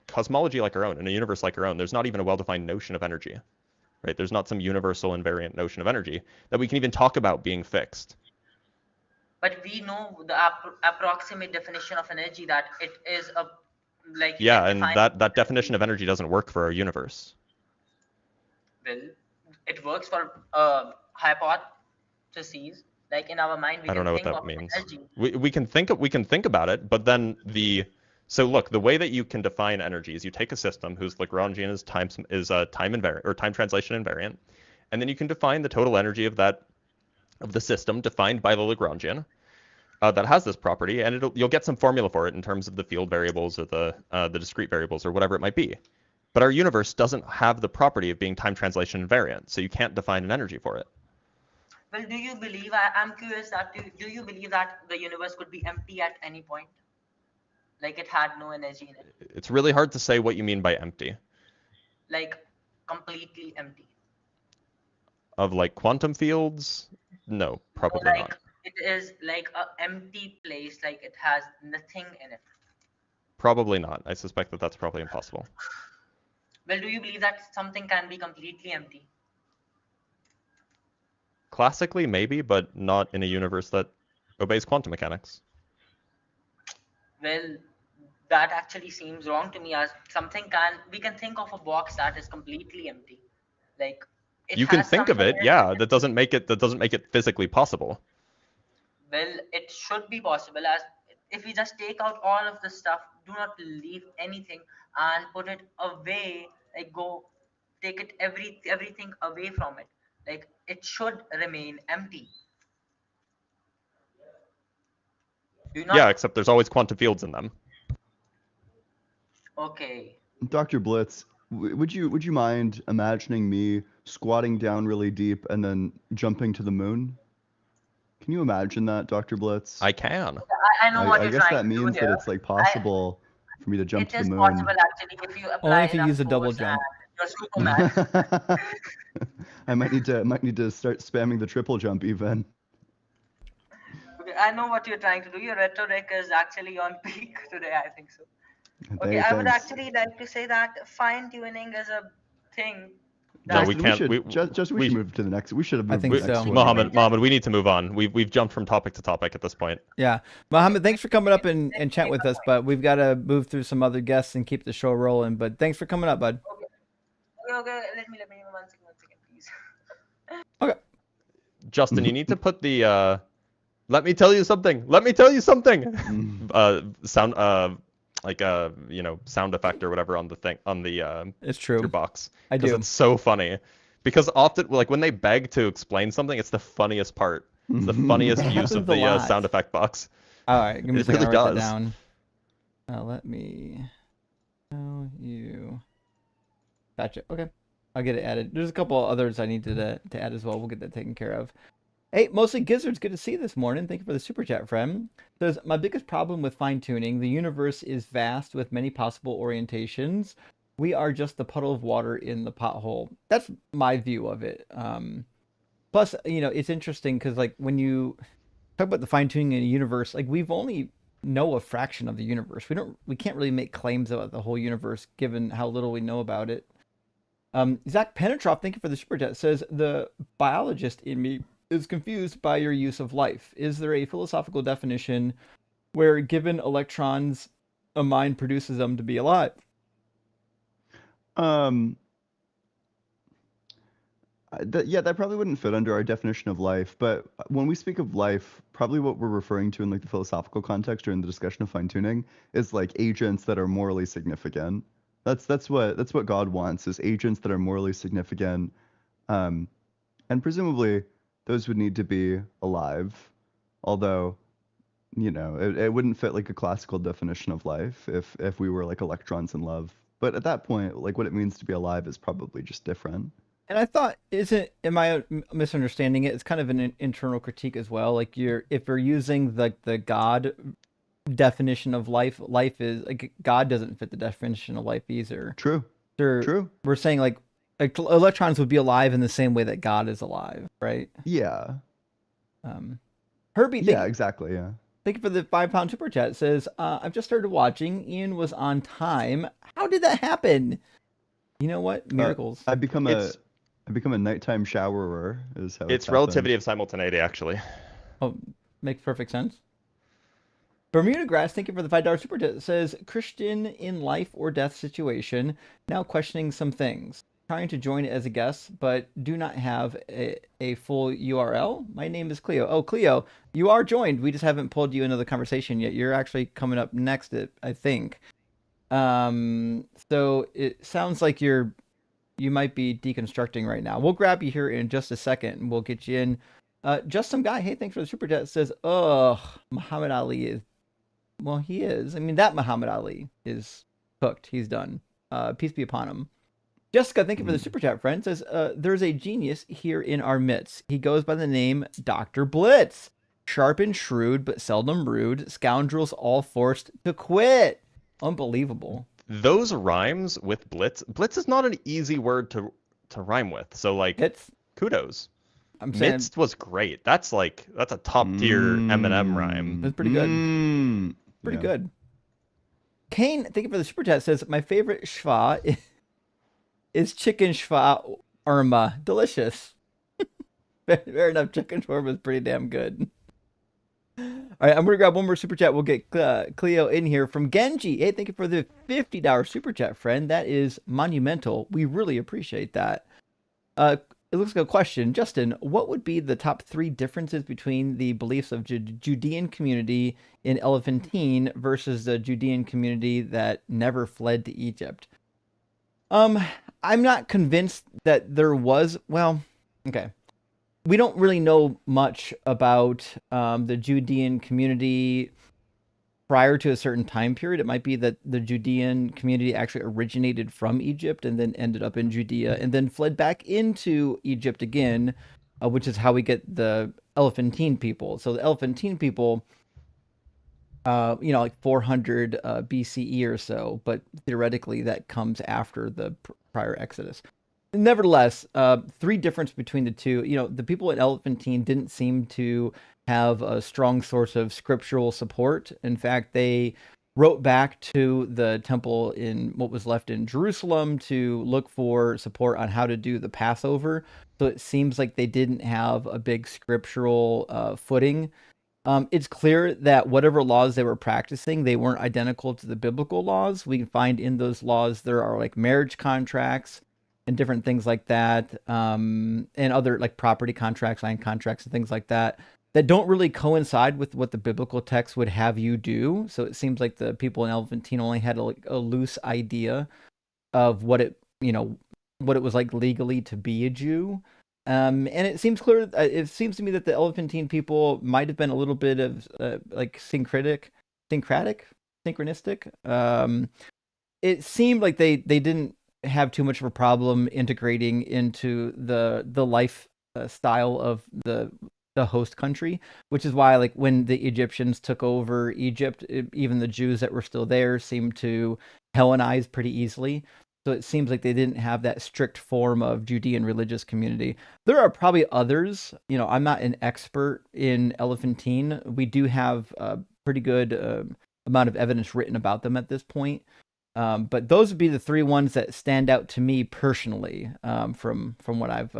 cosmology like our own, in a universe like our own, there's not even a well-defined notion of energy, right? There's not some universal invariant notion of energy that we can even talk about being fixed. But we know the approximate definition of energy, that it is a, like, you Yeah, can and define that definition of energy doesn't work for our universe. Well, it works for hypotheses. Like in our mind, we I don't can know what think that of means. energy. We can think about it, but then so look, the way that you can define energy is you take a system whose Lagrangian is time invariant, or time translation invariant, and then you can define the total energy of the system defined by the Lagrangian that has this property, and you'll get some formula for it in terms of the field variables or the discrete variables or whatever it might be. But our universe doesn't have the property of being time translation invariant, so you can't define an energy for it. Well, do you believe? I'm curious that do you believe that the universe could be empty at any point, like it had no energy in it, It's really hard to say what you mean by empty. like completely empty? Of like quantum fields? No, probably Like not. it is like a empty place, like it has nothing in it. Probably not. I suspect that that's probably impossible. Well, do you believe that something can be completely empty? Classically, maybe, but not in a universe that obeys quantum mechanics. Well, that actually seems wrong to me, as we can think of a box that is completely empty, like it You can has think of something it, in it, yeah. That doesn't make it physically possible. well, it should be possible, as if we just take out all of the stuff, do not leave anything, and put it away, like go take it everything away from it, like it should remain empty. Do you Yeah, not? except there's always quantum fields in them. Okay. Dr. Blitz, would you mind imagining me squatting down really deep and then jumping to the moon? Can you imagine that, Dr. Blitz? I can. I know what I you're guess trying that to do means here. that it's like I, possible for me to jump it to the is moon. possible actually if you apply Only if you enough use a double force jump. and you're Superman. I might need to start spamming the triple jump even. Okay, I know what you're trying to do. Your rhetoric is actually on peak today, I think so. Okay, I would Thanks. actually like to say that fine tuning is a thing No, that we Justin, can't. we should move to the next. We should have I moved think to the next so. one. Mohammed, we need to move on. We've jumped from topic to topic at this point. Yeah. Mohammed, thanks for coming up and chat with us, but we've got to move through some other guests and keep the show rolling. But thanks for coming up, bud. Okay, let me 1 second, please. Okay. Justin, you need to put the let me tell you something. Let me tell you something. Sound like sound effect or whatever on the thing on the It's true. your box. I Because do. it's so funny. Because often, like when they beg to explain something, it's the funniest part. It's the funniest It use of happens a the lot. sound effect box. All right. Give me a It second. really I'll write that does. down. Let me tell you. Gotcha. Okay. I'll get it added. There's a couple others I need to add as well. We'll get that taken care of. Hey, mostly Gizzards, good to see you this morning. Thank you for the super chat, friend. Says, my biggest problem with fine tuning, the universe is vast with many possible orientations. We are just the puddle of water in the pothole. That's my view of it. Plus, it's interesting because like when you talk about the fine tuning in a universe, like we've only know a fraction of the universe. We can't really make claims about the whole universe given how little we know about it. Zach Penetroff, thank you for the super chat, says the biologist in me is confused by your use of life. Is there a philosophical definition where given electrons, a mind produces them to be alive? That probably wouldn't fit under our definition of life. But when we speak of life, probably what we're referring to in like the philosophical context or in the discussion of fine tuning is like agents that are morally significant. That's what God wants, is agents that are morally significant, and presumably those would need to be alive. Although, it wouldn't fit like a classical definition of life if we were like electrons in love. But at that point, like what it means to be alive is probably just different. And I thought, am I misunderstanding it? It's kind of an internal critique as well. Like if you're using the God definition of life, life is like God doesn't fit the definition of life either. True. We're saying like electrons would be alive in the same way that God is alive, right? Yeah. Herbie, yeah, exactly. Yeah. Thank you for the £5 super chat. It says, I've just started watching. Ian was on time. How did that happen? You know what? Miracles. I become a nighttime showerer is how it's relativity of simultaneity, actually. Oh, makes perfect sense. Bermuda Grass, thank you for the $5 super chat. It says, Christian in life or death situation, now questioning some things. Trying to join as a guest, but do not have a full URL. My name is Cleo. Oh, Cleo, you are joined. We just haven't pulled you into the conversation yet. You're actually coming up next, I think. So it sounds like you might be deconstructing right now. We'll grab you here in just a second, and we'll get you in. Just some guy, hey, thanks for the super chat, says, Muhammad Ali is, well, he is. I mean, that Muhammad Ali is cooked. He's done. Peace be upon him. Jessica, thank you for the super chat, friend. Says, there's a genius here in our midst. He goes by the name Dr. Blitz. Sharp and shrewd, but seldom rude. Scoundrels all forced to quit. Unbelievable. Those rhymes with Blitz. Blitz is not an easy word to rhyme with. So like, kudos. I'm saying Midst was great. That's a top tier Eminem rhyme. That's pretty good. Pretty good. Kane, thank you for the super chat. Says, my favorite schwa is chicken shawarma. Delicious. Fair enough. Chicken shawarma is pretty damn good. All right, I'm going to grab one more super chat. We'll get Cleo in here from Genji. Hey, thank you for the $50 super chat, friend. That is monumental. We really appreciate that. It looks like a question. Justin, what would be the top 3 differences between the beliefs of Judean community in Elephantine versus the Judean community that never fled to Egypt? I'm not convinced that there was, well, okay. We don't really know much about the Judean community prior to a certain time period. It might be that the Judean community actually originated from Egypt and then ended up in Judea and then fled back into Egypt again, which is how we get the Elephantine people. So the Elephantine people, like 400 BCE or so, but theoretically that comes after the prior Exodus. Nevertheless, 3 differences between the two. The people at Elephantine didn't seem to have a strong source of scriptural support. In fact, they wrote back to the temple in what was left in Jerusalem to look for support on how to do the Passover. So it seems like they didn't have a big scriptural footing. It's clear that whatever laws they were practicing, they weren't identical to the biblical laws. We can find in those laws there are like marriage contracts and different things like that, and other like property contracts, land contracts, and things like that don't really coincide with what the biblical text would have you do. So it seems like the people in Elephantine only had a loose idea of what it was like legally to be a Jew. And it seems clear. It seems to me that the Elephantine people might have been a little bit of like synchronistic. It seemed like they didn't have too much of a problem integrating into the life style of the host country, which is why like when the Egyptians took over Egypt, even the Jews that were still there seemed to Hellenize pretty easily. So it seems like they didn't have that strict form of Judean religious community. There are probably others. I'm not an expert in Elephantine. We do have pretty good amount of evidence written about them at this point. But those would be the three ones that stand out to me personally from what I've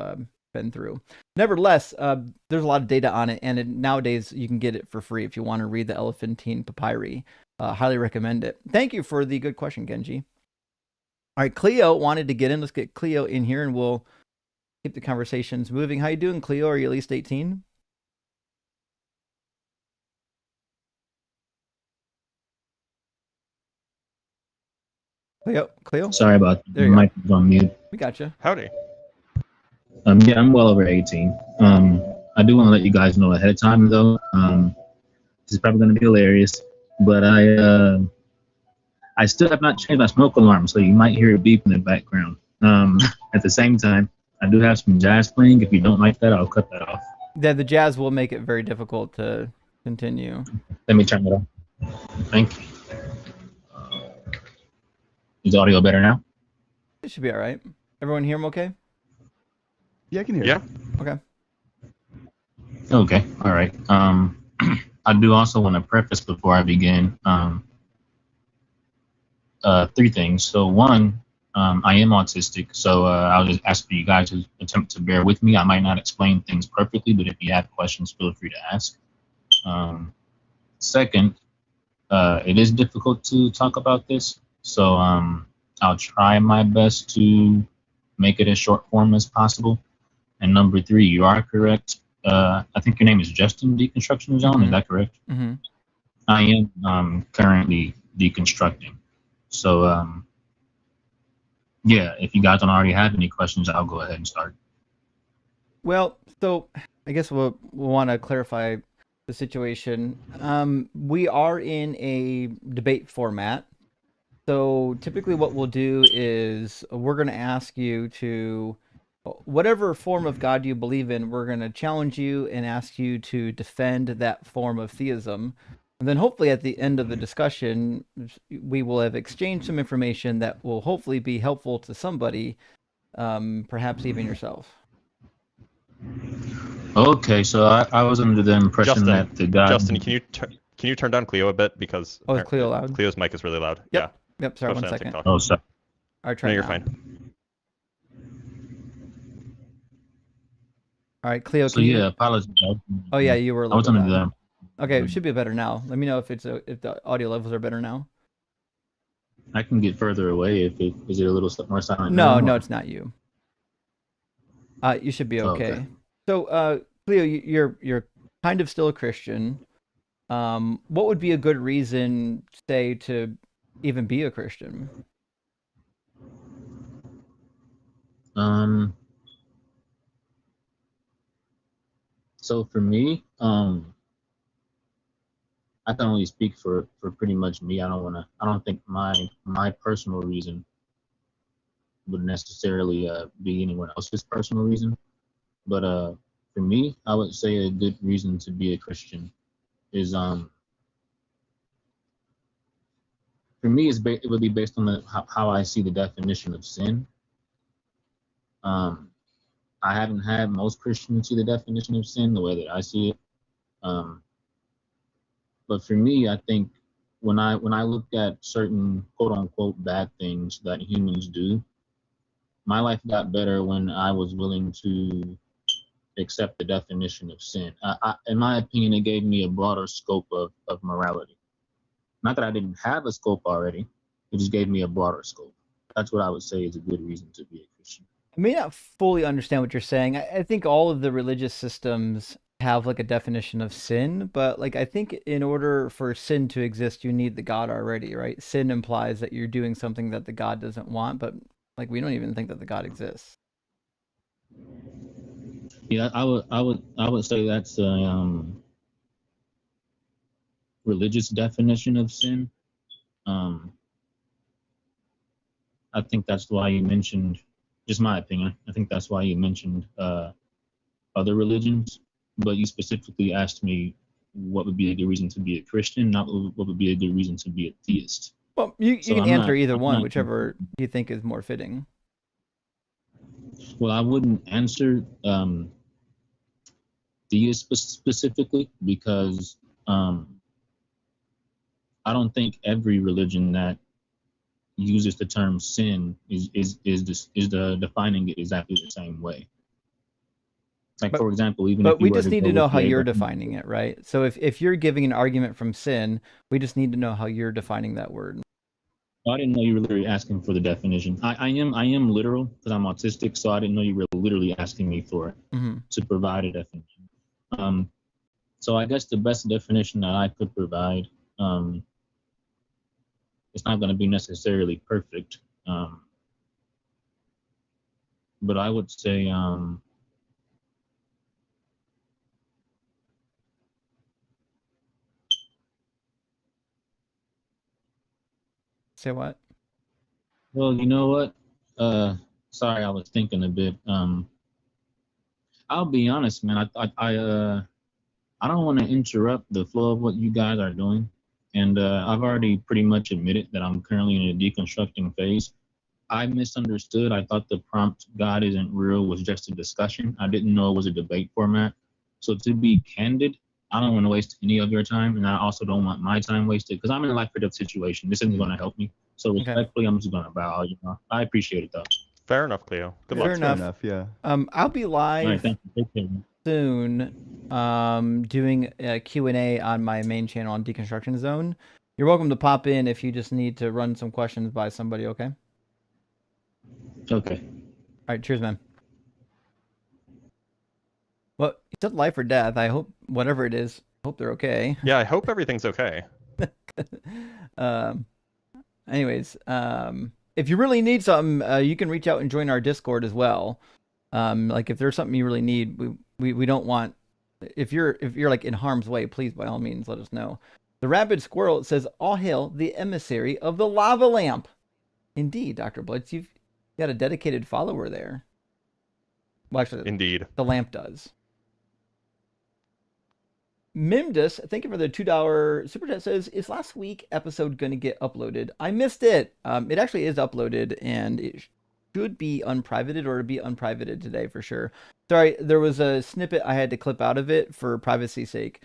been through. Nevertheless, there's a lot of data on it, and nowadays you can get it for free if you want to read the Elephantine Papyri. Highly recommend it. Thank you for the good question, Genji. All right, Cleo wanted to get in. Let's get Cleo in here, and we'll keep the conversations moving. How you doing, Cleo? Are you at least 18? Cleo? Sorry about that. There My you mic was on mute. We got you. Howdy. Yeah, I'm well over 18. I do want to let you guys know ahead of time, though. This is probably going to be hilarious, but I still have not changed my smoke alarm, so you might hear a beep in the background. At the same time, I do have some jazz playing. If you don't like that, I'll cut that off. Yeah, the jazz will make it very difficult to continue. Let me turn it off. Thank you. Is the audio better now? It should be all right. Everyone hear him okay? Yeah, I can hear Yeah. you. Okay. Okay, all right. I do also want to preface before I begin three things. So one, I am autistic, so I'll just ask for you guys to attempt to bear with me. I might not explain things perfectly, but if you have questions, feel free to ask. Second, it is difficult to talk about this, so I'll try my best to make it as short form as possible. And number three, you are correct. I think your name is Justin Deconstruction Zone. Is that correct? Mm-hmm. I am currently deconstructing. So yeah, if you guys don't already have any questions, I'll go ahead and start. Well, so I guess we'll want to clarify the situation. We are in a debate format. So typically what we'll do is we're going to ask you to, whatever form of God you believe in, we're going to challenge you and ask you to defend that form of theism. And then hopefully at the end of the discussion, we will have exchanged some information that will hopefully be helpful to somebody, perhaps even yourself. Okay, so I was under the impression that the guy... Justin, can you turn down Cleo a bit, because is Cleo loud? Cleo's mic is really loud. Yep. Yeah. Yep. Sorry, Especially one on second. TikTok. Oh, sorry. All right, try No, you're now. fine. All right, Cleo. So yeah, apologies. Oh yeah, you were a I was little under bit the... loud. Okay, it should be better now. Let me know if the audio levels are better now. I can get further away if it is it a little more silent. No, now? it's not you. You should be okay. Okay. So, Cleo, you're kind of still a Christian. What would be a good reason, say, to even be a Christian? So for me, I can only speak for pretty much me. I don't think my personal reason would necessarily be anyone else's personal reason. But for me, I would say a good reason to be a Christian is for me it would be based on how I see the definition of sin. I haven't had most Christians see the definition of sin the way that I see it. But for me, I think when I look at certain quote unquote bad things that humans do, my life got better when I was willing to accept the definition of sin. In my opinion, it gave me a broader scope of morality. Not that I didn't have a scope already, it just gave me a broader scope. That's what I would say is a good reason to be a Christian. I may not fully understand what you're saying. I think all of the religious systems have like a definition of sin, but like I think in order for sin to exist, you need the God already, right? Sin implies that you're doing something that the God doesn't want, but like we don't even think that the God exists. Yeah, I would say that's a religious definition of sin. I think that's why you mentioned, just my opinion, I think that's why you mentioned other religions, but you specifically asked me what would be a good reason to be a Christian, not what would be a good reason to be a theist. Well, you So can I'm answer not- either I'm one, not- whichever you think is more fitting. Well, I wouldn't answer theist specifically because I don't think every religion that uses the term sin is the defining it exactly the same way. Like, But- for example, even if But you we were just to need go to know with how the you're Abraham, defining it, right? So if you're giving an argument from sin, we just need to know how you're defining that word. oh, I didn't know you were literally asking for the definition. I am literal because I'm autistic, so I didn't know you were literally asking me for Mm-hmm. to provide a definition. So I guess the best definition that I could provide, it's not going to be necessarily perfect, but I would say Say what? well, you know what? Sorry, I was thinking a bit. I'll be honest, man. I don't want to interrupt the flow of what you guys are doing, and I've already pretty much admitted that I'm currently in a deconstructing phase. I misunderstood. I thought the prompt "God isn't real" was just a discussion. I didn't know it was a debate format. So to be candid, I don't want to waste any of your time, and I also don't want my time wasted because I'm in a life or death situation. This isn't going to help me. So Okay. respectfully, I'm just going to bow. You know, I appreciate it though. Fair enough, Cleo. Good Fair luck. enough. Yeah. I'll be All right, live thank you. Take care, man. soon doing a Q&A on my main channel on Deconstruction Zone. You're welcome to pop in if you just need to run some questions by somebody, okay? Okay. All right, cheers, man. Well, you said life or death. I hope whatever it is, hope they're okay. Yeah, I hope everything's okay. Anyways, if you really need something, you can reach out and join our Discord as well. Like if there's something you really need, we don't want. If you're like in harm's way, please by all means let us know. The Rabid Squirrel says, "All hail the emissary of the lava lamp." Indeed, Dr. Blitz, you've got a dedicated follower there. Well, actually, Indeed. the lamp does. Mimdus, thank you for the $2 super chat. Says, "Is last week episode going to get uploaded? I missed it." It actually is uploaded, and it should be unprivated or be unprivated today for sure. Sorry, there was a snippet I had to clip out of it for privacy's sake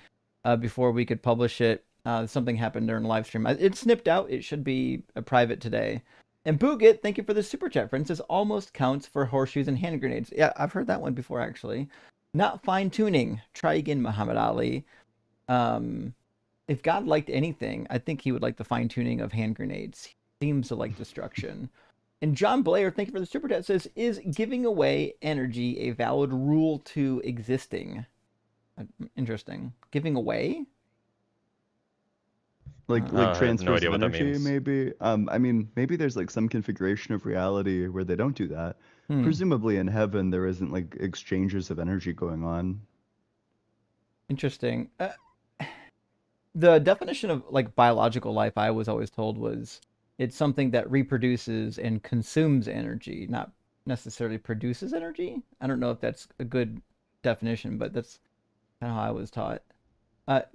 before we could publish it. Something happened during the live stream. It snipped out. It should be a private today. And Boogit, thank you for the super chat, friend. Says almost counts for horseshoes and hand grenades. Yeah, I've heard that one before actually. Not fine tuning. Try again, Muhammad Ali. If God liked anything, I think he would like the fine tuning of hand grenades. He seems to like destruction. And John Blair, thank you for the super chat, says, "Is giving away energy a valid rule to existing?" Interesting. Giving away? Like I have transfers no idea of what that energy, means. maybe. I mean, maybe there's like some configuration of reality where they don't do that. Presumably in heaven there isn't like exchanges of energy going on. Interesting. The definition of like biological life I was always told was it's something that reproduces and consumes energy, not necessarily produces energy. I don't know if that's a good definition, but that's kind of how I was taught.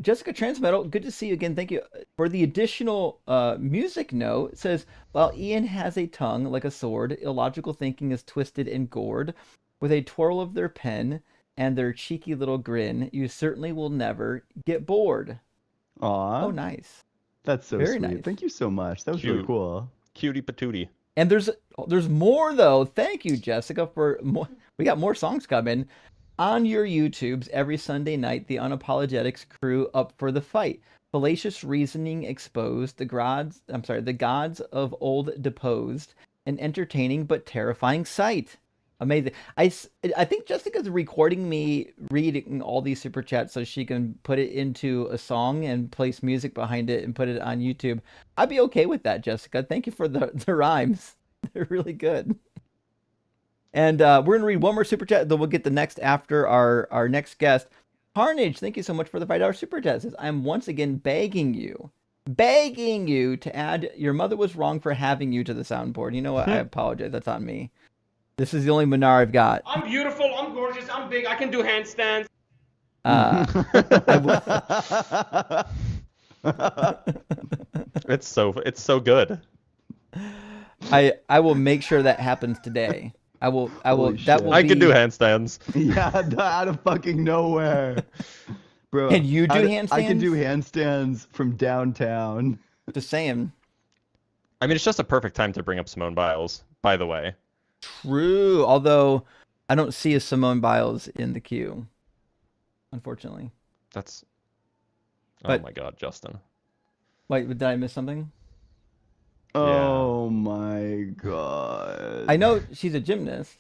Jessica Transmetal, good to see you again. Thank you for the additional music note. It says, "While Ian has a tongue like a sword, illogical thinking is twisted and gored. With a twirl of their pen and their cheeky little grin, you certainly will never get bored." Aw. Oh, nice. That's so Very sweet. nice. Thank you so much. That was really Cute. cool. Cutie patootie. And there's more though. Thank you, Jessica, for more. We got more songs coming. On your YouTubes every Sunday night, the Unapologetics crew up for the fight. Fallacious reasoning exposed, the gods of old deposed, an entertaining but terrifying sight. Amazing. I think Jessica's recording me reading all these super chats so she can put it into a song and place music behind it and put it on YouTube. I'd be okay with that, Jessica. Thank you for the rhymes. They're really good. And we're going to read one more super chat, then we'll get the next after our next guest. Carnage, thank you so much for the $5 super chat. It says, "I'm once again begging you to add Your Mother Was Wrong for Having You to the soundboard." You know what? I apologize. That's on me. This is the only Minar I've got. I'm beautiful, I'm gorgeous, I'm big, I can do handstands. It's so good. I will make sure that happens today. I will. Holy That shit. will. I be... can do handstands. Yeah, out of fucking nowhere. Bro, Can you do I can do handstands? handstands from downtown. Just saying. I mean, it's just a perfect time to bring up Simone Biles, by the way. True. Although I don't see a Simone Biles in the queue, unfortunately. That's. Oh But- my God, Justin. Wait, did I miss something? Oh my god. I know she's a gymnast.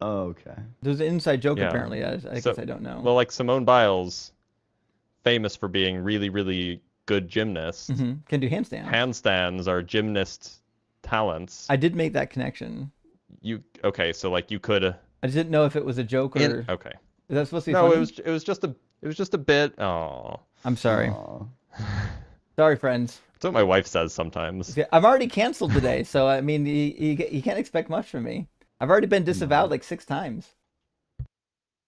Oh, okay. There's an inside joke Yeah. apparently. I So- guess I don't know. Well, like Simone Biles, famous for being really, really good gymnast. Can do handstands. Handstands are gymnast talents. I did make that connection. Okay? So like you could. I just didn't know if it was a joke or Okay. is that supposed to be No, funny? it was just a bit. Oh. I'm sorry. Aw. Sorry, friends. That's what my wife says sometimes. See, I'm already canceled today, so I mean, you can't expect much from me. I've already been disavowed like 6 times.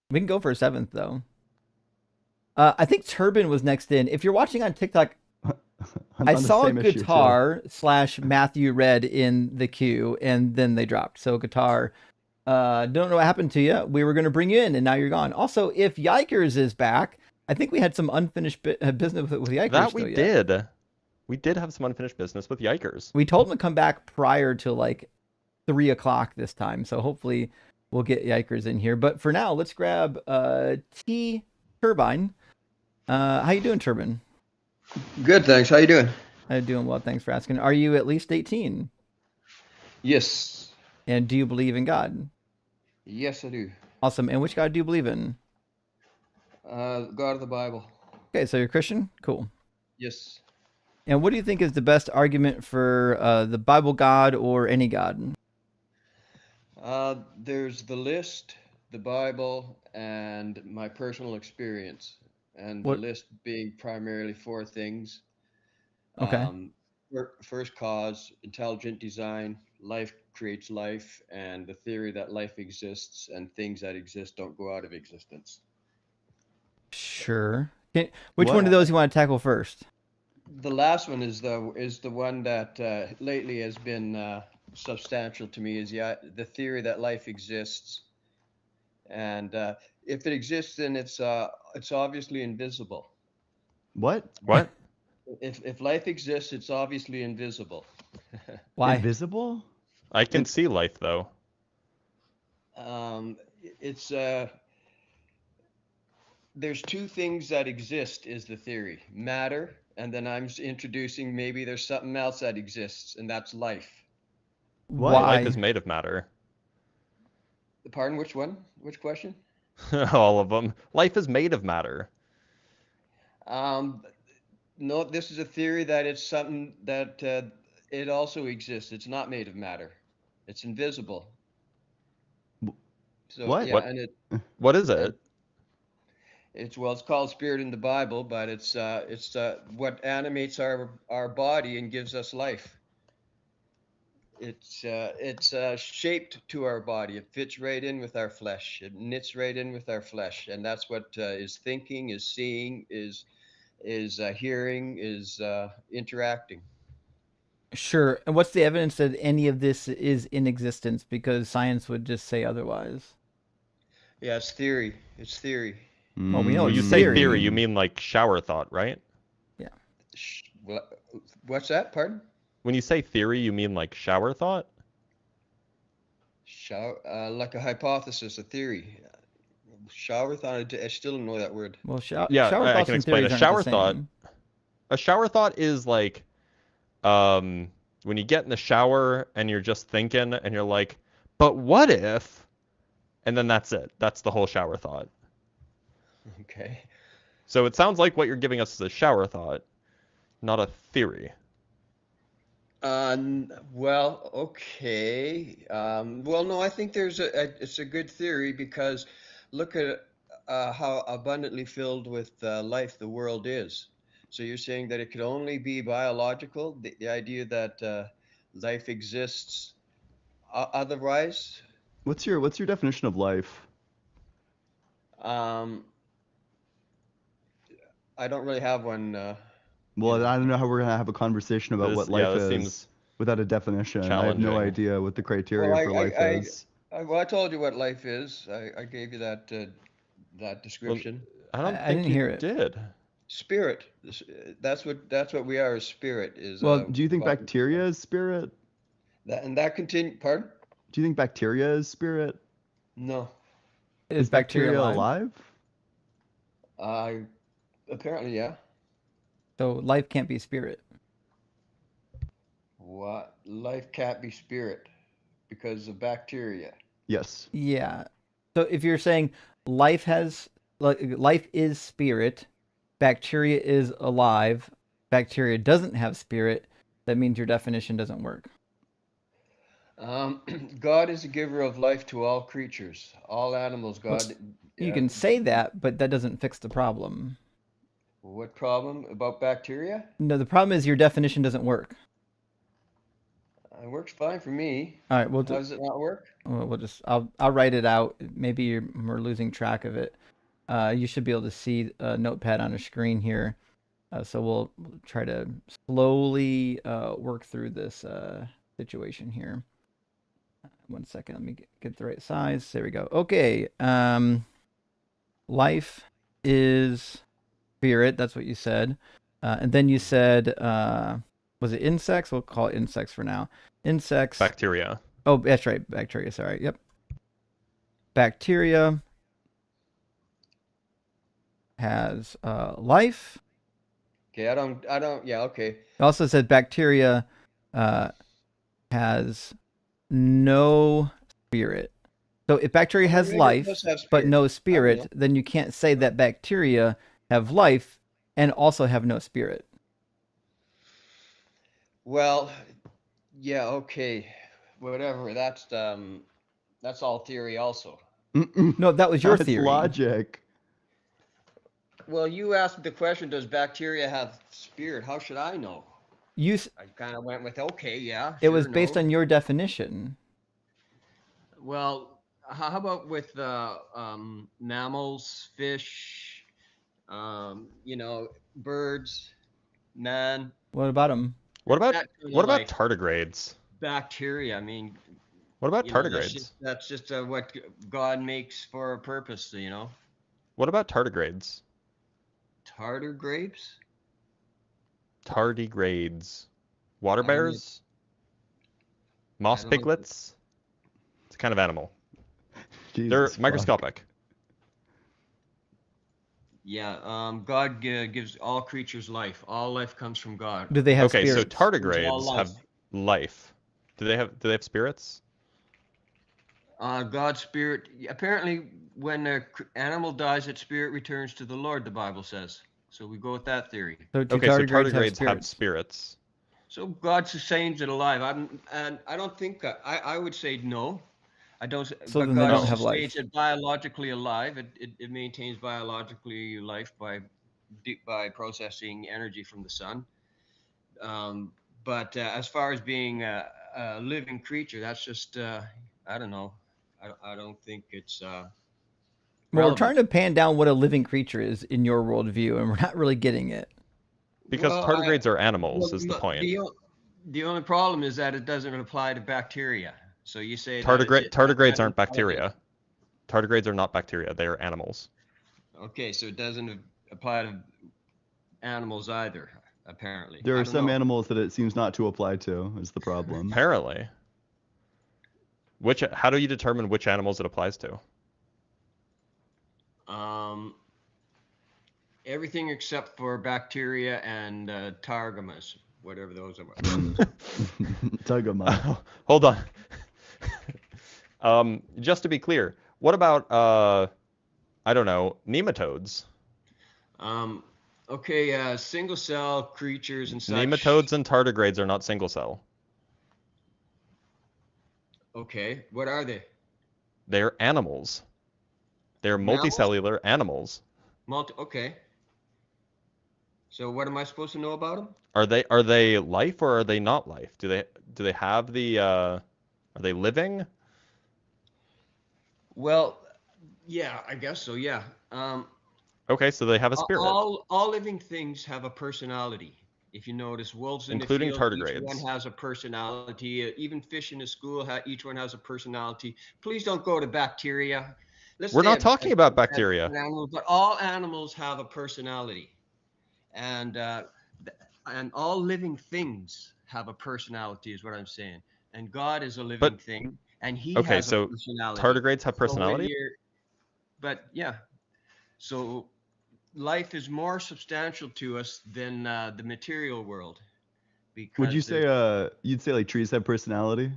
We can go for a 7th though. I think Turban was next in. If you're watching on TikTok, I'm I on the saw same issue, too. Guitar / Matthew Red in the queue, and then they dropped. So Guitar, don't know what happened to you. We were going to bring you in, and now you're gone. Also, if Yikers is back, I think we had some unfinished business with Yikers. That still we yet. did. We did have some unfinished business with Yikers. We told him to come back prior to like 3 o'clock this time, so hopefully we'll get Yikers in here. But for now, let's grab T Turbine. How you doing, Turbine? Good, thanks. How you doing? I'm doing well, thanks for asking. Are you at least 18? Yes. And do you believe in God? Yes, I do. Awesome. And which God do you believe in? God of the Bible. Okay, so you're Christian? Cool. Yes. And what do you think is the best argument for the Bible God or any God? There's the list, the Bible, and my personal experience. And What- the list being primarily 4 things. Okay. First cause, intelligent design, life creates life, and the theory that life exists and things that exist don't go out of existence. Sure. Which What- one of those you want to tackle first? The last one is the one that lately has been substantial to me. Is the theory that life exists, and if it exists, then it's obviously invisible. What? What? If life exists, it's obviously invisible. Why? Invisible? I can see life though. It's there's 2 things that exist is the theory: matter, and then I'm introducing maybe there's something else that exists, and that's life. What? Why? Life is made of matter. Pardon, which one? Which question? All of them. Life is made of matter. No, this is a theory that it's something that it also exists. It's not made of matter. It's invisible. So What? yeah, What? and What is it? it's called spirit in the Bible, but it's what animates our body and gives us life. It's shaped to our body. It fits right in with our flesh. It knits right in with our flesh, and that's what is thinking, is seeing, is hearing, is interacting. Sure. And what's the evidence that any of this is in existence? Because science would just say otherwise. Yeah, it's theory. It's theory. Well, we know When it's you say theory. theory, you mean like shower thought, right? What's that? Pardon? When you say theory, you mean like shower thought? Like a hypothesis, a theory. Shower thought. I still don't know that word. Well, Yeah, shower I thoughts can and explain. theories A aren't shower the thought- same. A shower thought is like when you get in the shower and you're just thinking and you're like, but what if? And then that's it. That's the whole shower thought. Okay. So it sounds like what you're giving us is a shower thought, not a theory. Well, okay. Well, no, I think it's a good theory because look at how abundantly filled with life the world is. So you're saying that it could only be biological, the idea that life exists otherwise? What's your definition of life? I don't really have one. Well, I don't know how we're gonna have a conversation about what life that is seems without a definition. I have no challenging. idea what the criteria Well, for life is. Well, I told you what life is. I gave you that description. I don't I think didn't you hear it. did. Spirit. That's what we are. As spirit is. Well, Do you think God, bacteria is spirit? that continue. Pardon? Do you think bacteria is spirit? No. is bacteria alive? Apparently, yeah. So life can't be spirit. What? Life can't be spirit because of bacteria. Yes. Yeah. So if you're saying life is spirit, bacteria is alive, bacteria doesn't have spirit, that means your definition doesn't work. God is the giver of life to all creatures, all animals. Well, God. you can say that, but that doesn't fix the problem. What problem about bacteria? No, the problem is your definition doesn't work. It works fine for me. All right, How does it not work? I'll write it out. Maybe we're losing track of it. You should be able to see a notepad on a screen here. So we'll try to slowly work through this situation here. 1 second, let me get the right size. There we go. Okay. Life is spirit. That's what you said. And then you said, was it insects? We'll call it insects for now. Insects. Bacteria. Oh, that's right. Bacteria. Sorry. Yep. Bacteria has life. Okay, I don't. Yeah, okay. It also said bacteria has no spirit. So if bacteria has Maybe it life does have but spirit. no I don't spirit, know. then you can't say that bacteria have life and also have no spirit. Well, yeah, okay. Whatever. That's all theory also. No, that was your That's theory. logic. Well, you asked the question, does bacteria have spirit? How should I know? I kind of went with, okay, yeah, It was sure, based no. on your definition. Well, how about with mammals, fish, birds, man? What about them? What about That kind of what about like tardigrades? bacteria. I mean, What about that's tardigrades? just what God makes for a purpose. What about tardigrades? Tardigrades. Tardigrades. Water I don't know. bears? Moss I don't know. piglets? It's a kind of animal. They're Jesus fuck. microscopic. Yeah. God gives all creatures life. All life comes from God. Do they have Okay, so spirits? tardigrades all have life. Do they have spirits? God's spirit. Apparently, when an animal dies, its spirit returns to the Lord. The Bible says. So we go with that theory. So do Okay, so tardigrades tardigrades have have spirits? spirits. So God sustains it alive. I don't think I would say no. I don't. So But then they God don't have life. sustains it biologically alive. It maintains biologically life by processing energy from the sun. But as far as being a living creature, that's just I don't know. I don't think it's Well, we're relevant. trying to pan down what a living creature is in your worldview, and we're not really getting it. Because Well, tardigrades are animals, well, is the point. the only problem is that it doesn't apply to bacteria. So you say that Tardigrades that aren't applies to- bacteria. Tardigrades are not bacteria. They are animals. Okay, so it doesn't apply to animals either, apparently. There I are don't some know. animals that it seems not to apply to, is the problem. Apparently. How do you determine which animals it applies to? Everything except for bacteria and targamas, whatever those are. Tug 'em up. Hold on. Just to be clear, what about I don't know, nematodes? Okay, single cell creatures and such. Nematodes and tardigrades are not single cell. Okay, what are they? They're animals. They're Mammals? multicellular animals. Okay. So what am I supposed to know about them? Are they life or are they not life? Do they have the are they living? Well, yeah, I guess so. Yeah. Okay, so they have a spirit. All living things have a personality. If you notice, wolves in Including the field, each tardigrades. one has a personality. Even fish in the school, each one has a personality. Please don't go to bacteria. Let's We're stay not at- talking at- about at bacteria. animals, but all animals have a personality. and and all living things have a personality, is what I'm saying. And God is a living But thing, and He okay, has a so personality. tardigrades have So when personality? you're, but yeah, so life is more substantial to us than the material world Would you because say there's, you'd say like trees have personality?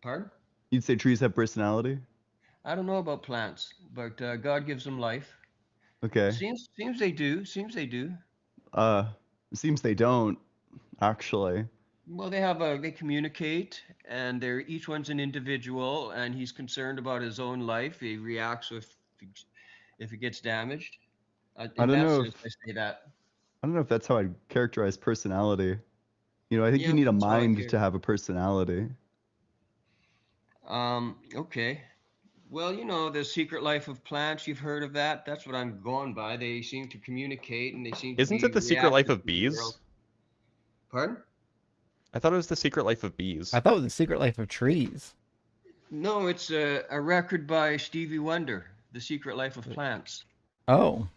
pardon? You'd say trees have personality? I don't know about plants, but God gives them life. Okay. Seems they do. Seems they do. Uh, it seems they don't actually. Well, they communicate, and they're each one's an individual, and he's concerned about his own life. He reacts if it gets damaged. I In don't that know sense, if I say that. I don't know if that's how I'd characterize personality. You know, I think you Yeah, need a that's how I mind care. to have a personality. Okay. Well, the secret life of plants, you've heard of that. That's what I'm going by. They seem to communicate and they seem to Isn't be it the secret life reactive of to the world. bees? Pardon? I thought it was the secret life of I bees. thought it was the secret life of trees. No, it's a record by Stevie Wonder, The Secret Life of Plants. Oh.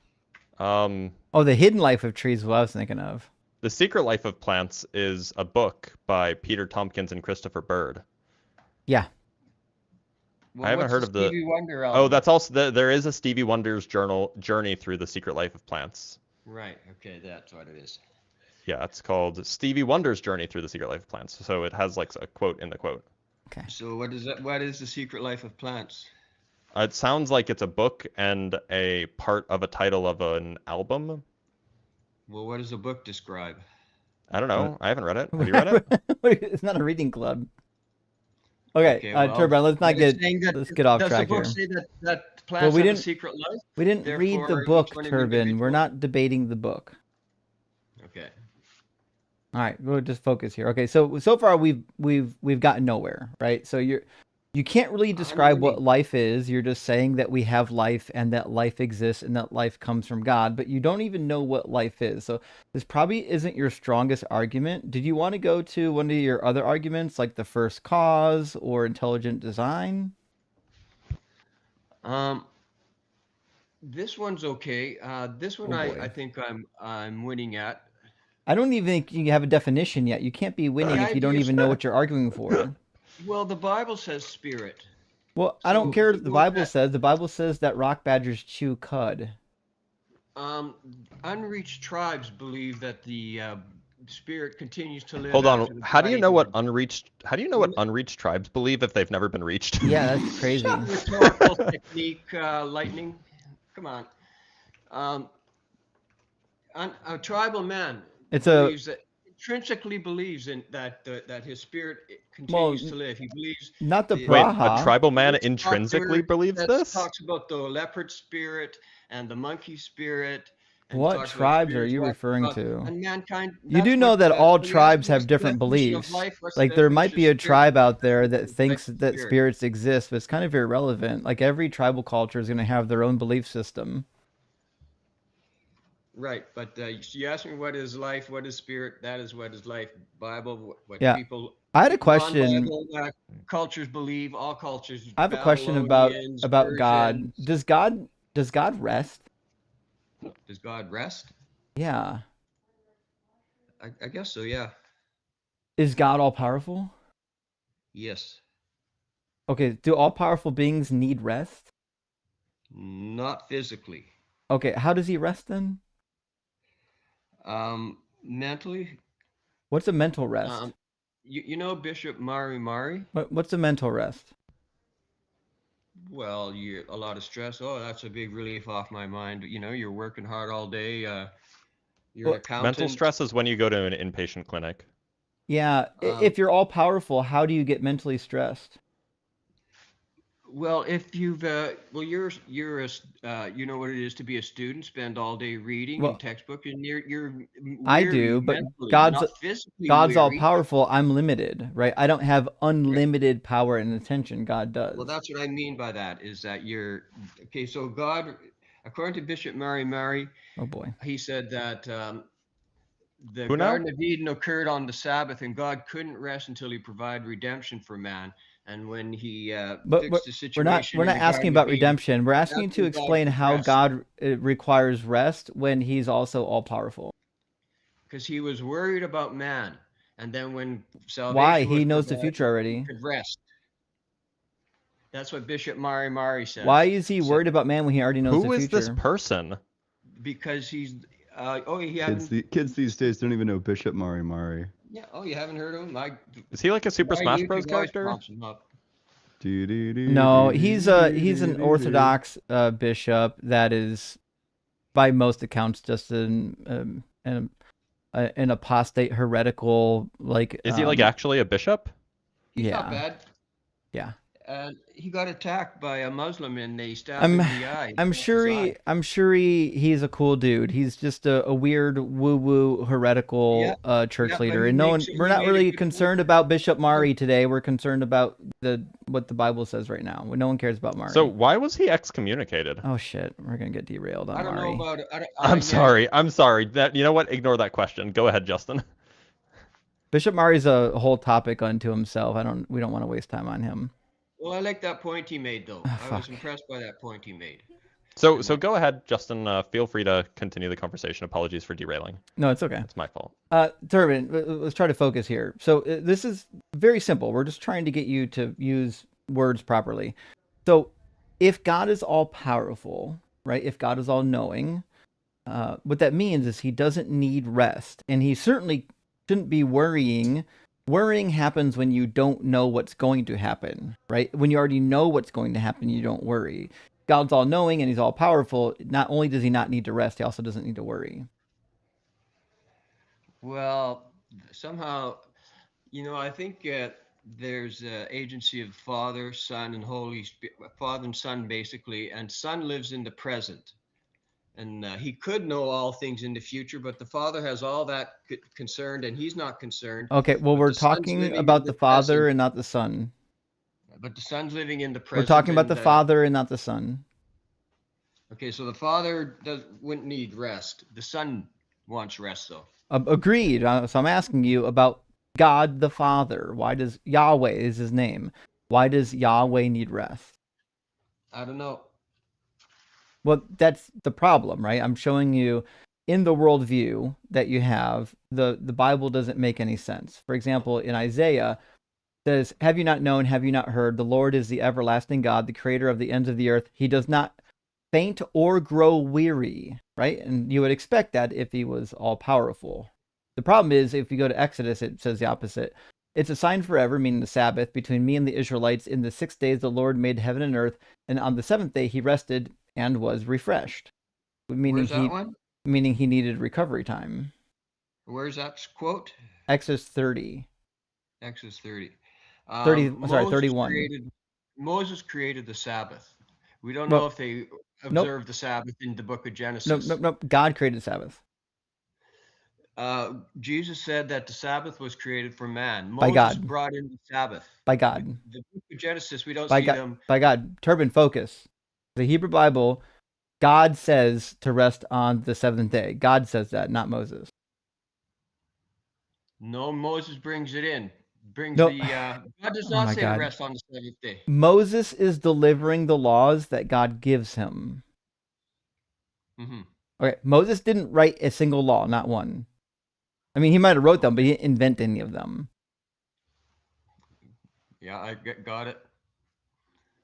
Um, Oh, the hidden life of trees is what I was thinking of. The Secret Life of Plants is a book by Peter Tompkins and Christopher Bird. Yeah. I Well, haven't what's the heard of the. Stevie Wonder Oh, album? that's also there is a Stevie Wonder's journey through the Secret Life of Plants. Right. Okay, that's what it is. Yeah, it's called Stevie Wonder's Journey Through the Secret Life of Plants. So it has like a quote in the quote. Okay. So what is that? What is The Secret Life of Plants? It sounds like it's a book and a part of a title of an album. Well, what does the book describe? I don't know. I haven't read it. Have you read it? It's not a reading club. Okay, Okay, well, Turbine, let's not but it's get saying that let's get off does track the book here. say that plants Well, we have a didn't secret life? we didn't read the Therefore, book, each one an Turbine. We're individual? not debating the book. Okay. All right, we'll just focus here. Okay, so far we've gotten nowhere, right? So you can't really I'm describe what winning. life is. You're just saying that we have life and that life exists and that life comes from God, but you don't even know what life is. So this probably isn't your strongest argument. Did you want to go to one of your other arguments, like the first cause or intelligent design? This one's okay. This one Oh I boy. think I'm winning at. I don't even think you have a definition yet. You can't be winning The if you don't idea even know what you're arguing for. Well, the Bible says spirit. Well, I don't So care if what you the go with Bible that, says. The Bible says that rock badgers chew cud. unreached tribes believe that the spirit continues to live Hold on. after the How do you body know what has unreached? How do you know what been. unreached tribes believe if they've never been reached? Yeah, that's crazy. Rhetorical technique, lightning. Come on. Um, a tribal man It's a intrinsically believes in that his spirit well, continues to live. He believes not the Wait, a Braha. tribal man this intrinsically doctor believes that this? talks about the leopard spirit and the monkey spirit, and he What talks about tribes are spirits you walking referring around, to? and mankind. You do That's know what. that all So you asked tribes me have what's the different definition of beliefs. life. What's the Like there might definition of be a spirit? tribe out there That's that the thinks type of that spirit. spirits exist, but it's kind of irrelevant. Like every tribal culture is going to have their own belief system. Right, but you asked me what is life, what is spirit. That is what is life. Bible, what Yeah. people, I had a question. non-Bible cultures believe. All cultures, I have a question Babylonians, about God. Persians. Does God rest? Does God rest? Yeah. I guess so. Yeah. Is God all powerful? Yes. Okay, do all powerful beings need rest? Not physically. Okay, how does he rest then? Mentally. What's a mental rest? You know Bishop Mari. What's a mental rest? Well, a lot of stress. Oh, that's a big relief off my mind. You're working hard all day. You're an Well, Mental accountant. stress is when you go to an inpatient clinic. yeah, Um, if you're all powerful, how do you get mentally stressed? Well, if you've you're you know what it is to be a student, spend all day reading and Well, textbook, and you're I weary do, but mentally, God's not physically God's all weary. powerful. I'm limited, right? I don't have Right. unlimited power and attention. God Well, does. that's what I mean by that is that you're okay. So God, according to Bishop Mari, Oh boy. he said that the Who now? Garden of Eden occurred on the Sabbath, and God couldn't rest until He provided redemption for man. And when he But fixed the we're not situation we're in not the asking Garden of about Eden, redemption. We're asking you that's to when God explain could how rest, God requires rest when He's also all powerful. because he was worried about man. And then when Why? salvation was He knows the provided, future he already. could rest. That's what Bishop Mari says. Why is He So, worried about man when He already knows the Who is this future? person? because he's he Kids, hadn't kids these days don't even know Bishop Mari. yeah, you haven't heard of him? Is he like a Super My Smash YouTube Bros. always character? prompts him up. No, he's an Orthodox bishop that is, by most accounts, just an apostate, heretical, like. Is he like actually a bishop? He's not Yeah. bad. Yeah. He got attacked by a Muslim and they stabbed him in the eye. I'm sure he's a cool dude. He's just a weird woo-woo heretical church but leader. he And makes- we're he not made a really good concerned about Bishop Mari today. We're concerned about what the Bible says right now. No one cares about Mari. So why was he excommunicated? Oh shit, we're gonna get derailed on I don't Mari. know about it. I'm sorry. That, you know what? Ignore that question. Go ahead, Justin. Bishop Mari's a whole topic unto himself. We don't want to waste time on him. Well, I like that point he made, though. I was Fuck. impressed by that point he made. So go ahead, Justin. Feel free to continue the conversation. Apologies for derailing. No, it's okay. It's my fault. Turbin, let's try to focus here. So this is very simple. We're just trying to get you to use words properly. So if God is all powerful, right? If God is all knowing, what that means is He doesn't need rest, and He certainly shouldn't be worrying. Worrying happens when you don't know what's going to happen, right? When you already know what's going to happen, you don't worry. God's all knowing and He's all powerful. Not only does He not need to rest, He also doesn't need to worry. Well, somehow, I think there's agency of Father, Son, and Holy Spirit. Father and Son, basically, and Son lives in the present. And he could know all things in the future, but the Father has all that concerned, and he's not concerned. Okay, well, we're talking about the Father and not the Son. But the Son's living in the present. We're talking about the Father and not the Son. Okay, so the Father wouldn't need rest. The Son wants rest, though. Agreed. So I'm asking you about God the Father. Why does Yahweh is His name? Why does Yahweh need rest? I don't know. Well, that's the problem, right? I'm showing you in the worldview that you have, the Bible doesn't make any sense. For example, in Isaiah, it says, "Have you not known, have you not heard? The Lord is the everlasting God, the creator of the ends of the earth. He does not faint or grow weary," right? And you would expect that if He was all powerful. The problem is, if you go to Exodus, it says the opposite. "It's a sign forever," meaning the Sabbath, "between me and the Israelites. In the 6 days the Lord made heaven and earth, and on the seventh day He rested and was refreshed." Where's that one? Meaning He needed recovery time. Where's that quote? Exodus 30. Exodus 30. 31. Moses created the Sabbath. We don't know if they observed the Sabbath in the book of Genesis. No. God created the Sabbath. Jesus said that the Sabbath was created for man. By Moses God. brought in the Sabbath. By God. The book of Genesis, we don't By see God, them. By God. Turbin, focus. The Hebrew Bible, God says to rest on the seventh day. God says that, not Moses. No, Moses brings it in. God does not say to rest on the seventh day. Moses is delivering the laws that God gives him. Mm-hmm. Okay, Moses didn't write a single law, not one. I mean, he might have wrote them, but he didn't invent any of them. Yeah, I got it.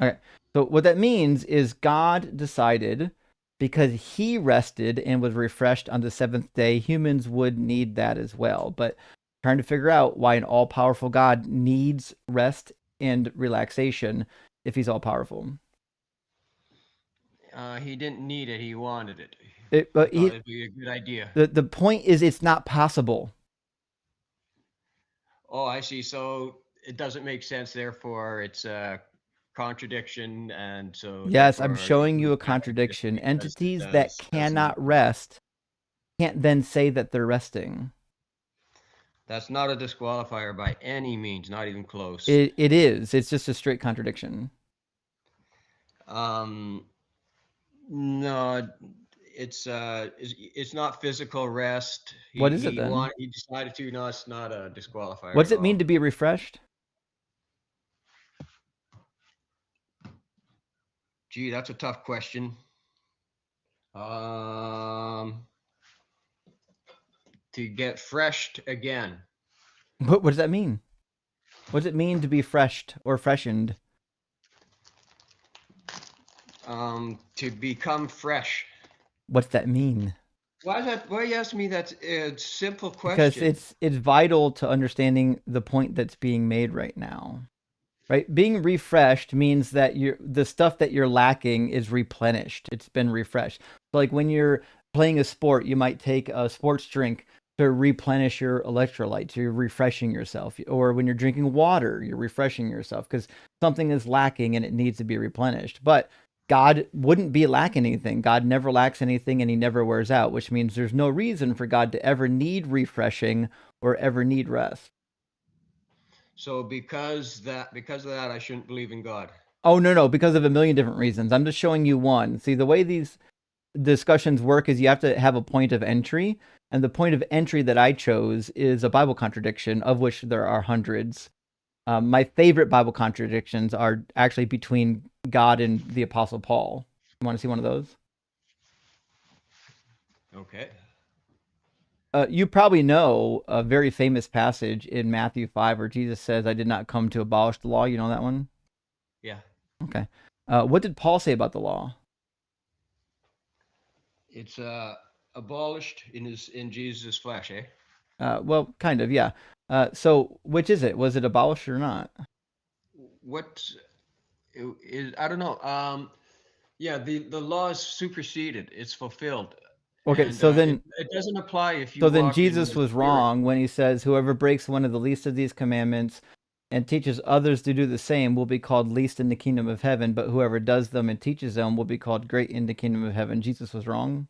Okay, so what that means is God decided, because He rested and was refreshed on the seventh day, humans would need that as well. But trying to figure out why an all-powerful God needs rest and relaxation if He's all-powerful. He didn't need it. He wanted it. But it'd be a good idea. The point is, it's not possible. Oh, I see. So it doesn't make sense. Therefore, it's a contradiction. And so. Yes, I'm showing you a contradiction. Entities that cannot rest can't then say that they're resting. That's not a disqualifier by any means, not even close. It is. It's just a straight contradiction. No, it's not physical rest. What is it then? He decided to. No, it's not a disqualifier. What does it mean to be refreshed? Gee, that's a tough question. To get freshed again. What does that mean? What does it mean to be freshed or freshened? To become fresh. What's that mean? Why are you asking me that simple Because question? it's vital to understanding the point that's being made right now. Right? Being refreshed means that the stuff that you're lacking is replenished. It's been refreshed. So like when you're playing a sport, you might take a sports drink to replenish your electrolytes. You're refreshing yourself. Or when you're drinking water, you're refreshing yourself because something is lacking and it needs to be replenished. But God wouldn't be lacking anything. God never lacks anything and he never wears out, which means there's no reason for God to ever need refreshing or ever need rest. So because of that, I shouldn't believe in God. Oh, no, because of a million different reasons. I'm just showing you one. See, the way these discussions work is you have to have a point of entry. And the point of entry that I chose is a Bible contradiction, of which there are hundreds. My favorite Bible contradictions are actually between God and the Apostle Paul. You want to see one of those? Okay. You probably know a very famous passage in Matthew 5 where Jesus says, I did not come to abolish the law. You know that one? Yeah. Okay. What did Paul say about the law? It's abolished in Jesus' flesh, eh? Well, kind of, yeah. So which is it? Was it abolished or not? What is I don't know. Yeah, the law is superseded. It's fulfilled. Okay, And so then it doesn't apply if you so then walk in Jesus the was Spirit. wrong when he says, whoever breaks one of the least of these commandments and teaches others to do the same will be called least in the kingdom of heaven, but whoever does them and teaches them will be called great in the kingdom of heaven. Jesus was wrong.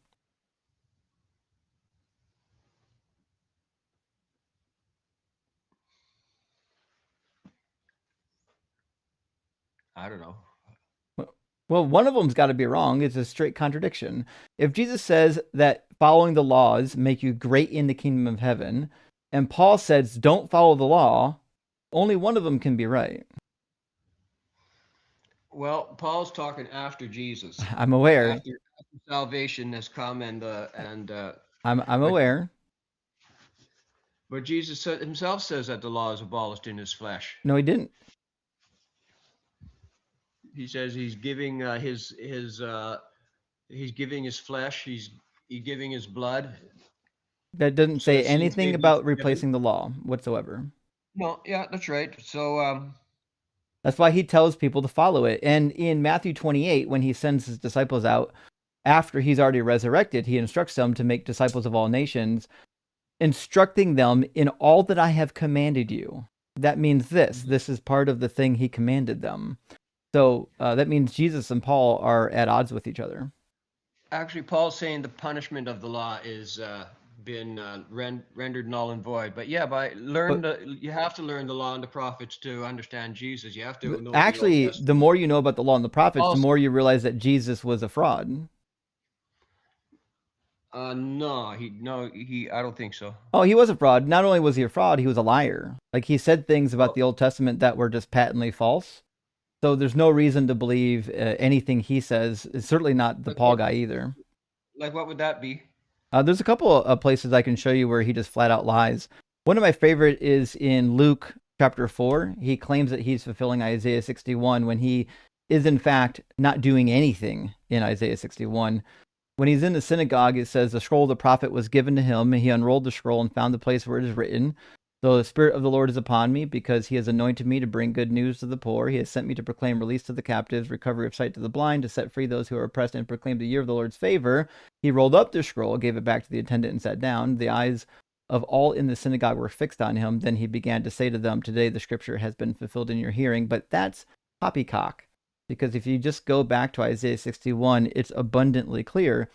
I don't know. Well, one of them's got to be wrong. It's a straight contradiction. If Jesus says that following the laws make you great in the kingdom of heaven, and Paul says don't follow the law, only one of them can be right. Well, Paul's talking after Jesus. I'm aware. After salvation has come and I'm but, aware. But Jesus himself says that the law is abolished in his flesh. No, he didn't. He says he's giving he's giving his flesh, he's giving his blood. That doesn't So say that sins may anything be about forgiven. replacing the law whatsoever. No, yeah, that's right. So That's why he tells people to follow it. And in Matthew 28, when he sends his disciples out after he's already resurrected, he instructs them to make disciples of all nations, instructing them in all that I have commanded you. That means this. This is part of the thing he commanded them. So that means Jesus and Paul are at odds with each other. actually, Paul's saying the punishment of the law is been rendered null and void. But yeah, you have to learn the law and the prophets to understand Jesus. You have to know Actually, the Old the more you know about the law and the prophets, Also, the more you realize that Jesus was a fraud. no, I don't think so. Oh, he was a fraud. Not only was he a fraud, he was a liar. Like he said things about the Old Testament that were just patently false. So there's no reason to believe anything he says. It's certainly not the Paul guy either. Like what would that be? There's a couple of places I can show you where he just flat out lies. One of my favorite is in Luke chapter 4. He claims that he's fulfilling Isaiah 61 when he is in fact not doing anything in Isaiah 61. When he's in the synagogue, it says the scroll of the prophet was given to him, and he unrolled the scroll and found the place where it is written, the Spirit of the Lord is upon me, because he has anointed me to bring good news to the poor. He has sent me to proclaim release to the captives, recovery of sight to the blind, to set free those who are oppressed, and proclaim the year of the Lord's favor. He rolled up the scroll, gave it back to the attendant, and sat down. The eyes of all in the synagogue were fixed on him. Then he began to say to them, today the scripture has been fulfilled in your hearing. But that's poppycock, because if you just go back to Isaiah 61, it's abundantly clear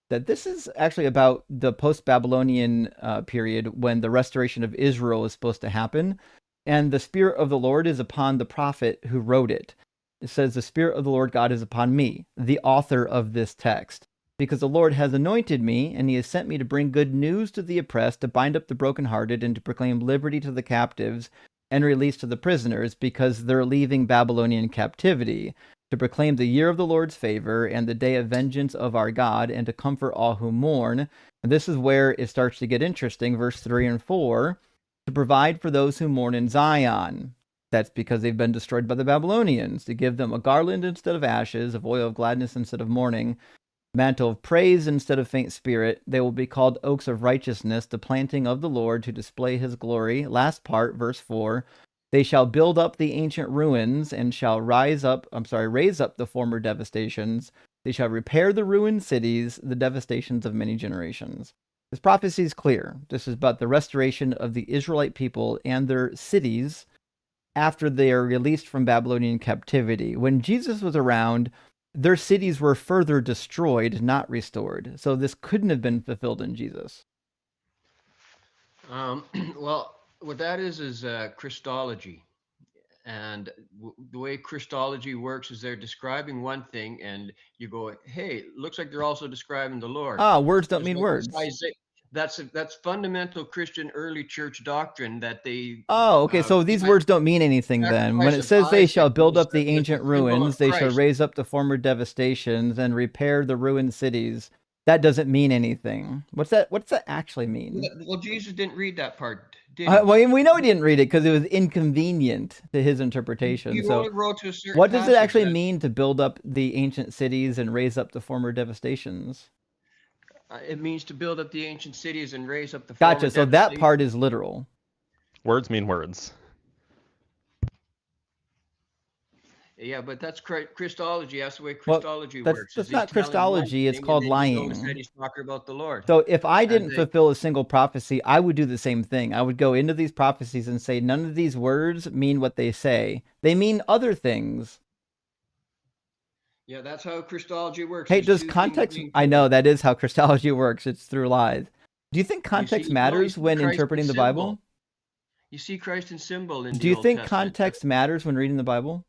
that this is actually about the post-Babylonian period when the restoration of Israel is supposed to happen. And the Spirit of the Lord is upon the prophet who wrote it. It says, the Spirit of the Lord God is upon me, the author of this text, because the Lord has anointed me, and he has sent me to bring good news to the oppressed, to bind up the brokenhearted, and to proclaim liberty to the captives and release to the prisoners, because they're leaving Babylonian captivity. to proclaim the year of the Lord's favor and the day of vengeance of our God, and to comfort all who mourn. And this is where it starts to get interesting, verse 3 and 4, to provide for those who mourn in Zion. That's because they've been destroyed by the Babylonians, to give them a garland instead of ashes, of oil of gladness instead of mourning, mantle of praise instead of faint spirit. They will be called oaks of righteousness, the planting of the Lord to display his glory. Last part, verse 4. They shall build up the ancient ruins and shall raise up the former devastations. They shall repair the ruined cities, the devastations of many generations. This prophecy is clear. This is about the restoration of the Israelite people and their cities after they are released from Babylonian captivity. When Jesus was around, their cities were further destroyed, not restored. So this couldn't have been fulfilled in Jesus. Well, what that is Christology. And the way Christology works is they're describing one thing, and you go, hey, looks like they're also describing the Lord. Words don't Just mean like words. That's fundamental Christian early church doctrine that they. Okay. So these words don't mean anything then. When it says they shall build up the ancient ruins, they shall raise up the former devastations and repair the ruined cities. That doesn't mean anything. What's that actually mean? Well, Jesus didn't read that part, did he? Well, we know he didn't read it because it was inconvenient to his interpretation. He So only wrote to a certain what does it actually passage mean to build up the ancient cities and raise up the former devastations? It means to build up the ancient cities and raise up the Gotcha. former So that devastations. part is literal. Words mean words. Yeah, but that's Christology. That's the way Christology works. That's not Christology. It's called lying. He's talking about the Lord. So if I didn't fulfill a single prophecy, I would do the same thing. I would go into these prophecies and say, none of these words mean what they say. They mean other things. Yeah, that's how Christology works. Hey, does context... I know, that is how Christology works. It's through lies. Do you think context matters when interpreting the Bible? You see Christ in symbol in the Old Testament. Do you think context matters when reading the Bible?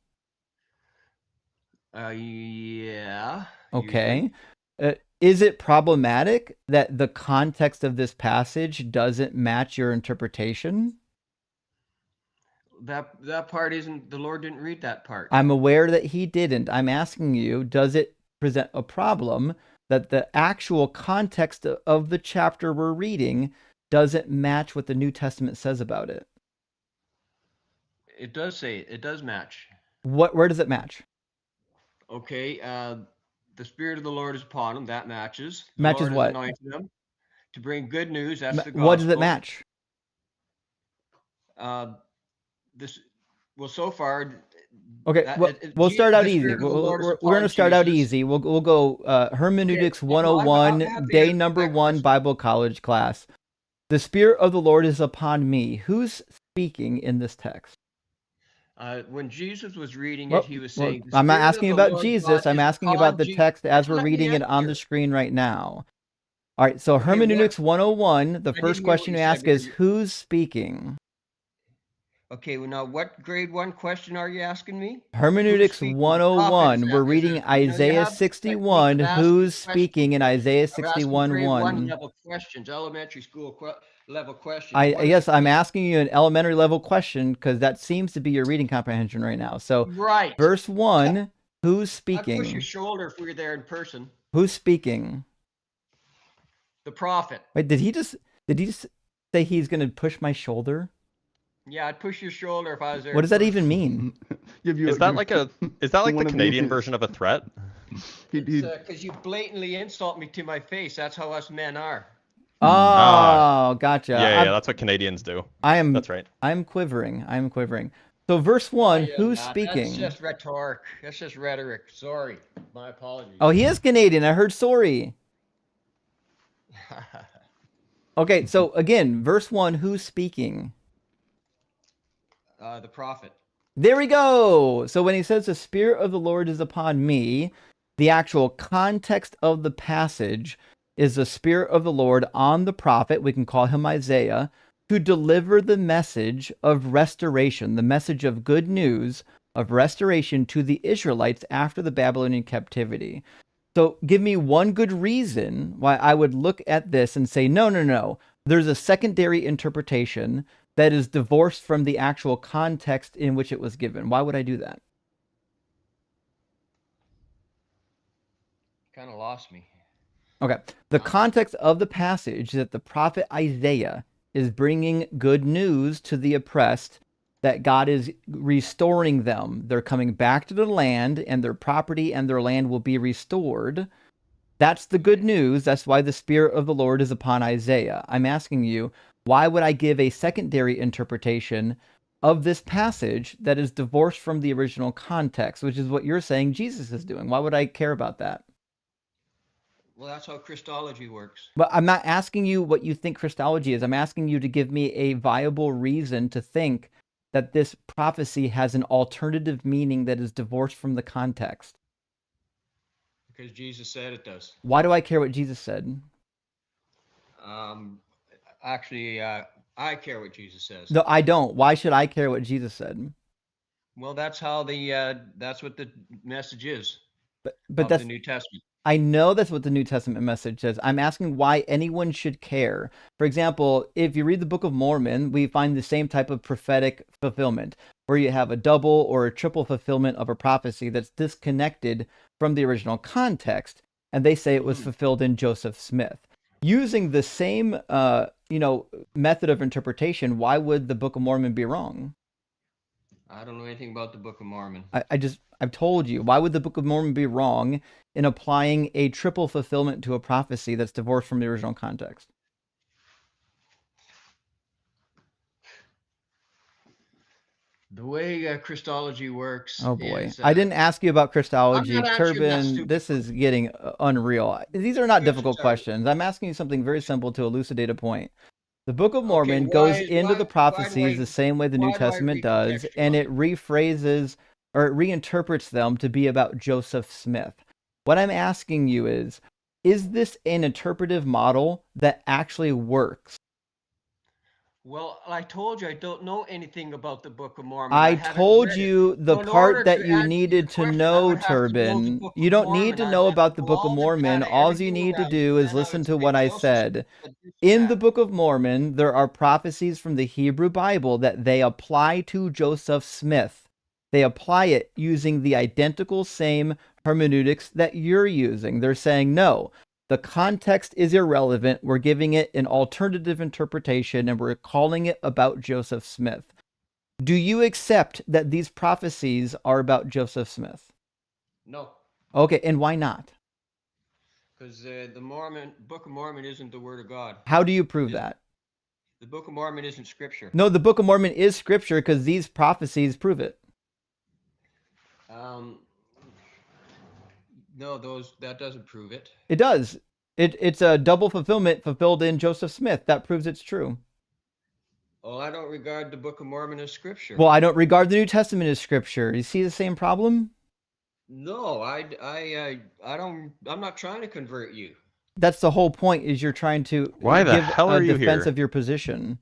Yeah. Okay. Is it problematic that the context of this passage doesn't match your interpretation? That part isn't, the Lord didn't read that part. I'm aware that he didn't. I'm asking you, does it present a problem that the actual context of the chapter we're reading doesn't match what the New Testament says about it? It does match. Where does it match? Okay, the Spirit of the Lord is upon him. That matches. The matches Lord what? Anointed him to bring good news. That's the gospel. What does it match? So far. Okay, we'll start out easy. We're going to start out easy. We'll go Hermeneutics 101, day number 1, Bible college class. The Spirit of the Lord is upon me. Who's speaking in this text? When Jesus was reading it, he was saying... I'm not asking about Jesus. I'm asking about the text as we're reading it on the screen right now. All right, so Hermeneutics 101, the first question you ask is, who's speaking? Okay, well now what grade 1 question are you asking me? Hermeneutics 101, we're reading Isaiah 61. Who's speaking in Isaiah 61:1? Grade 1 level questions, elementary school level questions. Yes, I'm asking you an elementary level question because that seems to be your reading comprehension right now. So, right. Verse 1, who's speaking? I'd push your shoulder if we were there in person. Who's speaking? The prophet. Wait, did he just say he's going to push my shoulder? Yeah, I'd push your shoulder if I was there. What does that even mean? Is that like the Canadian version of a threat? Because you blatantly insult me to my face. That's how us men are. Oh, gotcha. Yeah, that's what Canadians do. That's right. I'm quivering. So verse 1, who's speaking? That's just rhetoric. That's just rhetoric. Sorry. My apologies. Oh, he is Canadian. I heard sorry. Okay, so again, verse 1, who's speaking? The prophet. There we go. So when he says the Spirit of the Lord is upon me, the actual context of the passage is the Spirit of the Lord on the prophet, we can call him Isaiah, to deliver the message of restoration, the message of good news of restoration to the Israelites after the Babylonian captivity. So give me one good reason why I would look at this and say, no. There's a secondary interpretation that is divorced from the actual context in which it was given. Why would I do that? kind of lost me. Okay. The context of the passage is that the prophet Isaiah is bringing good news to the oppressed, that God is restoring them. They're coming back to the land, and their property and their land will be restored. That's the good news. That's why the Spirit of the Lord is upon Isaiah. I'm asking you, why would I give a secondary interpretation of this passage that is divorced from the original context, which is what you're saying Jesus is doing? Why would I care about that? Well, that's how Christology works. But I'm not asking you what you think Christology is. I'm asking you to give me a viable reason to think that this prophecy has an alternative meaning that is divorced from the context. Because Jesus said it does. Why do I care what Jesus said? Actually, I care what Jesus says. No, I don't. Why should I care what Jesus said? Well, that's how that's what the message is But of that's the New Testament. I know that's what the New Testament message says. I'm asking why anyone should care. For example, if you read the Book of Mormon, we find the same type of prophetic fulfillment, where you have a double or a triple fulfillment of a prophecy that's disconnected from the original context, and they say it was fulfilled in Joseph Smith. Using the same, method of interpretation, why would the Book of Mormon be wrong? I don't know anything about the Book of Mormon. I've told you. Why would the Book of Mormon be wrong in applying a triple fulfillment to a prophecy that's divorced from the original context? The way Christology works. Oh boy. Is, I didn't ask you about Christology. I'm not answering that Turbin, stupid this is getting unreal. These are not difficult are- questions. I'm asking you something very simple to elucidate a point. The Book of Mormon Okay, goes into the why do prophecies I- the same way the New why do I Testament does, and it rephrases or it reinterprets them to be about Joseph Smith. What I'm asking you is this an interpretive model that actually works? Well, I told you I don't know anything about the Book of Mormon. I haven't told read it. you the So in part order that to you answer your needed to question, I know, would have to know the Turbin. Book You of don't need Mormon. to I'd know have about to the know Book of all the Mormon. data, All you everything need to around it, do is then I listen would to say, what I Joseph said. said this In and the that. Book of Mormon, there are prophecies from the Hebrew Bible that they apply to Joseph Smith. They apply it using the identical same hermeneutics that you're using. They're saying, no, the context is irrelevant. We're giving it an alternative interpretation and we're calling it about Joseph Smith. Do you accept that these prophecies are about Joseph Smith? No, Okay, and why not? because the Book of Mormon isn't the Word of God. How do you prove that? The Book of Mormon isn't Scripture. No, the Book of Mormon is scripture because these prophecies prove it. No, that doesn't prove it. It does. It's a double fulfillment fulfilled in Joseph Smith. That proves it's true. Well, I don't regard the Book of Mormon as Scripture. Well, I don't regard the New Testament as scripture. You see the same problem? No, I don't. I'm not trying to convert you. That's the whole point. Is you're trying to Why the give hell a are you defense here? of your position.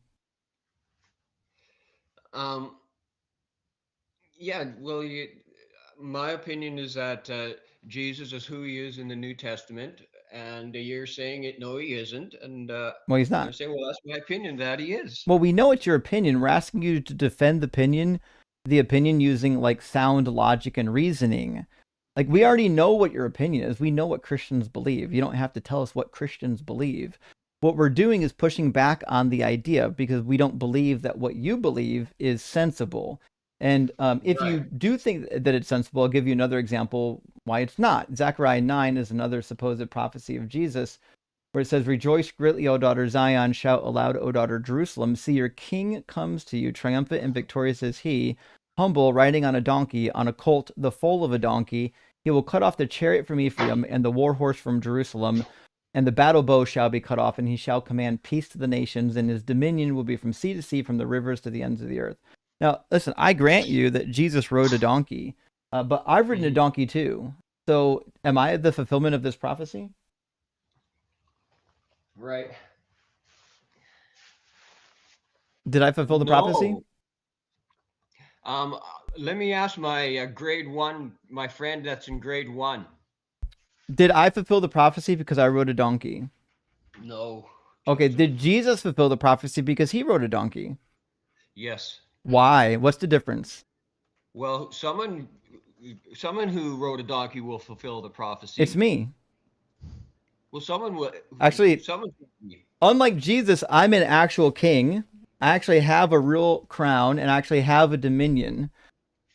Yeah. Well, my opinion is that Jesus is who he is in the New Testament, and you're saying it. No, he isn't. And Well, he's I'm not. saying, well, that's my opinion that he is. Well, we know it's your opinion. We're asking you to defend the opinion using like sound logic and reasoning. Like we already know what your opinion is. We know what Christians believe. You don't have to tell us what Christians believe. What we're doing is pushing back on the idea because we don't believe that what you believe is sensible. And if you do think that it's sensible, I'll give you another example why it's not. Zechariah 9 is another supposed prophecy of Jesus where it says, "Rejoice greatly, O daughter Zion, shout aloud, O daughter Jerusalem. See, your king comes to you, triumphant and victorious is he, humble, riding on a donkey, on a colt, the foal of a donkey. He will cut off the chariot from Ephraim and the war horse from Jerusalem, and the battle bow shall be cut off, and he shall command peace to the nations, and his dominion will be from sea to sea, from the rivers to the ends of the earth." Now, listen, I grant you that Jesus rode a donkey, but I've ridden a donkey too. So am I the fulfillment of this prophecy? Right. Did I fulfill the prophecy? Let me ask my grade 1, my friend that's in grade 1. Did I fulfill the prophecy because I rode a donkey? No. Okay, did Jesus fulfill the prophecy because he rode a donkey? Yes. Why? What's the difference? Well, someone who rode a donkey will fulfill the prophecy. It's me. Well, someone will. Actually, Someone. unlike Jesus, I'm an actual king. I actually have a real crown and I actually have a dominion.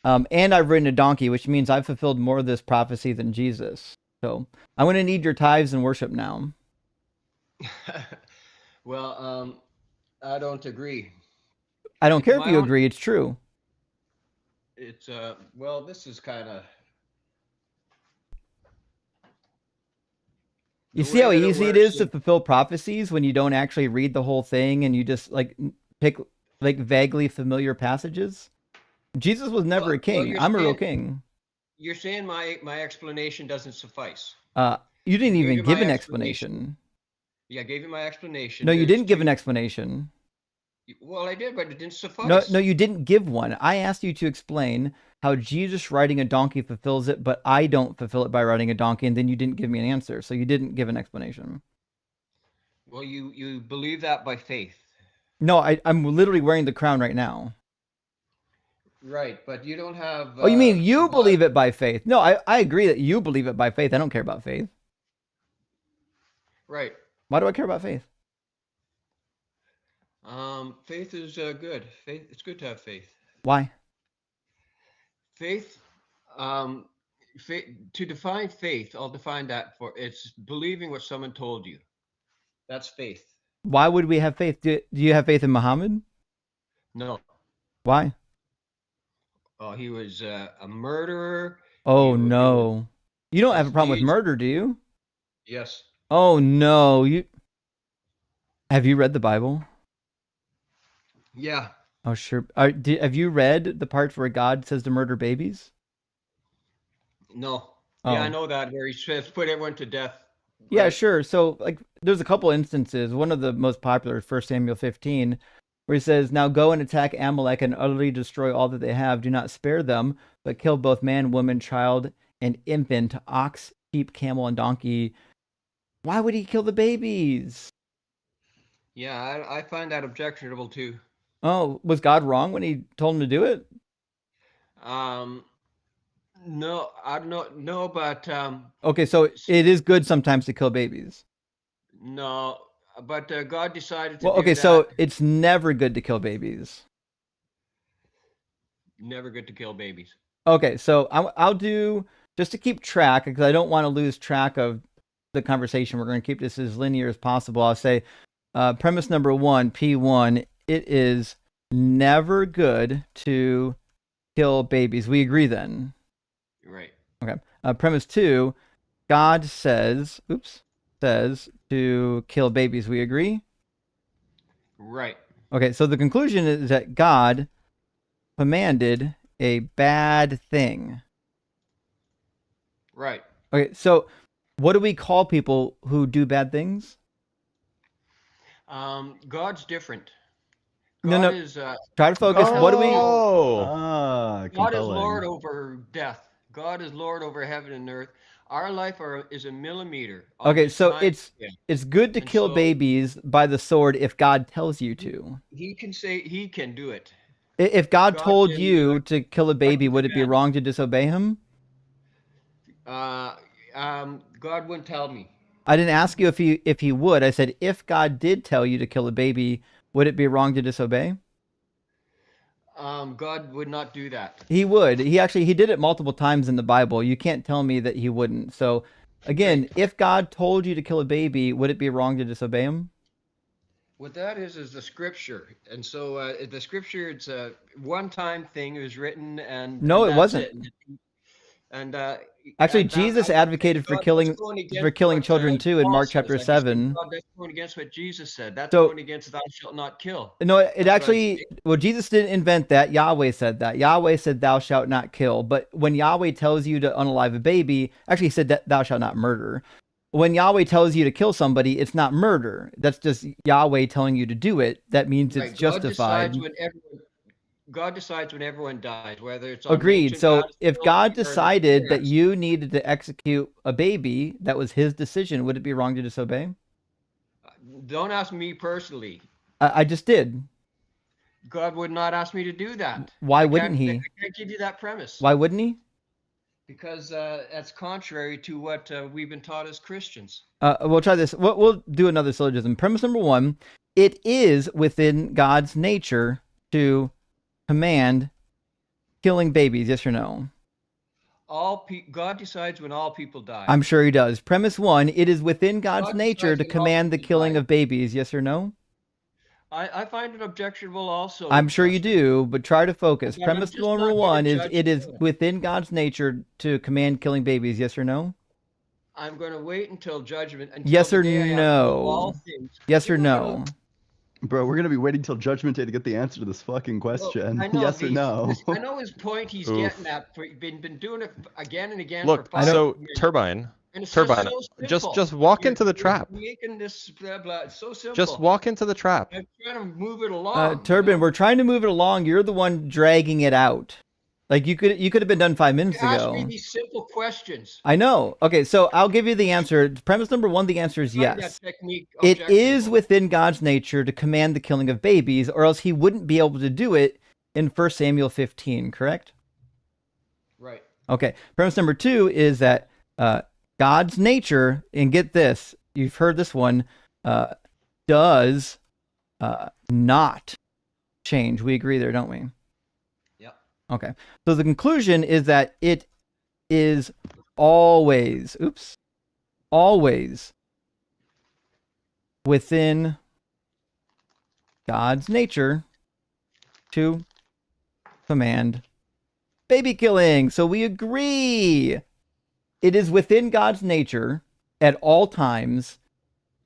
And I've ridden a donkey, which means I've fulfilled more of this prophecy than Jesus. So I'm going to need your tithes and worship now. Well, I don't agree. I don't care if My you own. agree. It's true. It's well, this is kind of You the see way how that it easy it works. is to fulfill prophecies when you don't actually read the whole thing and you just like pick like vaguely familiar passages? Jesus was never a Well, king. I'm a real king. you're saying my explanation doesn't suffice. You didn't I gave even you give my an explanation. explanation. Yeah, I gave you my explanation. No, you There's didn't give two. an explanation. Well, I did, but it didn't No, suffice. no, you didn't give one. I asked you to explain how Jesus riding a donkey fulfills it, but I don't fulfill it by riding a donkey, and then you didn't give me an answer. So you didn't give an explanation. Well, you believe that by faith. No, I'm literally wearing the crown right now. Right, but you don't have. Oh, you mean you God. believe it by faith? No, I agree that you believe it by faith. I don't care about faith. Right. Why do I care about faith? Faith is good. Faith. It's good to have faith. Why? Faith. Faith. To define faith, I'll define that for it's believing what someone told you. That's faith. Why would we have faith? Do you have faith in Muhammad? No. Why? Oh, he was a murderer. Oh He no. You don't have a his problem with deeds. murder, do you? Yes. Oh no. Have you read the Bible? Yeah. Oh sure. Have you read the parts where God says to murder babies? No. Oh. Yeah, I know that where he says put everyone to death. Yeah, Right. sure. So like there's a couple instances. One of the most popular is 1 Samuel 15, where he says, "Now go and attack Amalek and utterly destroy all that they have. Do not spare them, but kill both man, woman, child, and infant, ox, sheep, camel, and donkey." Why would he kill the babies? Yeah, I find that objectionable too. Oh, was God wrong when he told him to do it? Um, no, I don't know, but Okay, so it is good sometimes to kill babies. no, but God decided to Well, do okay, that. so it's never good to kill babies. Never good to kill babies. Okay, so I'll do, just to keep track, because I don't want to lose track of the conversation. We're going to keep this as linear as possible. I'll say premise number 1, P1, it is never good to kill babies. We agree then? Right. Okay. Premise 2, God says to kill babies. We agree? Right. Okay, so the conclusion is that God commanded a bad thing. Right. Okay, so what do we call people who do bad things? God's different. No. God is Try to focus. God What do we? Oh. God is Compelling. Lord over death. God is Lord over heaven and earth. Our life is a millimeter. of Okay, his so time. it's good to And kill so- babies by the sword if God tells you to. He can say he can do it. If God God told can, you to kill a baby, would it be command. wrong to disobey him? God wouldn't tell me. I didn't ask you if he would. I said if God did tell you to kill a baby, would it be wrong to disobey? God would not do that. He would. He did it multiple times in the Bible. You can't tell me that he wouldn't. So again, Right. if God told you to kill a baby, would it be wrong to disobey him? What that is the scripture, and so the scripture, it's a one-time thing. It was written, and No, and it that's wasn't. it. And Actually, and Jesus I advocated for God, killing that's going against what, children too in Paul Mark says. chapter I just think 7. God, that's going against what Jesus said. That's So- going against "Thou shalt not kill." No, it That's what I'm actually, saying. well, Jesus didn't invent that. Yahweh said that. Yahweh said, "Thou shalt not kill." But when Yahweh tells you to unalive a baby, actually, he said that thou shalt not murder. When Yahweh tells you to kill somebody, it's not murder. That's just Yahweh telling you to do it. That means Right. it's justified. God decides when everyone dies, whether it's on the Agreed. ancient So if battlefield God or the decided that forest. you needed to execute a baby, that was his decision. Would it be wrong to disobey? Don't ask me personally. I just did. God would not ask me to do that. Why I wouldn't can't- he? I can't give you that premise. Why wouldn't he? because that's contrary to what we've been taught as Christians. We'll try this. We'll do another syllogism. Premise number 1: it is within God's nature to command killing babies. Yes or no? God decides when all people die. I'm sure he does. Premise 1: it is within God's God nature decides to when all command the people killing die. of babies. Yes or no? I find it objectionable also. I'm sure you Justin. do, but try to focus. Again, I'm Premise just number not here to 1 is judge it is you. within God's nature to command killing babies. Yes or no? I'm going to wait until judgment. Until Yes the or day I have to know all no? things. Yes or You're not gonna- no? Bro, we're gonna be waiting till Judgment Day to get the answer to this fucking Well, question. I know Yes or no? I know his point. He's Oof. getting at. Been doing it again and again Look, for 5 so minutes. Turbine, And it's Turbine, just so simple. just walk You're- into the you're trap. Making this blah, blah. It's so simple. Just walk into the trap. I'm trying to move it along. Turbine, you know? we're trying to move it along. You're the one dragging it out. Like you could have been done 5 minutes You ask ago. me these simple questions. I know. Okay, so I'll give you the answer. Premise number 1, the answer is Find that yes. technique It is objectionable. within God's nature to command the killing of babies, or else he wouldn't be able to do it in 1 Samuel 15, correct? Right. Okay. Premise number 2 is that God's nature, and get this, you've heard this one, does not change. We agree there, don't we? Yep. Okay. So the conclusion is that it is always within God's nature to command baby killing. So we agree. It is within God's nature at all times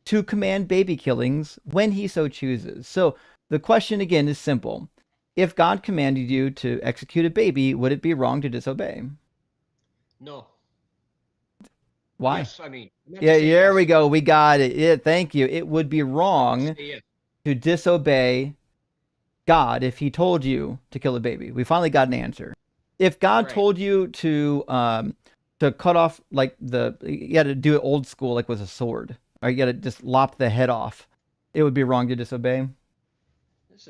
to command baby killings when he so chooses. So the question again is simple. If God commanded you to execute a baby, would it be wrong to disobey? No. Why? Yes, I mean. I meant to Yeah, say there yes. we go. We got it. Yeah, thank you. It would be I meant wrong to say yes. to disobey God if he told you to kill a baby. We finally got an answer. If God Right. told you to cut off like you got to do it old school, like with a sword, or you got to just lop the head off, it would be wrong to disobey. This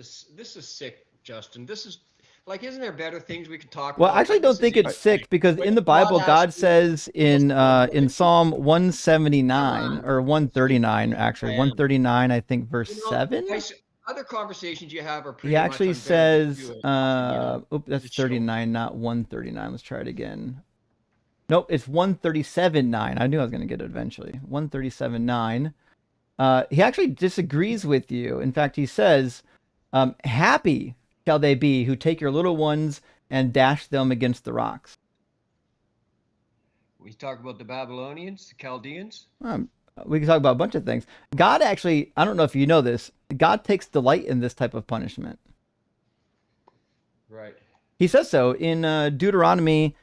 is sick, Justin. This is like, isn't there better things we could talk Well, about? I actually don't This is think it's sick because When in the Bible, God God asks you- says in Psalm 179 Come on. or 139, actually Man. 139, I think verse You know, 7. other conversations you have are pretty He actually much unbearable says, to it, that's Just show. 39, not 139. Let's try it again. Nope, it's 137.9. I knew I was going to get it eventually. 137.9. He actually disagrees with you. In fact, he says, happy shall they be who take your little ones and dash them against the rocks. We talk about the Babylonians, the Chaldeans. We can talk about a bunch of things. God actually, I don't know if you know this, God takes delight in this type of punishment. Right. He says so in Deuteronomy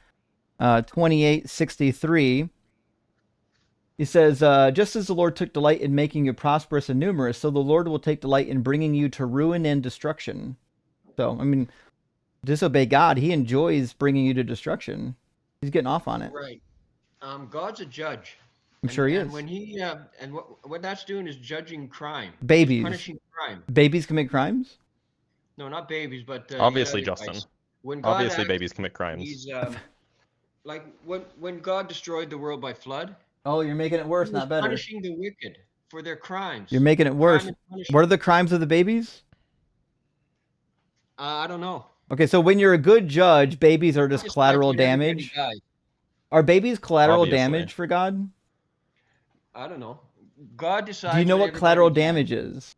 28:63. He says, just as the Lord took delight in making you prosperous and numerous, so the Lord will take delight in bringing you to ruin and destruction. So, I mean, disobey God, he enjoys bringing you to destruction. He's getting off on it. Right. God's a judge. I'm sure he is. And when he and what that's doing is judging crime. He's Babies. punishing crime. Babies commit crimes? No, not babies, but Obviously, other Justin. guys. When God Obviously, acts, babies commit crimes. He's like when God destroyed the world by flood. Oh, you're making it worse, He was not better. punishing the wicked for their crimes. You're making it worse. Crime and punishment. What are the crimes of the babies? I don't know. Okay, so when you're a good judge, babies are just Just collateral like when everybody damage. dies. Are babies collateral Obviously. damage for God? I don't know. God decides. Do you know when what collateral everybody dies. damage is?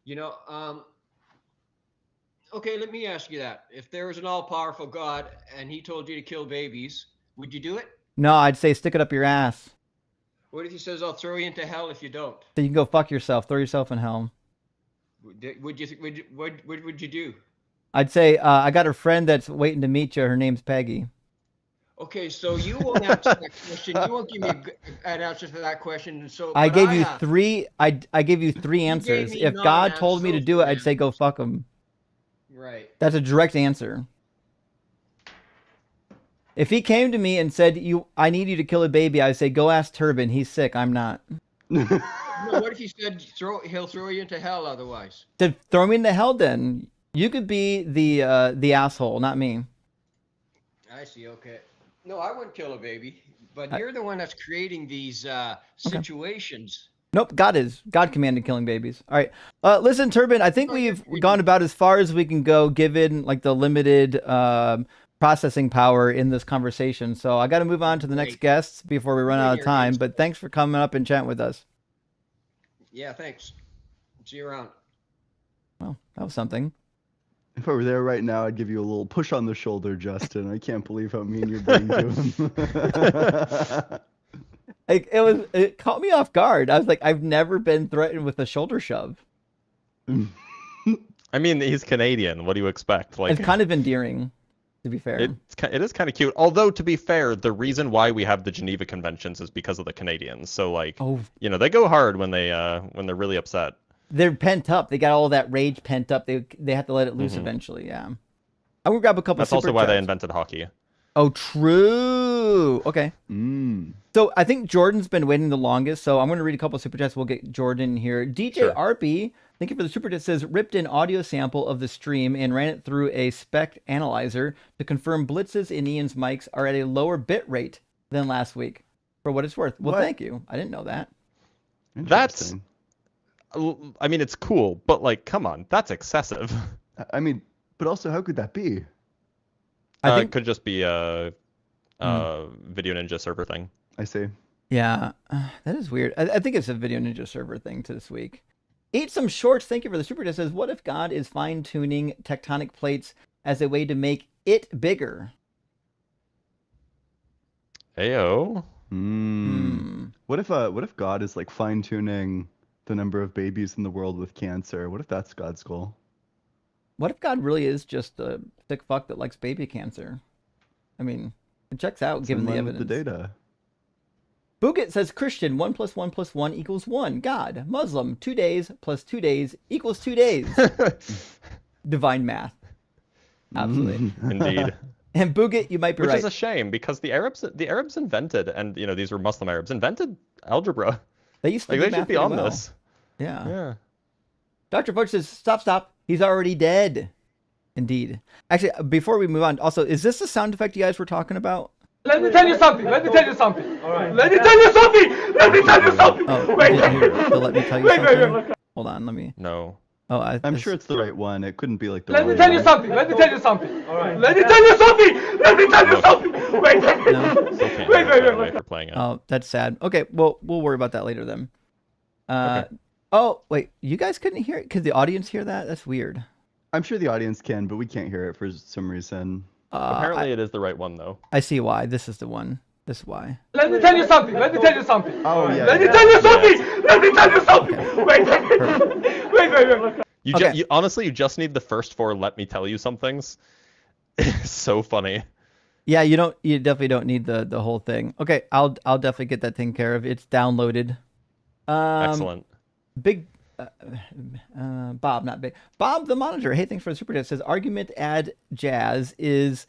You know, okay, let me ask you that. If there was an all-powerful God and he told you to kill babies, would you do it? No, I'd say stick it up your ass. What if he says, I'll throw you into hell if you don't? So you can go fuck yourself. Throw yourself in hell. What would you do? I'd say I got a friend that's waiting to meet you. Her name's Peggy. Okay, so you won't answer that question. You won't give me an answer to that question. And so I but gave you have. three. I gave you three answers. me If none God told me to answers do it, I'd say and- go fuck him. Right. That's a direct answer. If he came to me and said, I need you to kill a baby," I'd say, "Go ask Turban. He's sick. I'm not." No, what if he said he'll throw you into hell otherwise? To throw me into hell, then You could be the asshole, not me. I see. Okay. No, I wouldn't kill a baby, but I- you're the one that's creating these situations. Nope, God is. God commanded killing babies. All right. Listen, Turbin, I think Oh, you're we've kidding. gone about as far as we can go given like the limited processing power in this conversation. So I got to move on to the next Great. guests before we run Bring out of your time. hands. But thanks for coming up and chatting with us. Yeah, thanks. See you around. Well, that was something. If I were there right now, I'd give you a little push on the shoulder, Justin. I can't believe how mean you're being to him. Like it caught me off guard. I was like, I've never been threatened with a shoulder shove. I mean, he's Canadian. What do you expect? Like, It's kind of endearing, to be fair. it is kind of cute. Although, to be fair, the reason why we have the Geneva Conventions is because of the Canadians. So, like, Oh, they go hard when they're really upset. they're pent up. They got all that rage pent up. They have to let it loose eventually. Yeah. I'm gonna grab a couple. That's super also why they chats. invented hockey. Oh, true. Okay. So I think Jordan's been waiting the longest. So I'm going to read a couple of super chats. We'll get Jordan here. DJ Sure. RP, thank you for the super chat. Says ripped an audio sample of the stream and ran it through a spec analyzer to confirm blitzes in Ian's mics are at a lower bit rate than last week. For what it's worth. Well, What? thank you. I didn't know that. That's, Interesting. I mean, it's cool, but like, come on, that's excessive. I mean, but also, how could that be? I think It could just be a Video Ninja server thing. I see. Yeah, that is weird. I think it's a Video Ninja server thing to this week. Eat some shorts. Thank you for the super chat. Says, what if God is fine tuning tectonic plates as a way to make it bigger? Ayo. What if God is like fine tuning the number of babies in the world with cancer? What if that's God's goal? What if God really is just a sick fuck that likes baby cancer? I mean, it checks out It's given in the line with evidence. the data. Boogit says Christian 1 + 1 + 1 = 1. God Muslim 2 days + 2 days = 2 days. Divine math. Absolutely. Indeed. And Boogit, you might be Which right. is a shame because the Arabs invented, and these were Muslim Arabs, invented algebra. They used to Like, do they math should be really on well. this. Yeah. Yeah. Dr. Fudge says, stop. He's already dead. Indeed. Actually, before we move on, also, is this the sound effect you guys were talking about? Let me tell you something. All right. Let me tell you something. Oh, Wait. you didn't hear it. So let me tell you something. Hold on, let me. No. Oh, I'm sure it's the right one. It couldn't be like the Let wrong me tell you one. something. All right. Let me tell you something. Wait. Still can't hear it, by the way, if you're playing it. Oh, that's sad. Okay, well, we'll worry about that later then. Okay. Oh, wait, you guys couldn't hear it? Could the audience hear that? That's weird. I'm sure the audience can, but we can't hear it for some reason. Apparently, it is the right one, though. I see why. This is the one. This is why. Let me tell you something. Oh yeah. Let me yeah. tell you something. Wait. You honestly, you just need the first 4 "Let me tell you somethings." It's so funny. Yeah, you definitely don't need the whole thing. Okay, I'll definitely get that taken care of. It's downloaded. Excellent. Big Bob, not big. Bob the Monitor. Hey, thanks for the super chat. Says argument ad jazz is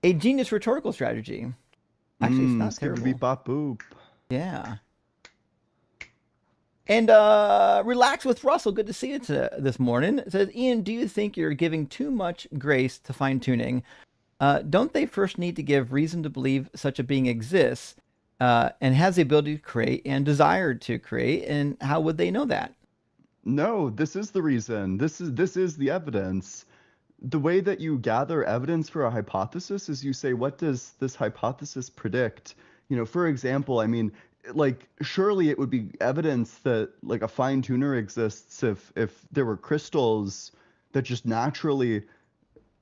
a genius rhetorical strategy. Actually, it's not terrible. Beep bop boop. Yeah. And relax with Russell. Good to see you this morning. It says, Ian, do you think you're giving too much grace to fine tuning? Don't they first need to give reason to believe such a being exists and has the ability to create and desire to create? And how would they know that? No, this is the reason. This is the evidence. The way that you gather evidence for a hypothesis is you say, what does this hypothesis predict? For example, I mean, like, surely it would be evidence that like a fine tuner exists if there were crystals that just naturally,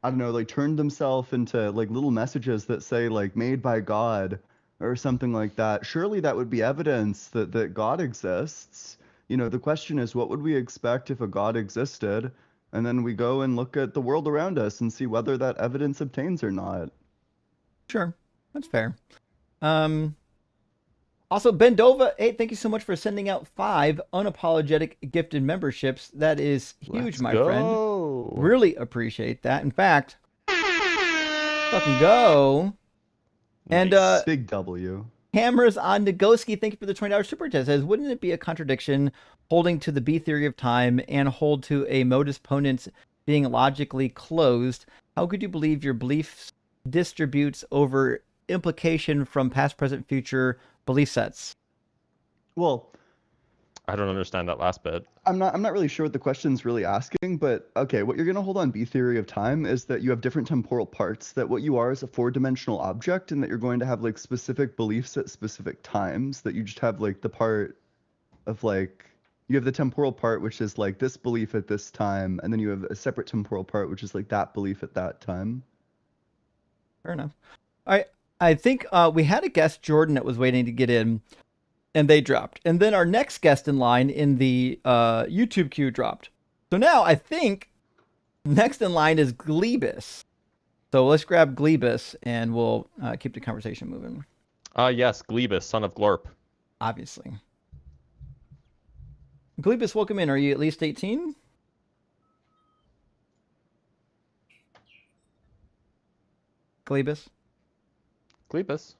I don't know, like turned themselves into like little messages that say like made by God or something like that. Surely that would be evidence that God exists. The question is, what would we expect if a God existed? And then we go and look at the world around us and see whether that evidence obtains or not. Sure, that's fair. Also, Bendova, hey, thank you so much for sending out 5 unapologetic gifted memberships. That is huge, Let's my go. friend. Really appreciate that. In fact, fucking go. And Nice. Big W. Hammers on Nagoski, thank you for the $20 super chat. Says, wouldn't it be a contradiction holding to the B theory of time and hold to a modus ponens being logically closed, how could you believe your beliefs distributes over implication from past, present, future belief sets? Well, I don't understand that last bit. I'm not really sure what the question's really asking, but okay, what you're gonna hold on B theory of time is that you have different temporal parts, that what you are is a four-dimensional object, and that you're going to have like specific beliefs at specific times, that you just have like the part of like you have the temporal part which is like this belief at this time, and then you have a separate temporal part which is like that belief at that time. Fair enough. All right. I think we had a guest, Jordan, that was waiting to get in, and they dropped. And then our next guest in line in the YouTube queue dropped. So now I think next in line is Glebus. So let's grab Glebus, and we'll keep the conversation moving. Yes, Glebus, son of Glorp. Obviously. Glebus, welcome in. Are you at least 18? Glebus? Glebus.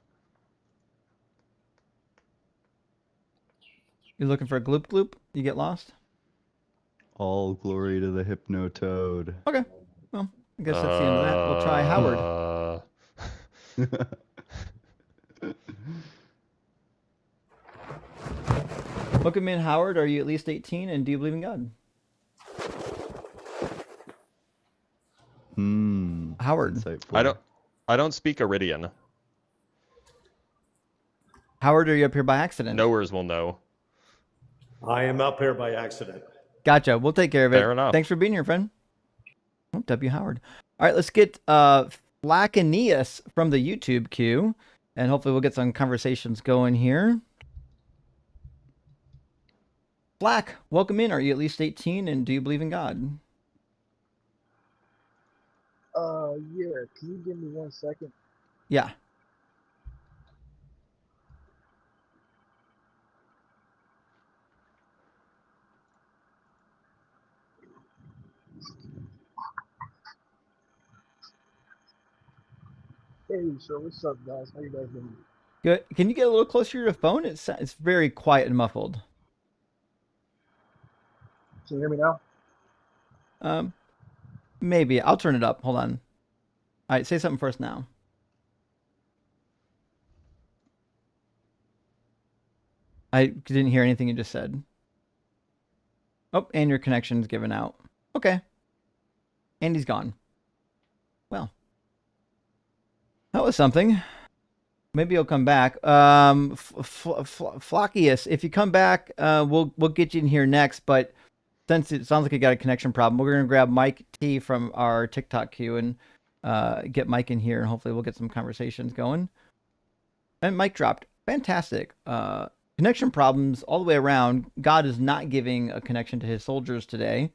You looking for a gloop gloop? You get lost? All glory to the Hypnotoad. Okay. Well, I guess that's the end of that. We'll try Howard. Welcome in, Howard. Are you at least 18, and do you believe in God? Howard. Insightful. I don't speak Iridian. Howard, are you up here by accident? Knowers will know. I am up here by accident. Gotcha. We'll take care of it. Fair enough. Thanks for being here, friend. Oh, W. Howard. All right, let's get Flacanius from the YouTube queue, and hopefully we'll get some conversations going here. Flack, welcome in. Are you at least 18, and do you believe in God? Yeah. Can you give me 1 second? Yeah. Hey, so what's up, guys? How you guys doing? Good. Can you get a little closer to your phone? It's very quiet and muffled. Can you hear me now? Maybe. I'll turn it up. Hold on. All right, say something first now. I didn't hear anything you just said. Oh, and your connection's given out. Okay. And he's gone. Well. That was something. Maybe he'll come back. Flockius, if you come back, we'll get you in here next, but since it sounds like you got a connection problem, we're going to grab Mike T from our TikTok queue and get Mike in here, and hopefully we'll get some conversations going. And Mike dropped. Fantastic. Connection problems all the way around. God is not giving a connection to his soldiers today.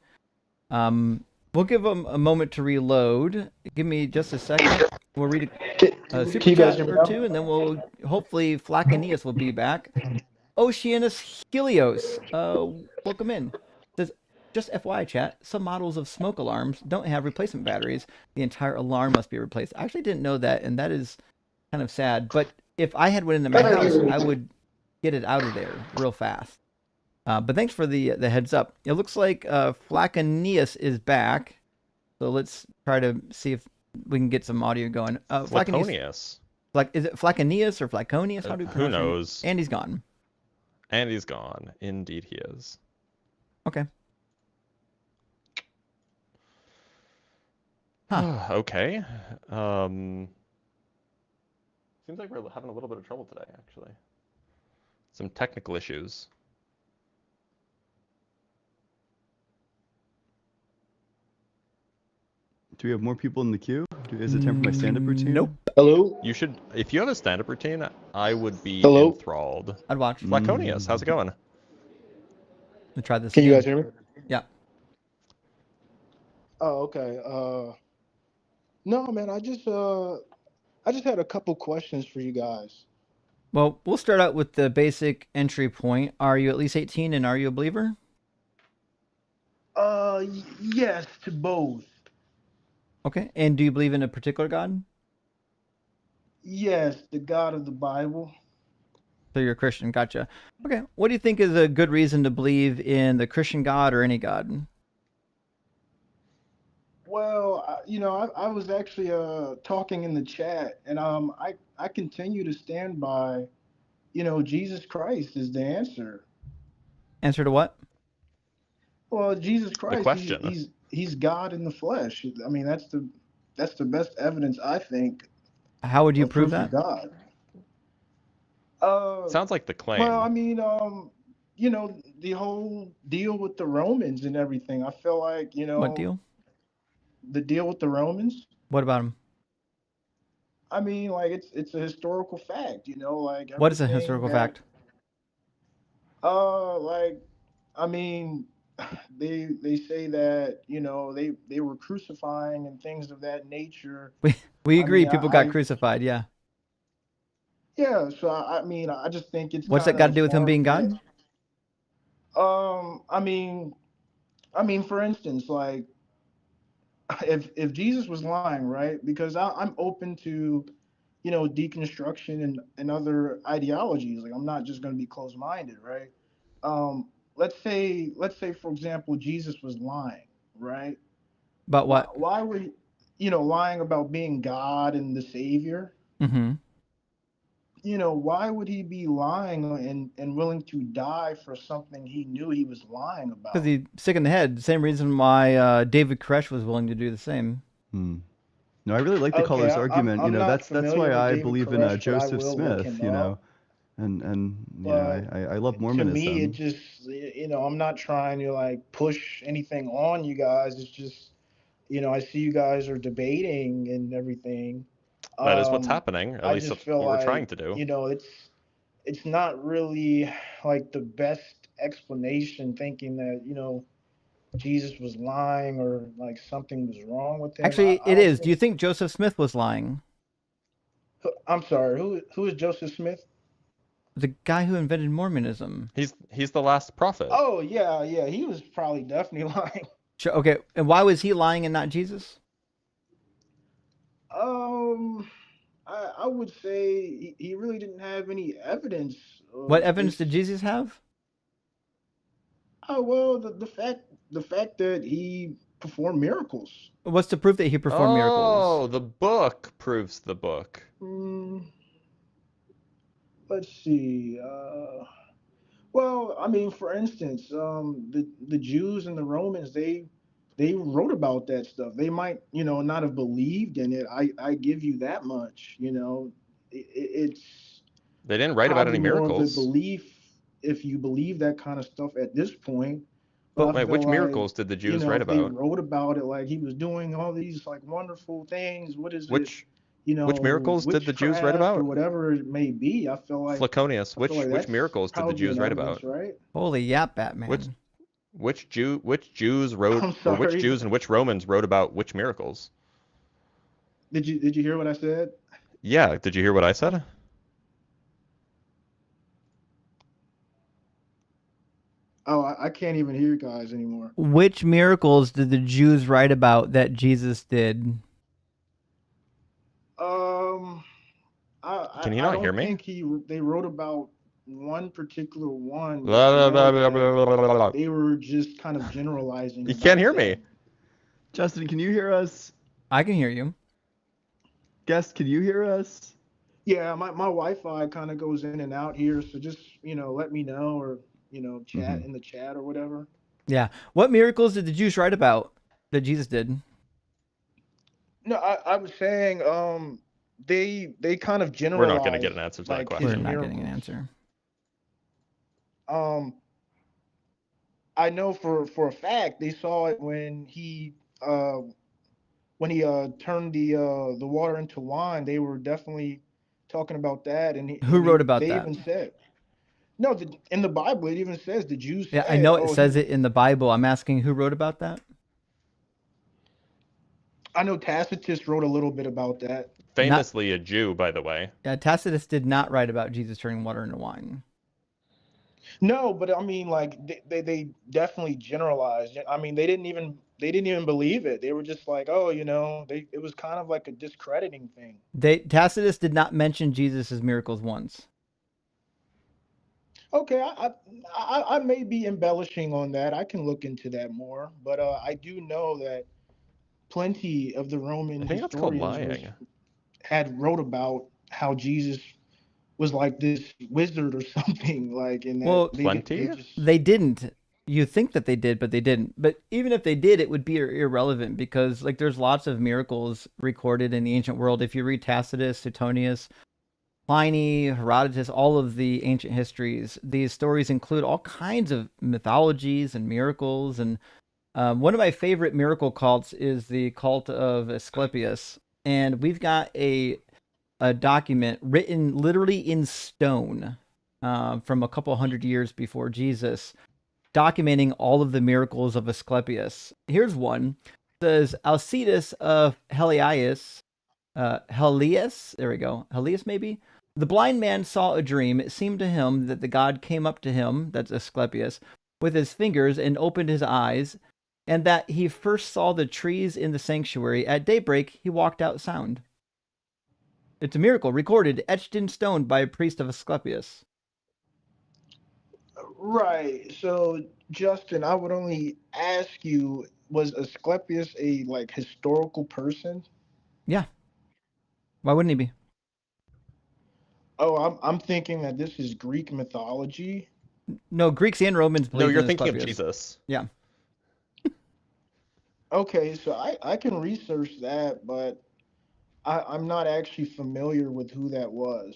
We'll give them a moment to reload. Give me just a second. We'll read a super chat or two, and then we'll hopefully Flacanius will be back. Oceanus Helios, welcome in. Says, just FYI chat, some models of smoke alarms don't have replacement batteries. The entire alarm must be replaced. I actually didn't know that, and that is kind of sad. But if I had one in my house, I would get it out of there real fast. But thanks for the heads up. It looks like Flacanius is back. So let's try to see if we can get some audio going. Flaconius. Is it Flacanius or Flaconius? How do you pronounce Who knows? it? And he's gone. And he's gone. Indeed he is. Okay. Huh. Okay. Seems like we're having a little bit of trouble today, actually. Some technical issues. Do we have more people in the queue? Is it time for my stand-up routine? Nope. Hello? You should, if you have a stand-up routine, I would be Hello? enthralled. I'd watch. Flaconius, how's it going? Let's try this. Can you again. guys hear me? Yeah. Oh, okay. No, man, I just had a couple questions for you guys. Well, we'll start out with the basic entry point. Are you at least 18 and are you a believer? Yes, to both. Okay. And do you believe in a particular God? Yes, the God of the Bible. So you're a Christian. Gotcha. Okay. What do you think is a good reason to believe in the Christian God or any God? Well, I was actually talking in the chat, and I continue to stand by, Jesus Christ is the answer. Answer to what? Well, Jesus The Christ, question. he's God in the flesh. I mean, that's the best evidence I think How would you of prove proof of that? God. Sounds like the Well, claim. I mean, the whole deal with the Romans and everything. I feel like, What deal? the deal with the Romans. What about him? I mean, like it's a historical fact, like What is a everything historical that fact? like I mean, they say that, they were crucifying and things of that nature. We I agree. mean, People got crucified. Yeah. yeah, so I mean, I just think it's What's that kind got to of do with him being far-fetched. God? I mean, for instance, like if Jesus was lying, right? Because I'm open to, deconstruction and other ideologies. Like I'm not just going to be closed-minded, right? Let's say for example, Jesus was lying, right? About what? Why were lying about being God and the Savior? Mm-hmm. Why would he be lying and willing to die for something he knew he was lying Because about? he's sick in the head. Same reason why David Koresh was willing to do the same. No, I really like the Okay, caller's argument. I'm not That's familiar why with I David believe in Koresh, but I Joseph will look Smith. him up. And But I love to me, it Mormonism. just, I'm not trying to like push anything on you guys. It's just, I see you guys are debating and everything. That is what's happening. At I least just that's feel what we're like, trying to do. it's not really like the best explanation, thinking that, Jesus was lying or like something was wrong with him. Actually, I it don't is. Do think. you think Joseph Smith was lying? I'm sorry. Who is Joseph Smith? The guy who invented Mormonism. He's the last prophet. Oh yeah, yeah. He was probably definitely lying. Okay, and why was he lying and not Jesus? Um, I would say he really didn't have any evidence What of evidence this. did Jesus have? Oh well, the fact that he performed miracles. What's the proof that he performed miracles? Oh, the book proves the book. Hmm, let's see. Well, I mean, for instance, the Jews and the Romans, they wrote about that stuff. They might, not have believed in it. I give you that much. It's They didn't write about probably any more of a miracles. belief if you believe that kind of stuff at this point. But But I Wait, feel which like, miracles did the Jews write if they about? wrote about it, like he was doing all these like wonderful things, what is it? Which miracles did the Jews write Witchcraft or about? whatever it may be. Flaconius, I feel like which that's miracles did the probably Jews an write about? evidence, right? holy yap, Which Batman. which Jews wrote, I'm or which sorry. Jews and which Romans wrote about which miracles? Did you hear what I said? Yeah, did you hear what I said? Oh, I can't even hear you guys anymore. Which miracles did the Jews write about that Jesus did? Um, Can you I not hear don't me? think they wrote about one particular one, but Blah, I blah, know blah, blah, that blah, blah, blah, blah. they were just kind of generalizing You can't about hear me. them. Justin, can you hear us? I can hear you. Guest, can you hear us? Yeah, my Wi-Fi kind of goes in and out here, so just let me know, or chat in the chat or whatever. Yeah. What miracles did the Jews write about that Jesus did? No, I was saying they kind of We're not going to get generalized an answer to that like his We're question. not getting an miracles. answer. Um, I know for a fact they saw it uh when he turned the water into wine. They were definitely talking about that, and Who wrote about they that? even said no. In the Bible, it even says the Jews Yeah, I said, know it "Oh, says it in the Bible. I'm asking who wrote about that? I know Tacitus wrote a little bit about that." Not. Famously a Jew, by the way. Yeah, Tacitus did not write about Jesus turning water into wine. No, but I mean, like they definitely generalized. I mean, they didn't even believe it. They were just like, oh, it was kind of like a discrediting thing. Tacitus did not mention Jesus' miracles once. Okay, I may be embellishing on that. I can look into that more, but I do know that plenty of the Roman I think that's called historians lying. had wrote about how Jesus was like this wizard or something, like, and that Well, they Plenty? just they didn't. You think that they did, but they didn't. But even if they did, it would be irrelevant because like there's lots of miracles recorded in the ancient world. If you read Tacitus, Suetonius, Pliny, Herodotus, all of the ancient histories, these stories include all kinds of mythologies and miracles. And one of my favorite miracle cults is the cult of Asclepius. And we've got a document written literally in stone from a couple hundred years before Jesus, documenting all of the miracles of Asclepius. Here's one. It says Alcides of Helias, there we go, Helias maybe? The blind man saw a dream. It seemed to him that the god came up to him, that's Asclepius, with his fingers and opened his eyes, and that he first saw the trees in the sanctuary. At daybreak, he walked out sound. It's a miracle recorded, etched in stone by a priest of Asclepius. right. So Justin, I would only ask you, was Asclepius a like historical person? Yeah. Why wouldn't he be? Oh, I'm thinking that this is Greek mythology. No, Greeks and Romans No, believed you're in thinking of Asclepius. Jesus. Yeah. Okay, so I can research that, but I'm not actually familiar with who that was.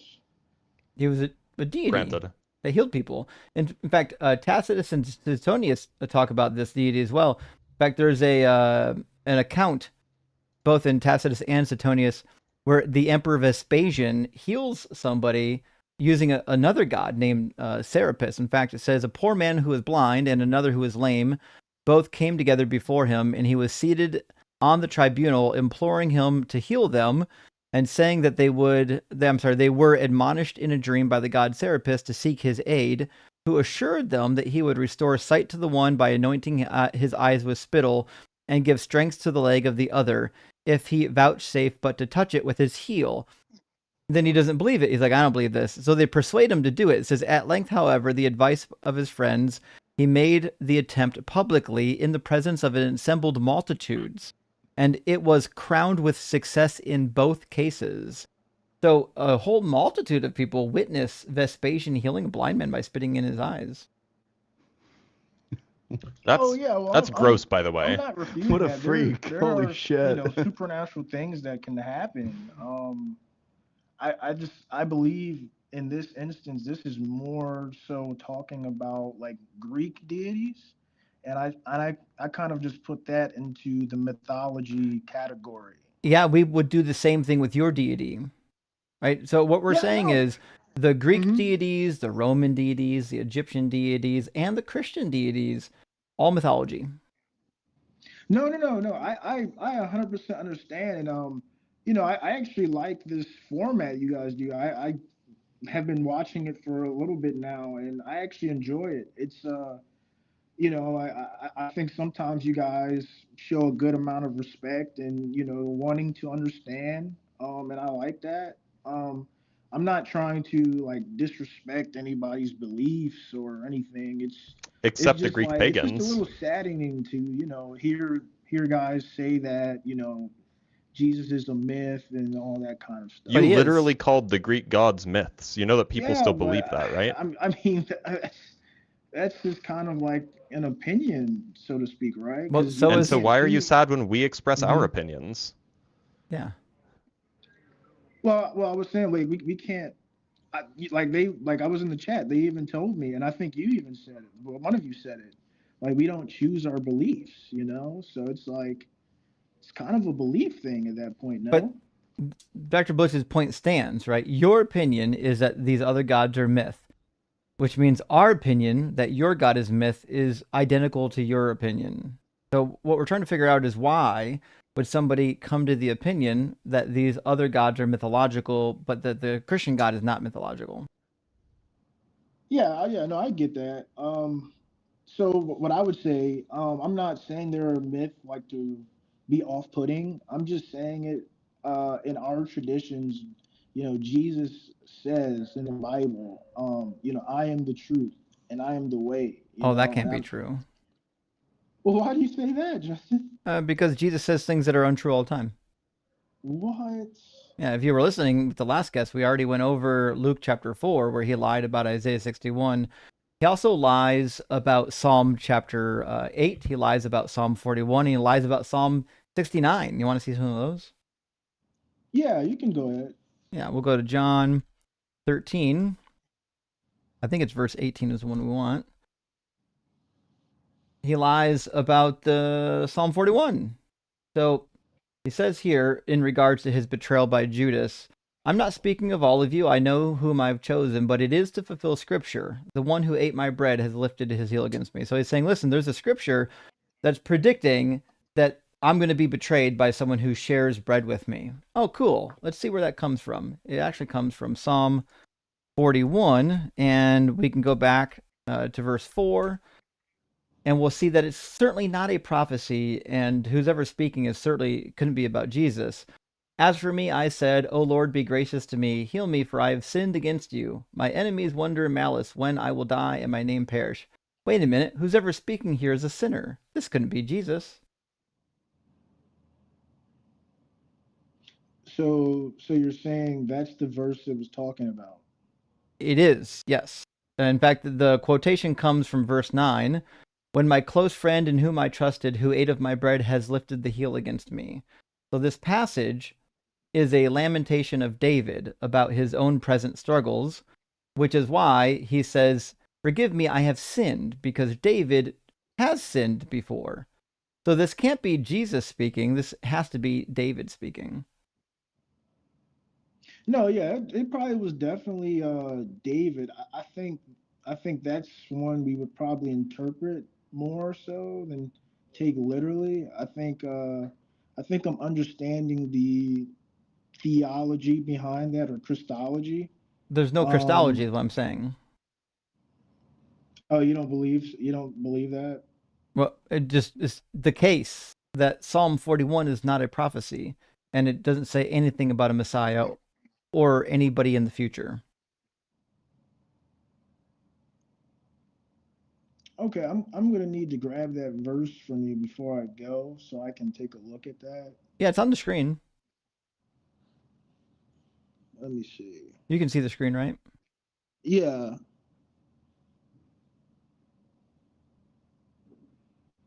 He was a deity Granted. that healed people. In fact, Tacitus and Suetonius talk about this deity as well. In fact, there's an account both in Tacitus and Suetonius where the Emperor Vespasian heals somebody using another god named Serapis. In fact, it says a poor man who was blind and another who was lame both came together before him, and he was seated on the tribunal, imploring him to heal them, and saying that they were admonished in a dream by the god Serapis to seek his aid, who assured them that he would restore sight to the one by anointing his eyes with spittle and give strength to the leg of the other, if he vouchsafed but to touch it with his heel. Then he doesn't believe it. He's like, I don't believe this. So they persuade him to do it. It says, at length, however, the advice of his friends, he made the attempt publicly in the presence of an assembled multitudes, and it was crowned with success in both cases. So a whole multitude of people witness Vespasian healing a blind man by spitting in his eyes. Oh yeah, well That's gross, by the I'm way. not refuting What a that. freak. There Holy are shit. supernatural things that can happen. I believe in this instance this is more so talking about like Greek deities, and I kind of just put that into the mythology category. Yeah, we would do the same thing with your deity, right? So what we're Yeah, saying no. is the Greek Hmm. deities, the Roman deities, the Egyptian deities, and the Christian deities, all mythology. No. I 100% understand, and I actually like this format you guys do. I have been watching it for a little bit now, and I actually enjoy it. It's I think sometimes you guys show a good amount of respect and wanting to understand, and I like that. I'm not trying to like disrespect anybody's beliefs or anything. It's Except the just Greek like it's just a pagans. little saddening to hear guys say that Jesus is a myth and all that kind of stuff. But You he is. literally called the Greek gods myths. You know that people Yeah, still but believe that, right? I mean that's just kind of like an opinion, so to speak, right? Well, Because so you And is so can't why are you see. sad when we express our Mhm. opinions? yeah. Well, I was saying like we can't. Like I was in the chat. They even told me, and I think you even said it. Well, one of you said it. Like we don't choose our beliefs. So it's like it's kind of a belief thing at that point. But No. Dr. Bush's point stands, right? Your opinion is that these other gods are myth, which means our opinion that your God is myth is identical to your opinion. So what we're trying to figure out is why would somebody come to the opinion that these other gods are mythological, but that the Christian God is not mythological? Yeah, no, I get that. So what I would say, I'm not saying they're a myth like to be off-putting. I'm just saying it. In our traditions, Jesus says in the Bible, I am the truth and I am the way. Oh, that can't be true. Well, why do you say that, Justin? Because Jesus says things that are untrue all the time. What? Yeah, if you were listening with the last guest, we already went over Luke chapter 4, where he lied about Isaiah 61. He also lies about Psalm chapter 8. He lies about Psalm 41. He lies about Psalm 69. You want to see some of those? Yeah, you can go ahead. Yeah, we'll go to John 13. I think it's verse 18 is the one we want. He lies about the Psalm 41. So he says here, in regards to his betrayal by Judas, I'm not speaking of all of you. I know whom I've chosen, but it is to fulfill scripture. The one who ate my bread has lifted his heel against me. So he's saying, listen, there's a scripture that's predicting that I'm going to be betrayed by someone who shares bread with me. Oh, cool. Let's see where that comes from. It actually comes from Psalm 41, and we can go back to verse 4. And we'll see that it's certainly not a prophecy, and who's ever speaking is certainly couldn't be about Jesus. As for me, I said, O Lord, be gracious to me, heal me, for I have sinned against you. My enemies wonder in malice when I will die and my name perish. Wait a minute, who's ever speaking here is a sinner. This couldn't be Jesus. So you're saying that's the verse it was talking about? It is, yes. In fact, the quotation comes from verse 9. When my close friend in whom I trusted, who ate of my bread, has lifted the heel against me. So this passage is a lamentation of David about his own present struggles, which is why he says, forgive me, I have sinned, because David has sinned before. So this can't be Jesus speaking. This has to be David speaking. No, yeah, it probably was definitely David. I think that's one we would probably interpret more so than take literally. I think I'm understanding the theology behind that or Christology. There's no Christology, Um, is what I'm saying. oh, you don't believe that? Well, it just is the case that Psalm 41 is not a prophecy, and it doesn't say anything about a Messiah or anybody in the future. Okay, I'm gonna need to grab that verse from you before I go so I can take a look at that. Yeah, it's on the screen. Let me see. You can see the screen, right? Yeah.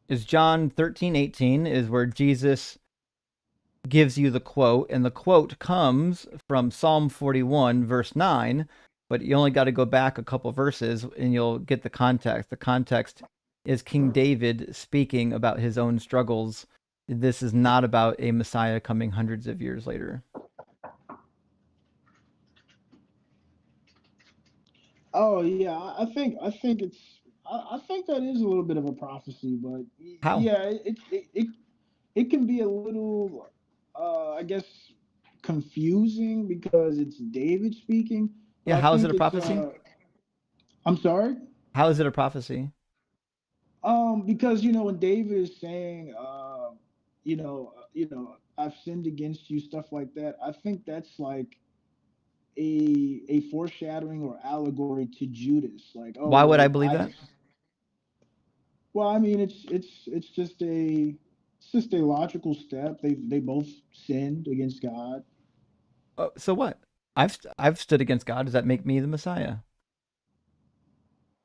Is John 13:18 is where Jesus gives you the quote, and the quote comes from Psalm 41, verse 9, but you only got to go back a couple verses and you'll get the context. The context is King David speaking about his own struggles. This is not about a Messiah coming hundreds of years later. Oh yeah, I think I think that is a little bit of a prophecy, but How? yeah, it can be a little I guess confusing because it's David speaking, but Yeah, I how is it think a it's prophecy? I'm sorry? How is it a prophecy? Because when David is saying I've sinned against you, stuff like that, I think that's like a foreshadowing or allegory to Judas. Like, oh Why would I well, believe I that? have. Well, I mean, it's just a logical step. They both sinned against God. So what? I've stood against God. Does that make me the Messiah?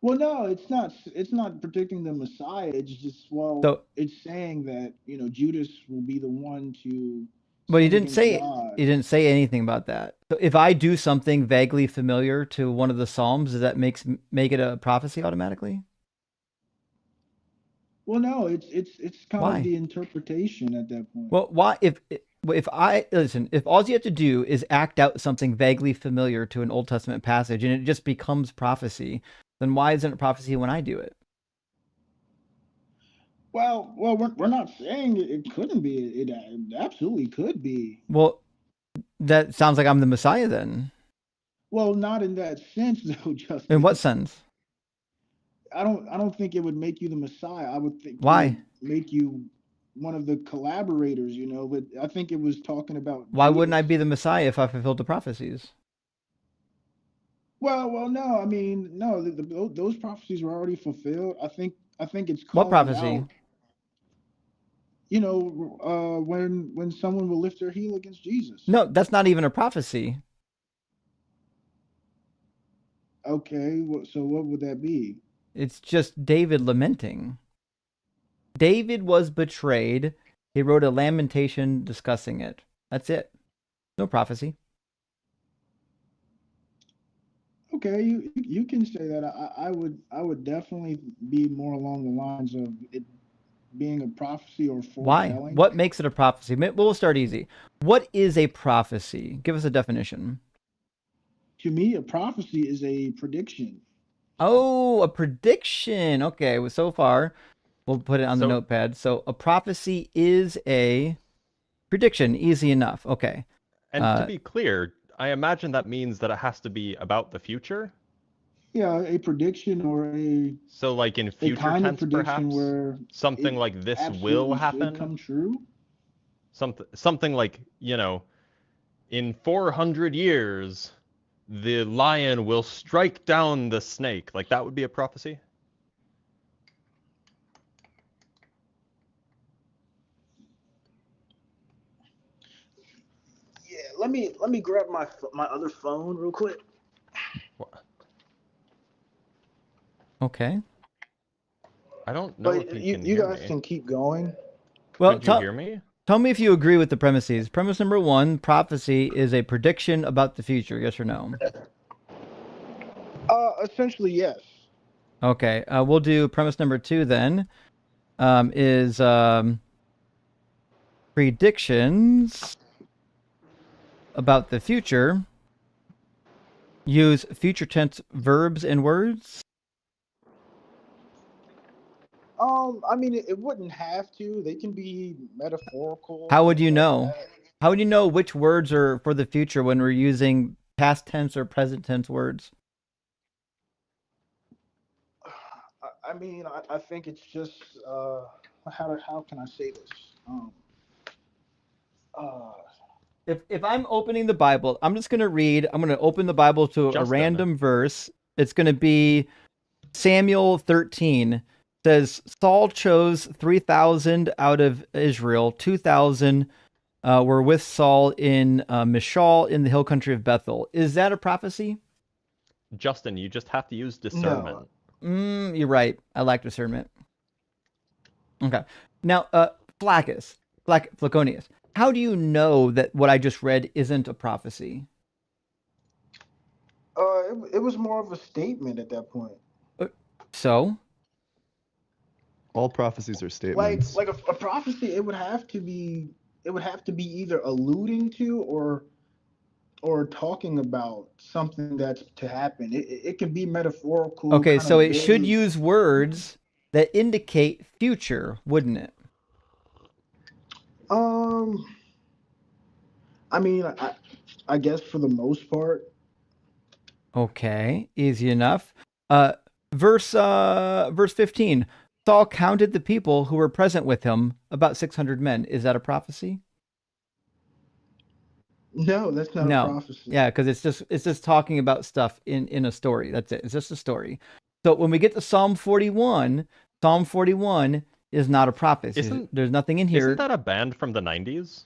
Well, no, it's not predicting the Messiah. It's just, well, So, it's saying that Judas will be the one to but sin against God. he didn't say anything about that. So if I do something vaguely familiar to one of the Psalms, does that make it a prophecy automatically? Well, no, it's kind of Why? the interpretation at that point. Well, why if I listen, if all you have to do is act out something vaguely familiar to an Old Testament passage and it just becomes prophecy, then why isn't it prophecy when I do it? Well, we're not saying it couldn't be. It absolutely could be. Well, that sounds like I'm the Messiah then. Well, not in that sense, though, In what Justin. sense? I don't think it would make you the Messiah. I would think it would Why? make you one of the collaborators, but I think it was talking about Why wouldn't Judas. I be the Messiah if I fulfilled the prophecies? Well, no. I mean, no. Those prophecies were already fulfilled. I think it's What calling prophecy? out. when someone will lift their heel against Jesus. No, that's not even a prophecy. Okay, so what would that be? It's just David lamenting. David was betrayed. He wrote a lamentation discussing it. That's it. No prophecy. Okay, you can say that. I would definitely be more along the lines of it being a prophecy or Why? foretelling. What makes it a prophecy? We'll start easy. What is a prophecy? Give us a definition. To me, a prophecy is a prediction. Oh, a prediction. Okay, well, so far, we'll put it on the So- notepad. So a prophecy is a prediction. Easy enough. Okay. And to be clear, I imagine that means that it has to be about the future. Yeah, a prediction or So like in a future kind of tense, prediction perhaps where something it like this will absolutely should happen. come true. Something like, in 400 years, the lion will strike down the snake. Like that would be a prophecy. Yeah, let me grab my other phone real quick. Okay. I don't know But if you you can you hear guys me. can keep going. Well, Could you hear me? tell me if you agree with the premises. Premise number 1, prophecy is a prediction about the future. Yes or no? Essentially yes. Okay. We'll do premise number 2 then. Is predictions about the future use future tense verbs and words? I mean, it wouldn't have to. They can be metaphorical. How would you things like know? that. How would you know which words are for the future when we're using past tense or present tense words? I mean, I think it's just how can I say this? Uh, If I'm opening the Bible, I'm just going to read. I'm going to open the Bible to a Justin. random verse. It's going to be Samuel 13. It says Saul chose 3,000 out of Israel. 2,000 were with Saul in Mishal in the hill country of Bethel. Is that a prophecy? Justin, you just have to use discernment. You're right. I lack discernment. Okay. Now, Flaconius, how do you know that what I just read isn't a prophecy? it was more of a statement at that point. So? All prophecies are statements. Like a prophecy, it would have to be either alluding to or talking about something that's to happen. It can be metaphorical. Okay, kind so of it should vague. use words that indicate future, wouldn't it? I mean, I guess for the most part. Okay, easy enough. Verse 15. Saul counted the people who were present with him, about 600 men. Is that a prophecy? No, that's not a prophecy. Yeah, because it's just talking about stuff in a story. That's it. It's just a story. So when we get to Psalm 41 is not a prophecy. There's nothing in here. Isn't that a band from the 90s?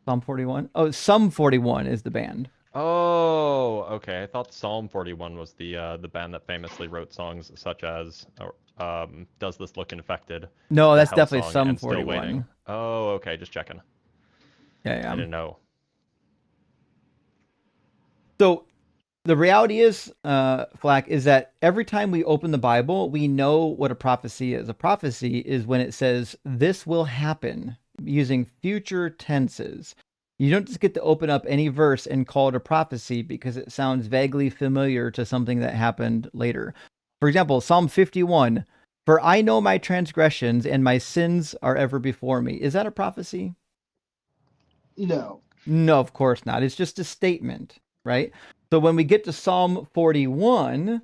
Psalm 41? Oh, Sum 41 is the band. Oh, okay. I thought Psalm 41 was the band that famously wrote songs such as Does This Look Infected? No, that's Hell definitely Song, Sum and Still 41. Waiting. Oh, okay. Just checking. Yeah. I didn't know. So the reality is, Flack, is that every time we open the Bible, we know what a prophecy is. A prophecy is when it says, this will happen, using future tenses. You don't just get to open up any verse and call it a prophecy because it sounds vaguely familiar to something that happened later. For example, Psalm 51, for I know my transgressions and my sins are ever before me. Is that a prophecy? No. No, of course not. It's just a statement, right? So when we get to Psalm 41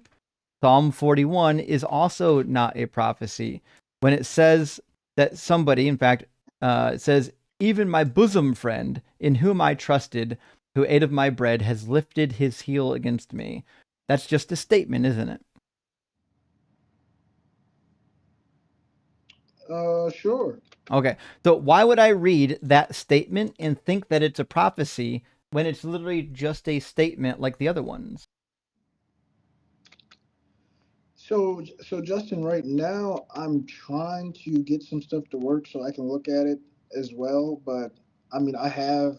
is also not a prophecy. When it says that somebody, in fact, it says, even my bosom friend, in whom I trusted, who ate of my bread, has lifted his heel against me. That's just a statement, isn't it? Sure. Okay. So why would I read that statement and think that it's a prophecy when it's literally just a statement like the other ones? So, Justin, right now I'm trying to get some stuff to work so I can look at it as well. But I mean, I have,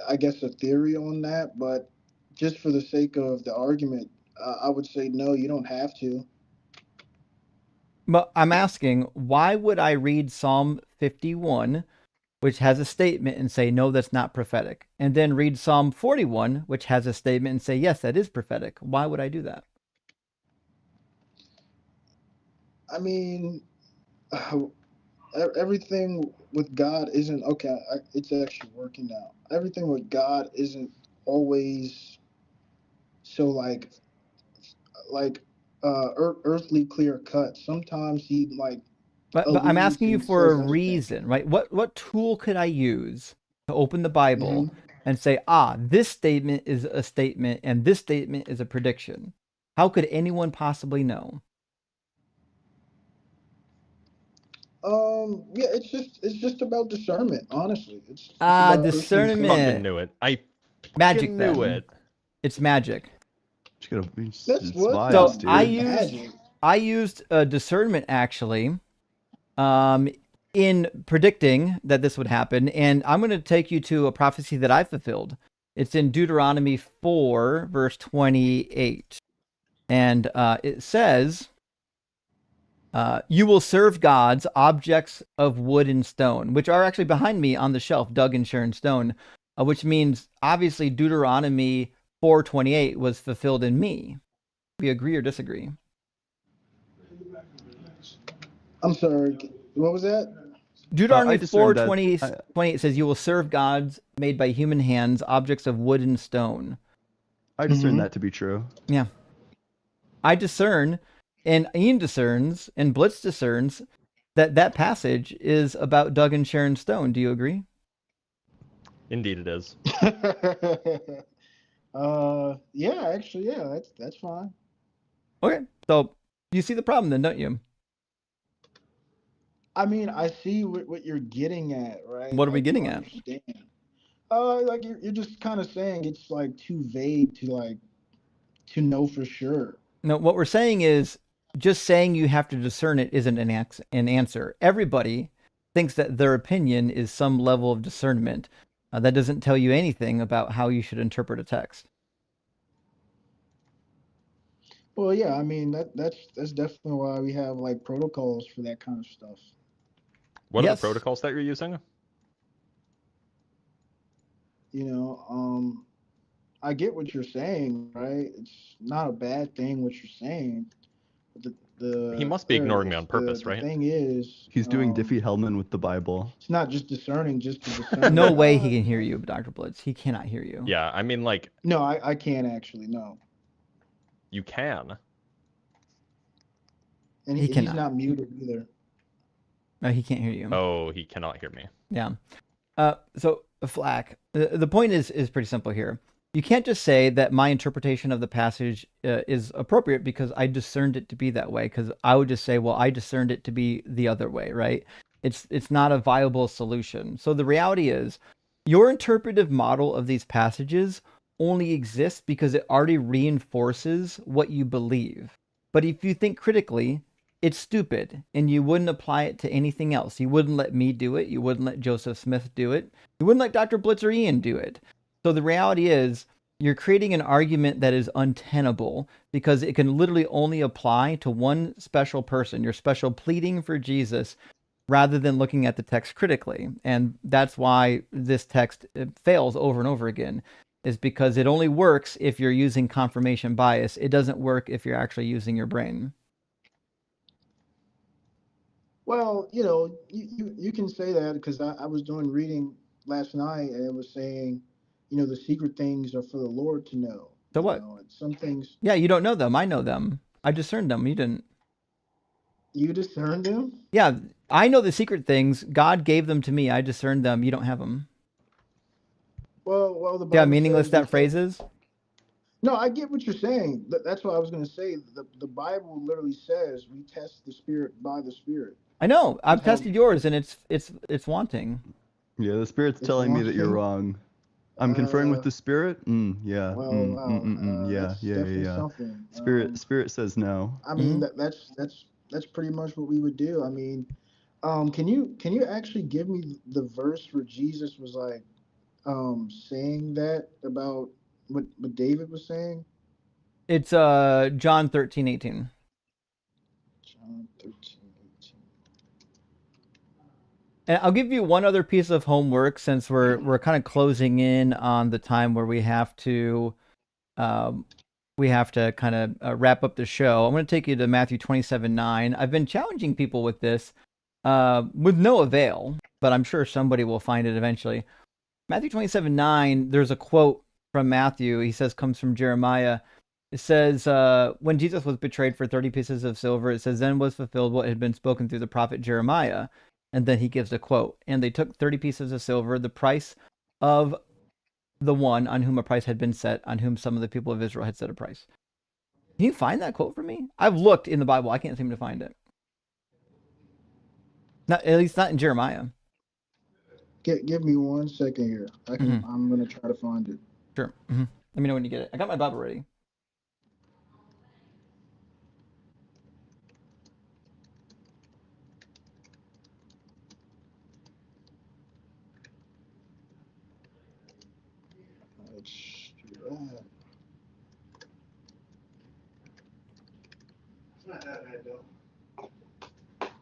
I guess, a theory on that. But just for the sake of the argument, I would say no. You don't have to. But I'm asking, why would I read Psalm 51, which has a statement, and say, no, that's not prophetic, and then read Psalm 41, which has a statement, and say, yes, that is prophetic? Why would I do that? I mean, everything with God isn't okay. It's actually working now. Everything with God isn't always so like earthly clear cut. Sometimes he like But I'm alludes asking you and for a says other things. reason, right? What tool could I use to open the Hmm. Bible and say, this statement is a statement and this statement is a prediction? How could anyone possibly know? Yeah, it's just about discernment. Honestly, it's about personal discernment. Fucking Discernment. knew it. I Magic fucking knew then. it. It's magic. That's It's what biased, So the dude. magic. I used discernment actually in predicting that this would happen, and I'm going to take you to a prophecy that I fulfilled. It's in Deuteronomy 4, verse 28. And it says, you will serve gods, objects of wood and stone, which are actually behind me on the shelf, dug in Sharon stone, which means obviously Deuteronomy 4:28 was fulfilled in me. We agree or disagree? I'm sorry. What was that? I Deuteronomy discern four that. twenty 28 says, you will serve gods made by human hands, objects of wood and stone. I discern that to be true. Yeah. I discern, and Ian discerns, and Blitz discerns that that passage is about Doug and Sharon Stone. Do you agree? Indeed, it is. Yeah, actually, yeah, that's fine. Okay. So you see the problem then, don't you? I mean, I see what you're getting at, right? What are I we do getting at? understand. Like you're just kind of saying it's like too vague to know for sure. No, what we're saying is just saying you have to discern it isn't an answer. Everybody thinks that their opinion is some level of discernment. That doesn't tell you anything about how you should interpret a text. Well, yeah, I mean that's definitely why we have like protocols for that kind of stuff. What are the Yes. protocols that you're using? You know, I get what you're saying, right? It's not a bad thing what you're saying. But He must be ignoring me on the purpose, the right? thing is, He's doing Diffie-Hellman with the Bible. it's not just discerning, just to discern. No way he can hear you, Dr. Blitz. He cannot hear you. Yeah, I mean, like, No, I can't actually. No, you can. and He he's cannot. not muted either. No, he can't hear you. Oh, he cannot hear me. Yeah. So Flack, the point is pretty simple here. You can't just say that my interpretation of the passage is appropriate because I discerned it to be that way. Because I would just say, well, I discerned it to be the other way, right? It's not a viable solution. So the reality is, your interpretive model of these passages only exists because it already reinforces what you believe. But if you think critically, it's stupid, and you wouldn't apply it to anything else. You wouldn't let me do it. You wouldn't let Joseph Smith do it. You wouldn't let Dr. Blitz or Ian do it. So the reality is, you're creating an argument that is untenable because it can literally only apply to one special person. Your special pleading for Jesus, rather than looking at the text critically. And that's why this text fails over and over again, is because it only works if you're using confirmation bias. It doesn't work if you're actually using your brain. Well, you can say that because I was doing reading last night and it was saying, the secret things are for the Lord to know. So what? And some things Yeah, you don't know them. I know them. I discerned them. You didn't. you discern them. Yeah, I know the secret things. God gave them to me. I discerned them. You don't have them. Well, the See how Bible meaningless says that phrase is? No, I get what you're saying. That's what I was going to say. The Bible literally says we test the spirit by the spirit. I know. I've How tested yours, and it's wanting. Yeah, the spirit's it's telling me that you're wanting. wrong. I'm conferring with the spirit. Yeah. Wow. Yeah. That's Yeah. Yeah. definitely Yeah. something. Spirit says no. I mean Mhm. that's pretty much what we would do. I mean, can you actually give me the verse where Jesus was like saying that about what David was saying? It's John 13:18. John 13:18. And I'll give you one other piece of homework since we're kind of closing in on the time where um, we have to kind of wrap up the show. I'm going to take you to Matthew 27:9. I've been challenging people with this with no avail, but I'm sure somebody will find it eventually. Matthew 27:9. There's a quote from Matthew. He says comes from Jeremiah. It says, when Jesus was betrayed for 30 pieces of silver, it says, then was fulfilled what had been spoken through the prophet Jeremiah. And then he gives a quote. And they took 30 pieces of silver, the price of the one on whom a price had been set, on whom some of the people of Israel had set a price. Can you find that quote for me? I've looked in the Bible. I can't seem to find it. Not, at least not in Jeremiah. Give me 1 second here. Mm-hmm. I'm gonna try to find it. Sure. Mm-hmm. Let me know when you get it. I got my Bible ready. Let's do that. It's not that bad though.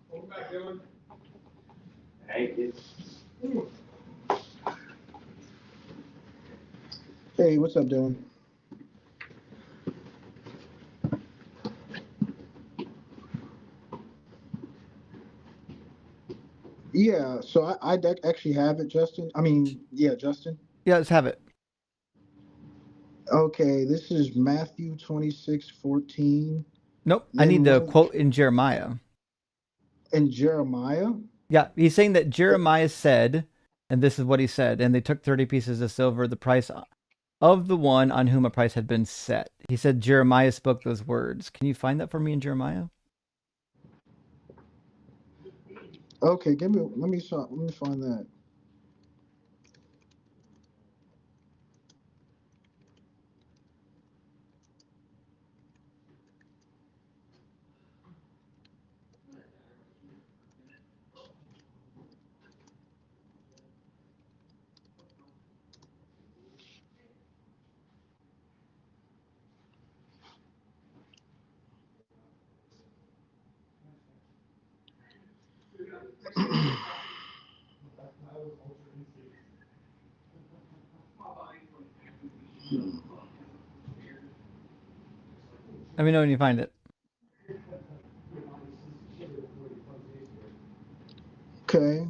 Welcome back, Dylan. Hey, Hey, what's up, Dylan? Yeah, so actually have it, Justin. I mean, yeah, Justin. Yeah, let's have it. Okay, this is Matthew 26:14. Nope. I Then need the was quote in Jeremiah. in Jeremiah. Yeah, he's saying that Uh, Jeremiah said, and this is what he said, and they took 30 pieces of silver, the price of the one on whom a price had been set. He said Jeremiah spoke those words. Can you find that for me in Jeremiah? Okay, let me find that. Let me know when you find it. Okay.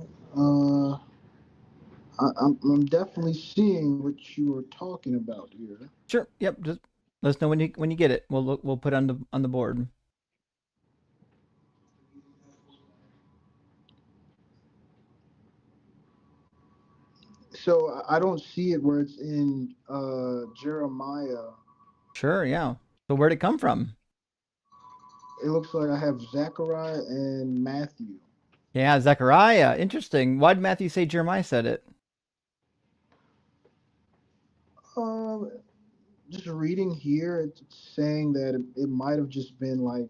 I'm definitely seeing what you were talking about here. Sure. Yep. Just let us know when you get it. We'll put it on the board. So I don't see it where it's in Jeremiah. Sure. Yeah. So where'd it come from? It looks like I have Zechariah and Matthew. Yeah, Zechariah. Interesting. Why did Matthew say Jeremiah said it? Um, just reading here, it's saying that it might have just been like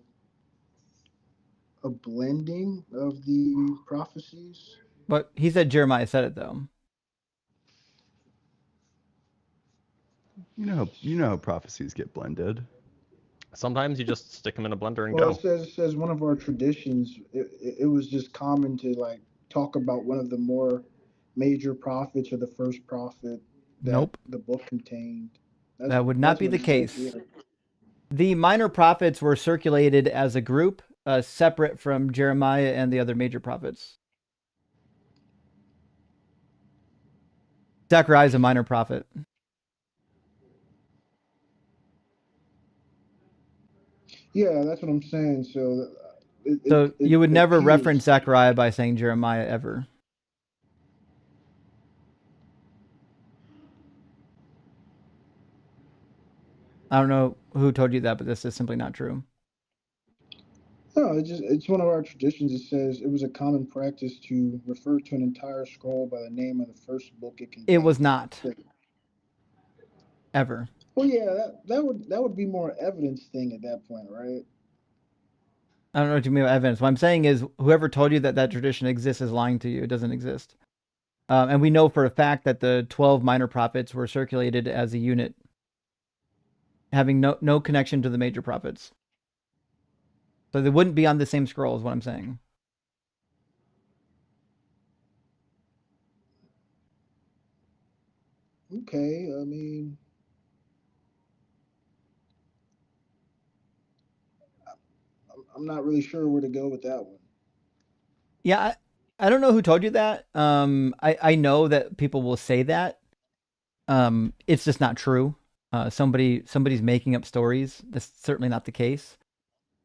a blending of the prophecies. But he said Jeremiah said it though. You know how prophecies get blended. Sometimes you just stick them in a blender and Well, go. it says one of our traditions. It was just common to like talk about one of the more major prophets or the first prophet that Nope. the book contained. That would not That's be what the it says case. here. The minor prophets were circulated as a group, separate from Jeremiah and the other major prophets. Zechariah is a minor prophet. Yeah, that's what I'm saying. So So it you would never reference appears. Zechariah by saying Jeremiah ever. I don't know who told you that, but this is simply not true. No, it's one of our traditions. It says it was a common practice to refer to an entire scroll by the name of the first book it It was contained. not ever. Well, yeah, that would be more evidence thing at that point, right? I don't know what you mean by evidence. What I'm saying is, whoever told you that that tradition exists is lying to you. It doesn't exist. And we know for a fact that the 12 minor prophets were circulated as a unit, having no connection to the major prophets. So they wouldn't be on the same scroll, is what I'm saying. Okay, I mean, I'm not really sure where to go with that one. Yeah, I don't know who told you that. I know that people will say that. It's just not true. Somebody's making up stories. That's certainly not the case.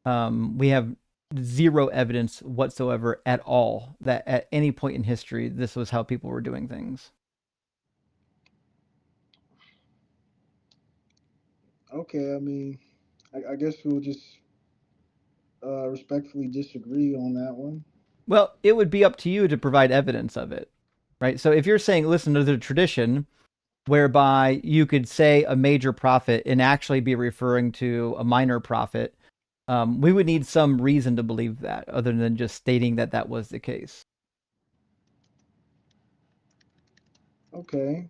We have zero evidence whatsoever at all that at any point in history this was how people were doing things. Okay, I mean, I guess we'll just respectfully disagree on that one. Well, it would be up to you to provide evidence of it, right? So if you're saying, listen to the tradition whereby you could say a major prophet and actually be referring to a minor prophet, we would need some reason to believe that other than just stating that that was the case. Okay.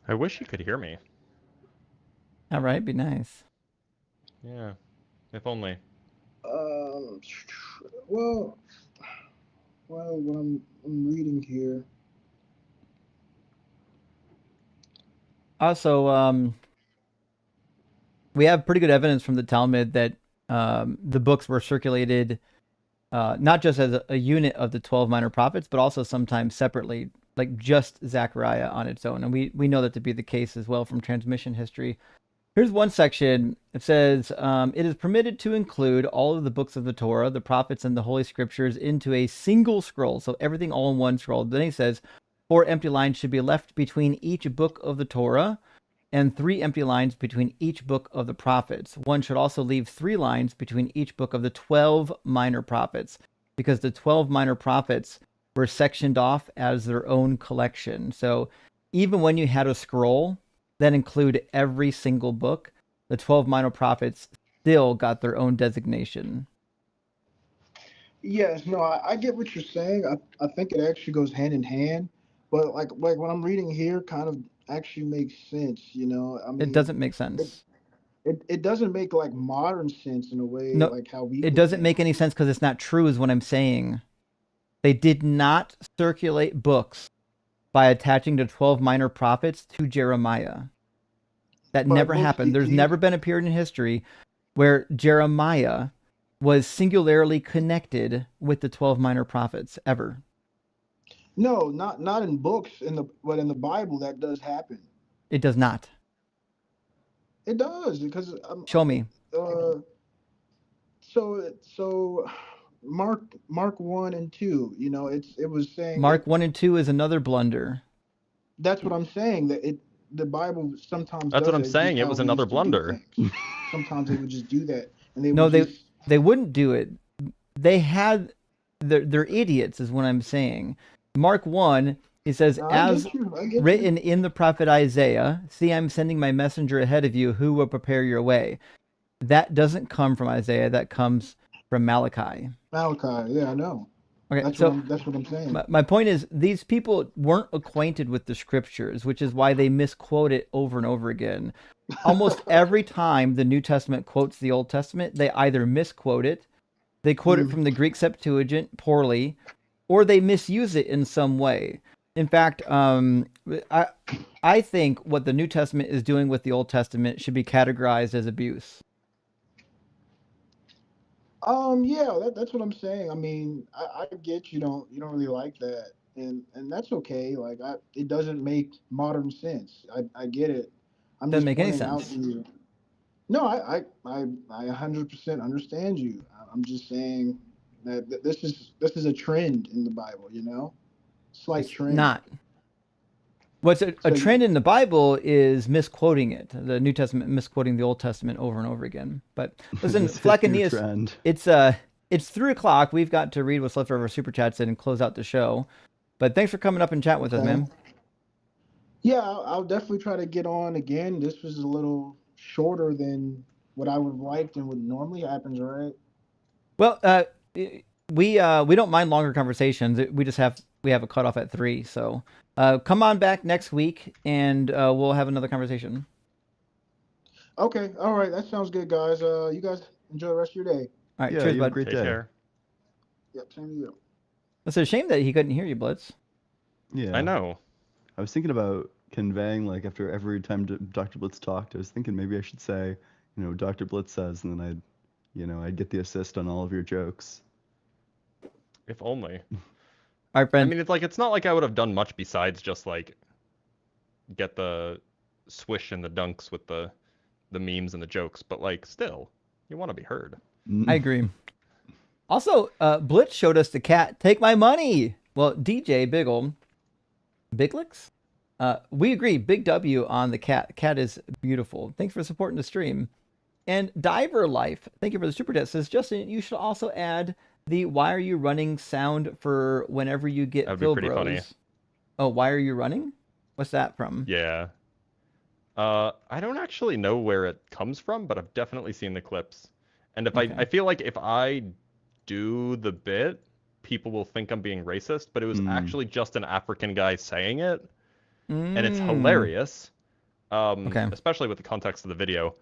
I wish you could hear me. All right, be nice. Yeah, if only. Um, well, what I'm reading here. Also, we have pretty good evidence from the Talmud that the books were circulated not just as a unit of the 12 minor prophets, but also sometimes separately, like just Zechariah on its own. And we know that to be the case as well from transmission history. Here's one section. It says, it is permitted to include all of the books of the Torah, the prophets, and the Holy Scriptures into a single scroll. So everything all in one scroll. Then he says, 4 empty lines should be left between each book of the Torah and 3 empty lines between each book of the prophets. One should also leave 3 lines between each book of the 12 minor prophets, because the 12 minor prophets were sectioned off as their own collection. So even when you had a scroll that include every single book, the 12 minor prophets still got their own designation. Yes, no, I get what you're saying. I think it actually goes hand in hand, but like what I'm reading here kind of actually makes sense. I It mean, doesn't make it sense. it doesn't make like modern sense in a way No, like how we it would doesn't think. make any sense because it's not true, is what I'm saying. They did not circulate books by attaching the 12 minor prophets to Jeremiah. That But never books, happened. There's do you? never been a period in history where Jeremiah was singularly connected with the 12 minor prophets, ever. No, not in books. But in the Bible that does happen. It does not. It does because Show me. uh so Mark 1 and 2. It was saying it. Mark 1 and 2 is another blunder. That's what I'm saying. The Bible sometimes That's what does I'm that. It's just saying. It how was we another used to do blunder. things. Sometimes they would just do that, and they would No, just. they wouldn't do it. They had they're idiots, is what I'm saying. Mark 1, he says, No, I as get you. I get you. written in the prophet Isaiah, see, I'm sending my messenger ahead of you who will prepare your way. That doesn't come from Isaiah. That comes from Malachi. Malachi. Yeah, I know. Okay, That's what so I'm saying. my point is these people weren't acquainted with the scriptures, which is why they misquote it over and over again. Almost every time the New Testament quotes the Old Testament, they either misquote it, they quote it Mm. from the Greek Septuagint poorly, or they misuse it in some way. In fact, I think what the New Testament is doing with the Old Testament should be categorized as abuse. Yeah, that's what I'm saying. I mean, I get you don't really like that, and that's okay. Like it doesn't make modern sense. I get it. I'm Doesn't just make any pointing out sense. to you. No, I 100% understand you. I'm just saying that this is a trend in the Bible, you know, slight It's trend. not. What's a So trend in the Bible is misquoting it, the New Testament misquoting the Old Testament over and over again. But listen, This hip Fleck and new Neas, trend. it's 3 o'clock. We've got to read what's left of our super chats and close out the show. But thanks for coming up and chat with us, okay. man. Yeah, I'll definitely try to get on again. This was a little shorter than what I would have liked and what normally happens, right? Well, we don't mind longer conversations. We have a cutoff at 3. So come on back next week and we'll have another conversation. Okay, all right, that sounds good, guys. You guys enjoy the rest of your day. All right, Yeah, cheers, you have a bud. great Take day. care. Yep, same to you. It's a shame that he couldn't hear you, Blitz. Yeah. I know. I was thinking about conveying, like, after every time Dr. Blitz talked, I was thinking maybe I should say, Dr. Blitz says, and then I'd get the assist on all of your jokes. If only. All right, friend. I mean, it's not like I would have done much besides just like get the swish and the dunks with the memes and the jokes, but like still, you want to be heard. I agree. Also, Blitz showed us the cat. Take my money. Well, DJ Biglix, we agree. Big W on the cat. Cat is beautiful. Thanks for supporting the stream. And Diver Life, thank you for the super chat. Says Justin, you should also add the "Why are you running" sound for whenever you get That'd be Phil pretty Bros. funny. Oh, why are you running? What's that from? Yeah. I don't actually know where it comes from, but I've definitely seen the clips. And if Okay. I feel like if I do the bit, people will think I'm being racist, but it was actually just an African guy saying it, and it's hilarious. Okay. Especially with the context of the video.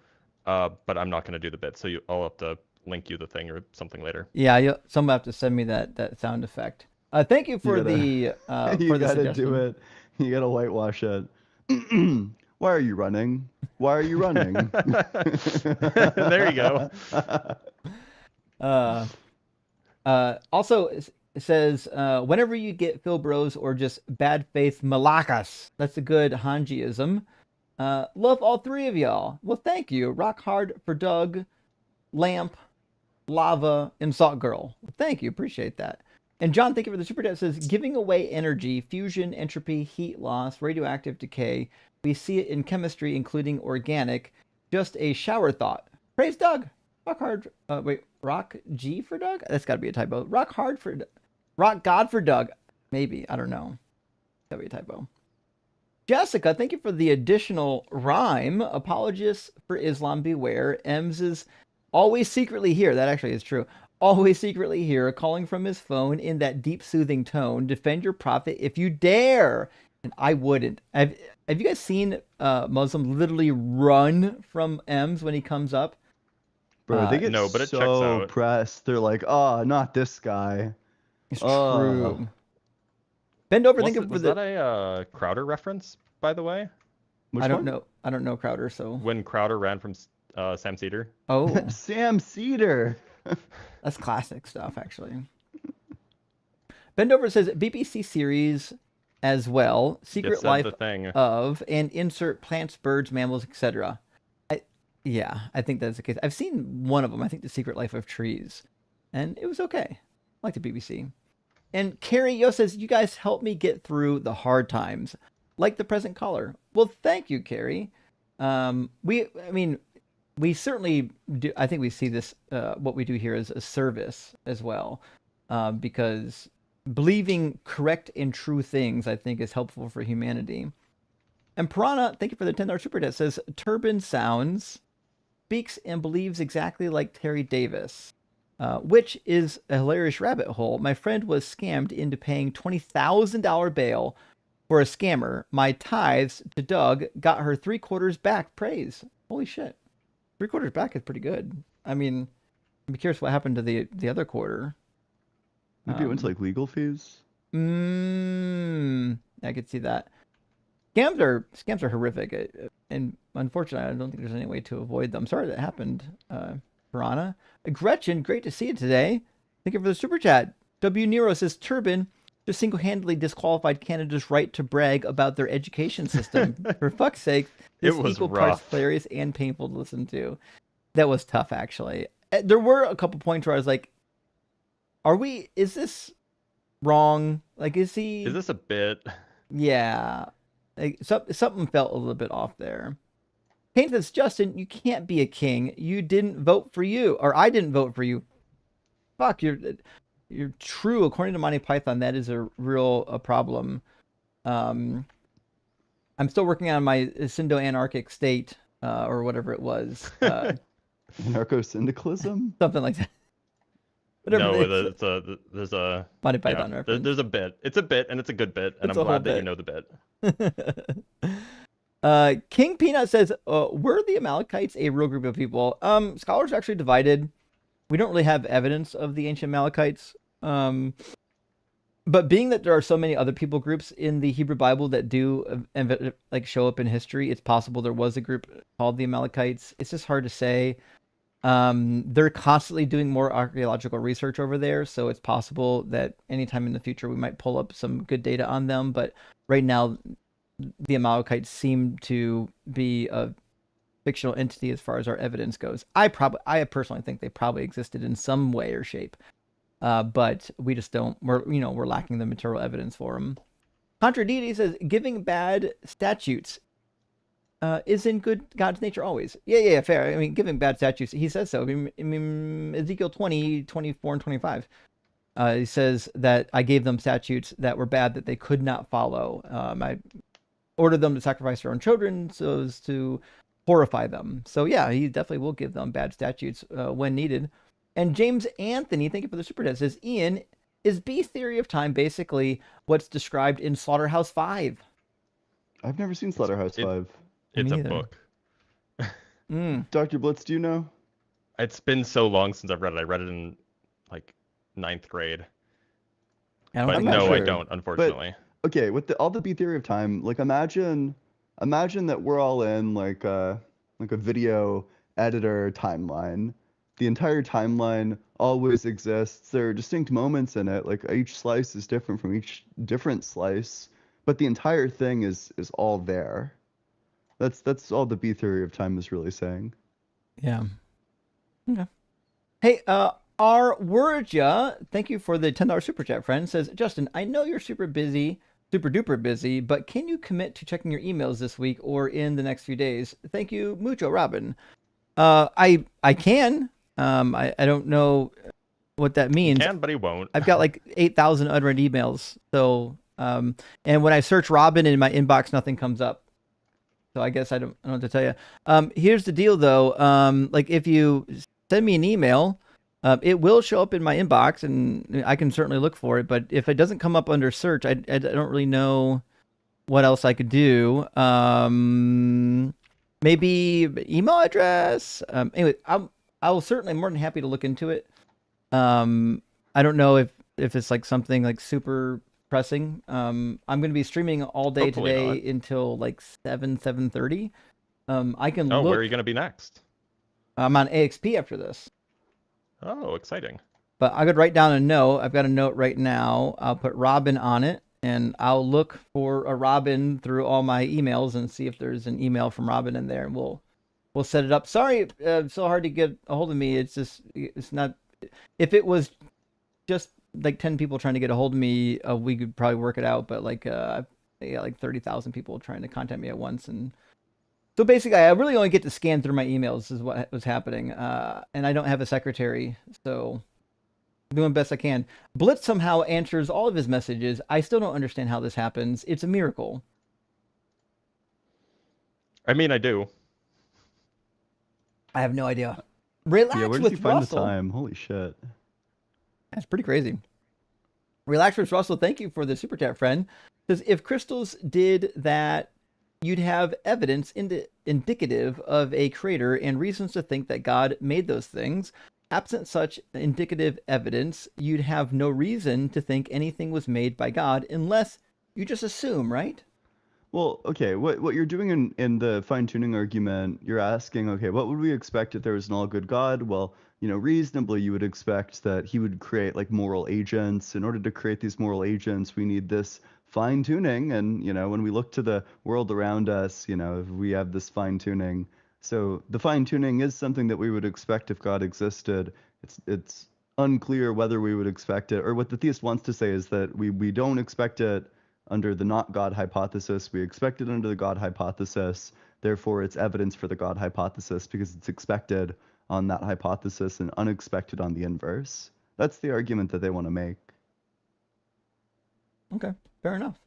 But I'm not gonna do the bit, so I'll have to link you the thing or something later. Yeah, someone have to send me that sound effect. Thank you for You for the gotta suggestion. do it. You gotta whitewash it. Why are you running? Why are you running? There you go. Also, it says, whenever you get Phil Bros or just bad faith malacas, that's a good Hanjiism. Love all 3 of y'all. Well, thank you. Rock hard for Doug, Lamp, Lava, and Salt Girl. Well, thank you. Appreciate that. And John, thank you for the super chat. Says, giving away energy, fusion, entropy, heat loss, radioactive decay. We see it in chemistry, including organic. Just a shower thought. Praise Doug. Rock hard. Rock G for Doug? That's got to be a typo. Rock God for Doug. Maybe. I don't know. That'd be a typo. Jessica, thank you for the additional rhyme. Apologists for Islam beware. Ems is always secretly here. That actually is true. Always secretly here, calling from his phone in that deep, soothing tone. Defend your prophet if you dare. And I wouldn't. Have you guys seen Muslim literally run from Ems when he comes up? Bro, they get no, but it checks so out. pressed. They're like, oh, not this guy. It's true. Bend over. Was that a Crowder reference, by the way? Which I don't one? know. I don't know Crowder. So when Crowder ran from Sam Cedar. Oh, Sam Cedar. That's classic stuff, actually. Bend over says BBC series as well. Secret Life of and insert plants, birds, mammals, etc. Yeah, I think that's the case. I've seen one of them. I think The Secret Life of Trees, and it was okay. I like the BBC. And Carrie Yo says, you guys help me get through the hard times, like the present caller. Well, thank you, Carrie. We certainly do. I think we see this, what we do here as a service as well, because believing correct and true things, I think, is helpful for humanity. And Piranha, thank you for the $10 super chat, says, Turban sounds, speaks and believes exactly like Terry Davis. Which is a hilarious rabbit hole. My friend was scammed into paying $20,000 bail for a scammer. My tithes to Doug got her 3/4 back. Praise. Holy shit. 3/4 back is pretty good. I mean, I'm curious what happened to the other quarter. Maybe it went to like legal fees. I could see that. Scams are horrific, and unfortunately, I don't think there's any way to avoid them. Sorry that happened, Piranha. Gretchen, great to see you today. Thank you for the super chat. W Nero says Turban just single-handedly disqualified Canada's right to brag about their education system. For fuck's sake, this It was equal parts rough. hilarious and painful to listen to. That was tough, actually. There were a couple points where I was like, is this wrong? Like, is this a bit? Yeah. Like, something felt a little bit off there. Kane says, Justin, you can't be a king. You didn't vote for you, or I didn't vote for you. Fuck, you're true. According to Monty Python, that is a real problem. I'm still working on my Syndo-anarchic state, or whatever it was. Anarcho-syndicalism? Something like that. No, there's a Monty Python reference. There's a bit. It's a bit, and it's a good bit, and I'm glad that you know the bit. King Peanut says, were the Amalekites a real group of people? Scholars are actually divided. We don't really have evidence of the ancient Amalekites. But being that there are so many other people groups in the Hebrew Bible that do like show up in history, it's possible there was a group called the Amalekites. It's just hard to say. They're constantly doing more archaeological research over there, so it's possible that anytime in the future we might pull up some good data on them. But right now, the Amalekites seem to be a fictional entity as far as our evidence goes. I personally think they probably existed in some way or shape, but we just don't. We're lacking the material evidence for them. Contra Deity says giving bad statutes is in good God's nature always. Yeah, fair. I mean, giving bad statutes, he says so. I mean Ezekiel 20, 24, and 25. He says that I gave them statutes that were bad that they could not follow. I ordered them to sacrifice their own children so as to horrify them. So yeah, he definitely will give them bad statutes when needed. And James Anthony, thank you for the super chat, says, Ian, is B theory of time basically what's described in Slaughterhouse 5? I've never seen Slaughterhouse 5. It's a book. Dr. Blitz, do you know? It's been so long since I've read it. I read it in like 9th grade. I don't, unfortunately. But, okay, with all the B theory of time, like imagine that we're all in like a video editor timeline. The entire timeline always exists. There are distinct moments in it. Like each slice is different from each different slice, but the entire thing is all there. That's all the B theory of time is really saying. Yeah. Okay. Hey, our Wordja, thank you for the $10 super chat, friend, says, Justin, I know you're super duper busy, but can you commit to checking your emails this week or in the next few days? Thank you, mucho, Robin. I can. I don't know what that means. He can, but he won't. I've got like 8,000 unread emails. So, and when I search Robin in my inbox, nothing comes up. So I guess I don't know what to tell you. Here's the deal, though. Like if you send me an email, it will show up in my inbox, and I can certainly look for it. But if it doesn't come up under search, I don't really know what else I could do. Maybe email address. Anyway, I will certainly more than happy to look into it. I don't know if it's like something like super pressing. I'm going to be streaming all day today until like 7:30. I can look. Where are you going to be next? I'm on AXP after this. Oh, exciting. But I could write down a note. I've got a note right now. I'll put Robin on it, and I'll look for a Robin through all my emails and see if there's an email from Robin in there, and we'll set it up. Sorry, it's so hard to get a hold of me. It's not. If it was just like 10 people trying to get a hold of me, we could probably work it out. But like, I got like 30,000 people trying to contact me at once, and so basically, I really only get to scan through my emails. Is what was happening, and I don't have a secretary, so I'm doing the best I can. Blitz somehow answers all of his messages. I still don't understand how this happens. It's a miracle. I mean, I do. I have no idea. Relax where with did you find Russell. the time? Holy shit. That's pretty crazy. Relax with Russell, thank you for the super chat, friend. Says, if crystals did that, you'd have evidence indicative of a creator and reasons to think that God made those things. Absent such indicative evidence, you'd have no reason to think anything was made by God unless you just assume, right? Well, okay, what you're doing in the fine-tuning argument, you're asking, okay, what would we expect if there was an all-good God? Well, reasonably you would expect that he would create like moral agents. In order to create these moral agents, we need this fine tuning. And, when we look to the world around us, we have this fine tuning. So the fine tuning is something that we would expect if God existed. It's unclear whether we would expect it, or what the theist wants to say is that we don't expect it under the not God hypothesis. We expect it under the God hypothesis. Therefore, it's evidence for the God hypothesis because it's expected on that hypothesis and unexpected on the inverse. That's the argument that they want to make. Okay, fair enough.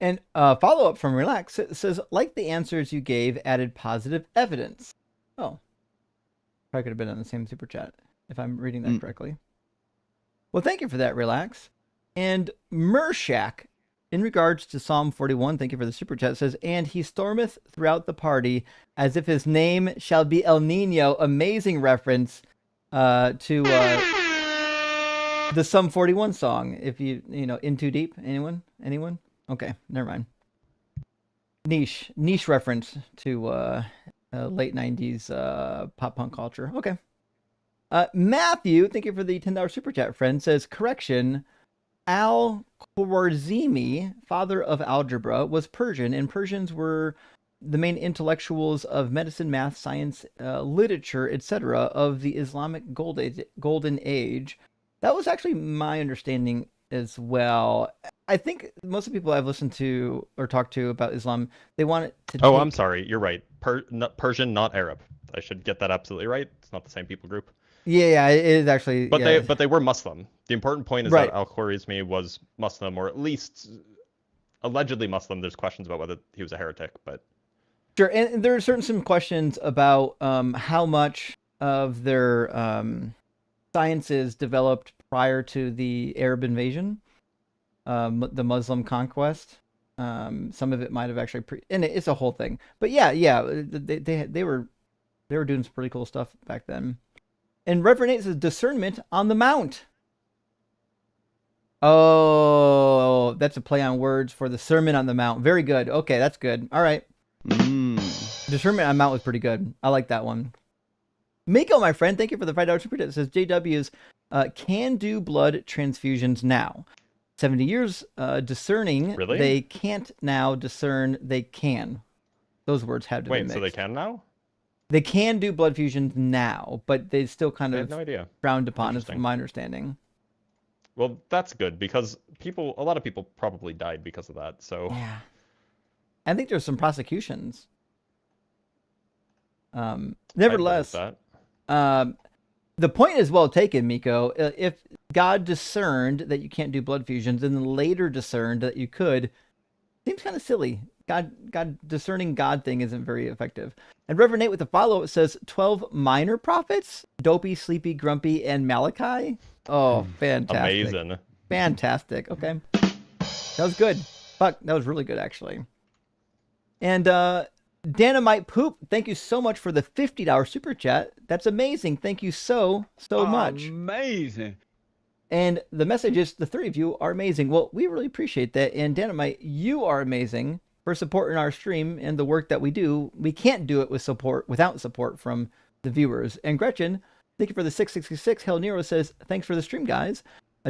And follow up from Relax, it says, like the answers you gave added positive evidence. Oh, probably could have been on the same super chat if I'm reading that correctly. Well, thank you for that, Relax. And Mershak, in regards to Psalm 41, thank you for the super chat, says, and he stormeth throughout the party as if his name shall be El Nino. Amazing reference to the Psalm 41 song. If you In Too Deep. Anyone? Okay, never mind. Niche reference to late 90s pop punk culture. Okay. Matthew, thank you for the $10 super chat, friend, says, correction, Al-Khwarizmi, father of algebra, was Persian, and Persians were the main intellectuals of medicine, math, science, literature, etc. of the Islamic golden age. That was actually my understanding as well. I think most of the people I've listened to or talked to about Islam, they want it to Oh, I'm sorry. You're right. Persian, not Arab. I should get that absolutely right. It's not the same people group. Yeah, it is actually. But yeah. they were Muslim. The important point is Right. that Al-Khwarizmi was Muslim, or at least allegedly Muslim. There's questions about whether he was a heretic, but sure. And there are some questions about how much of their sciences developed prior to the Arab invasion, the Muslim conquest. Some of it might have actually and it's a whole thing. But yeah, they were doing some pretty cool stuff back then. And Reverend 8 says discernment on the mount. Oh, that's a play on words for the Sermon on the Mount. Very good. Okay, that's good. All right. Discernment on the Mount was pretty good. I like that one. Miko, my friend, thank you for the $5 super chat. It says JW's can do blood transfusions now. 70 years discerning. Really? They can't now discern they can. Those words have to be mixed. Wait, so they can now? They can do blood fusions now, but they still kind of no idea. frowned upon, is from my understanding. Well, that's good because a lot of people probably died because of that. So yeah, I think there's some prosecutions. Nevertheless, the point is well taken, Miko. If God discerned that you can't do blood fusions and then later discerned that you could, seems kind of silly. God discerning God thing isn't very effective. And Reverend Nate with the follow-up says 12 minor prophets, Dopey, Sleepy, Grumpy, and Malachi. Oh, fantastic. Amazing. Fantastic. Okay. That was good. Fuck, that was really good, actually. And Dynamite Poop, thank you so much for the $50 super chat. That's amazing. Thank you so much. Amazing. And the message is the three of you are amazing. Well, we really appreciate that. And Dynamite, you are amazing for supporting our stream and the work that we do. We can't do it without support from the viewers. And Gretchen, thank you for the 666. Hell Nero says, thanks for the stream, guys.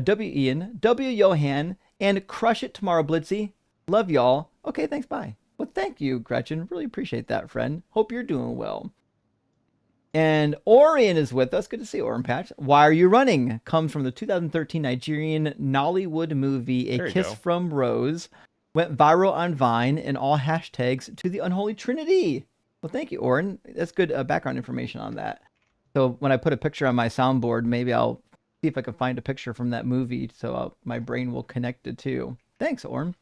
W. Ian, W. Johan, and Crush It Tomorrow, Blitzy. Love y'all. Okay, thanks, bye. Well, thank you, Gretchen. Really appreciate that, friend. Hope you're doing well. And Orion is with us. Good to see you, Orion Patch. Why Are You Running? Comes from the 2013 Nigerian Nollywood movie, A Kiss from Rose. Went viral on Vine and all hashtags to the Unholy Trinity. Well, thank you, Orion. That's good background information on that. So when I put a picture on my soundboard, maybe I'll see if I can find a picture from that movie so my brain will connect it too. Thanks, Orion.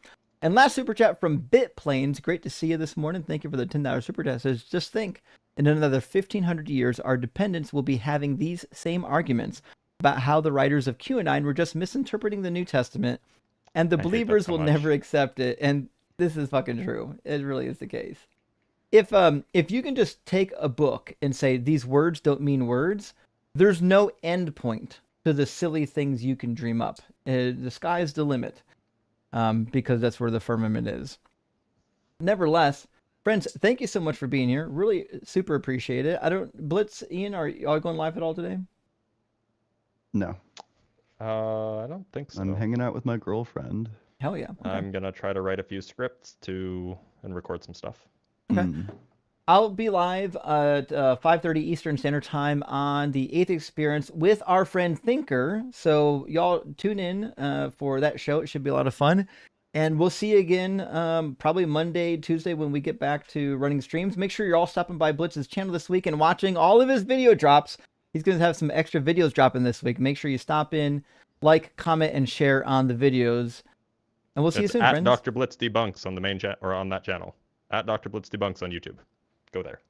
And last super chat from BitPlanes. Great to see you this morning. Thank you for the $10 super chat. It says, just think, in another 1,500 years, our dependents will be having these same arguments about how the writers of QAnon were just misinterpreting the New Testament, and the believers will never accept it. And this is fucking true. It really is the case. If you can just take a book and say these words don't mean words, there's no end point to the silly things you can dream up. The sky's the limit, because that's where the firmament is. Nevertheless, Friends, thank you so much for being here. Really super appreciate it. Blitz, Ian, are y'all going live at all today? No. I don't think so. I'm hanging out with my girlfriend. Hell yeah. Okay. I'm gonna try to write a few scripts and record some stuff. Okay. I'll be live at 5:30 Eastern Standard Time on the 8th Experience with our friend Thinker. So y'all tune in for that show. It should be a lot of fun. And we'll see you again probably Monday, Tuesday when we get back to running streams. Make sure you're all stopping by Blitz's channel this week and watching all of his video drops. He's going to have some extra videos dropping this week. Make sure you stop in, like, comment, and share on the videos. And we'll see you soon, at friends. Dr. Blitz Debunks on the main chat or on that channel. At Dr. Blitz Debunks on YouTube. Go there.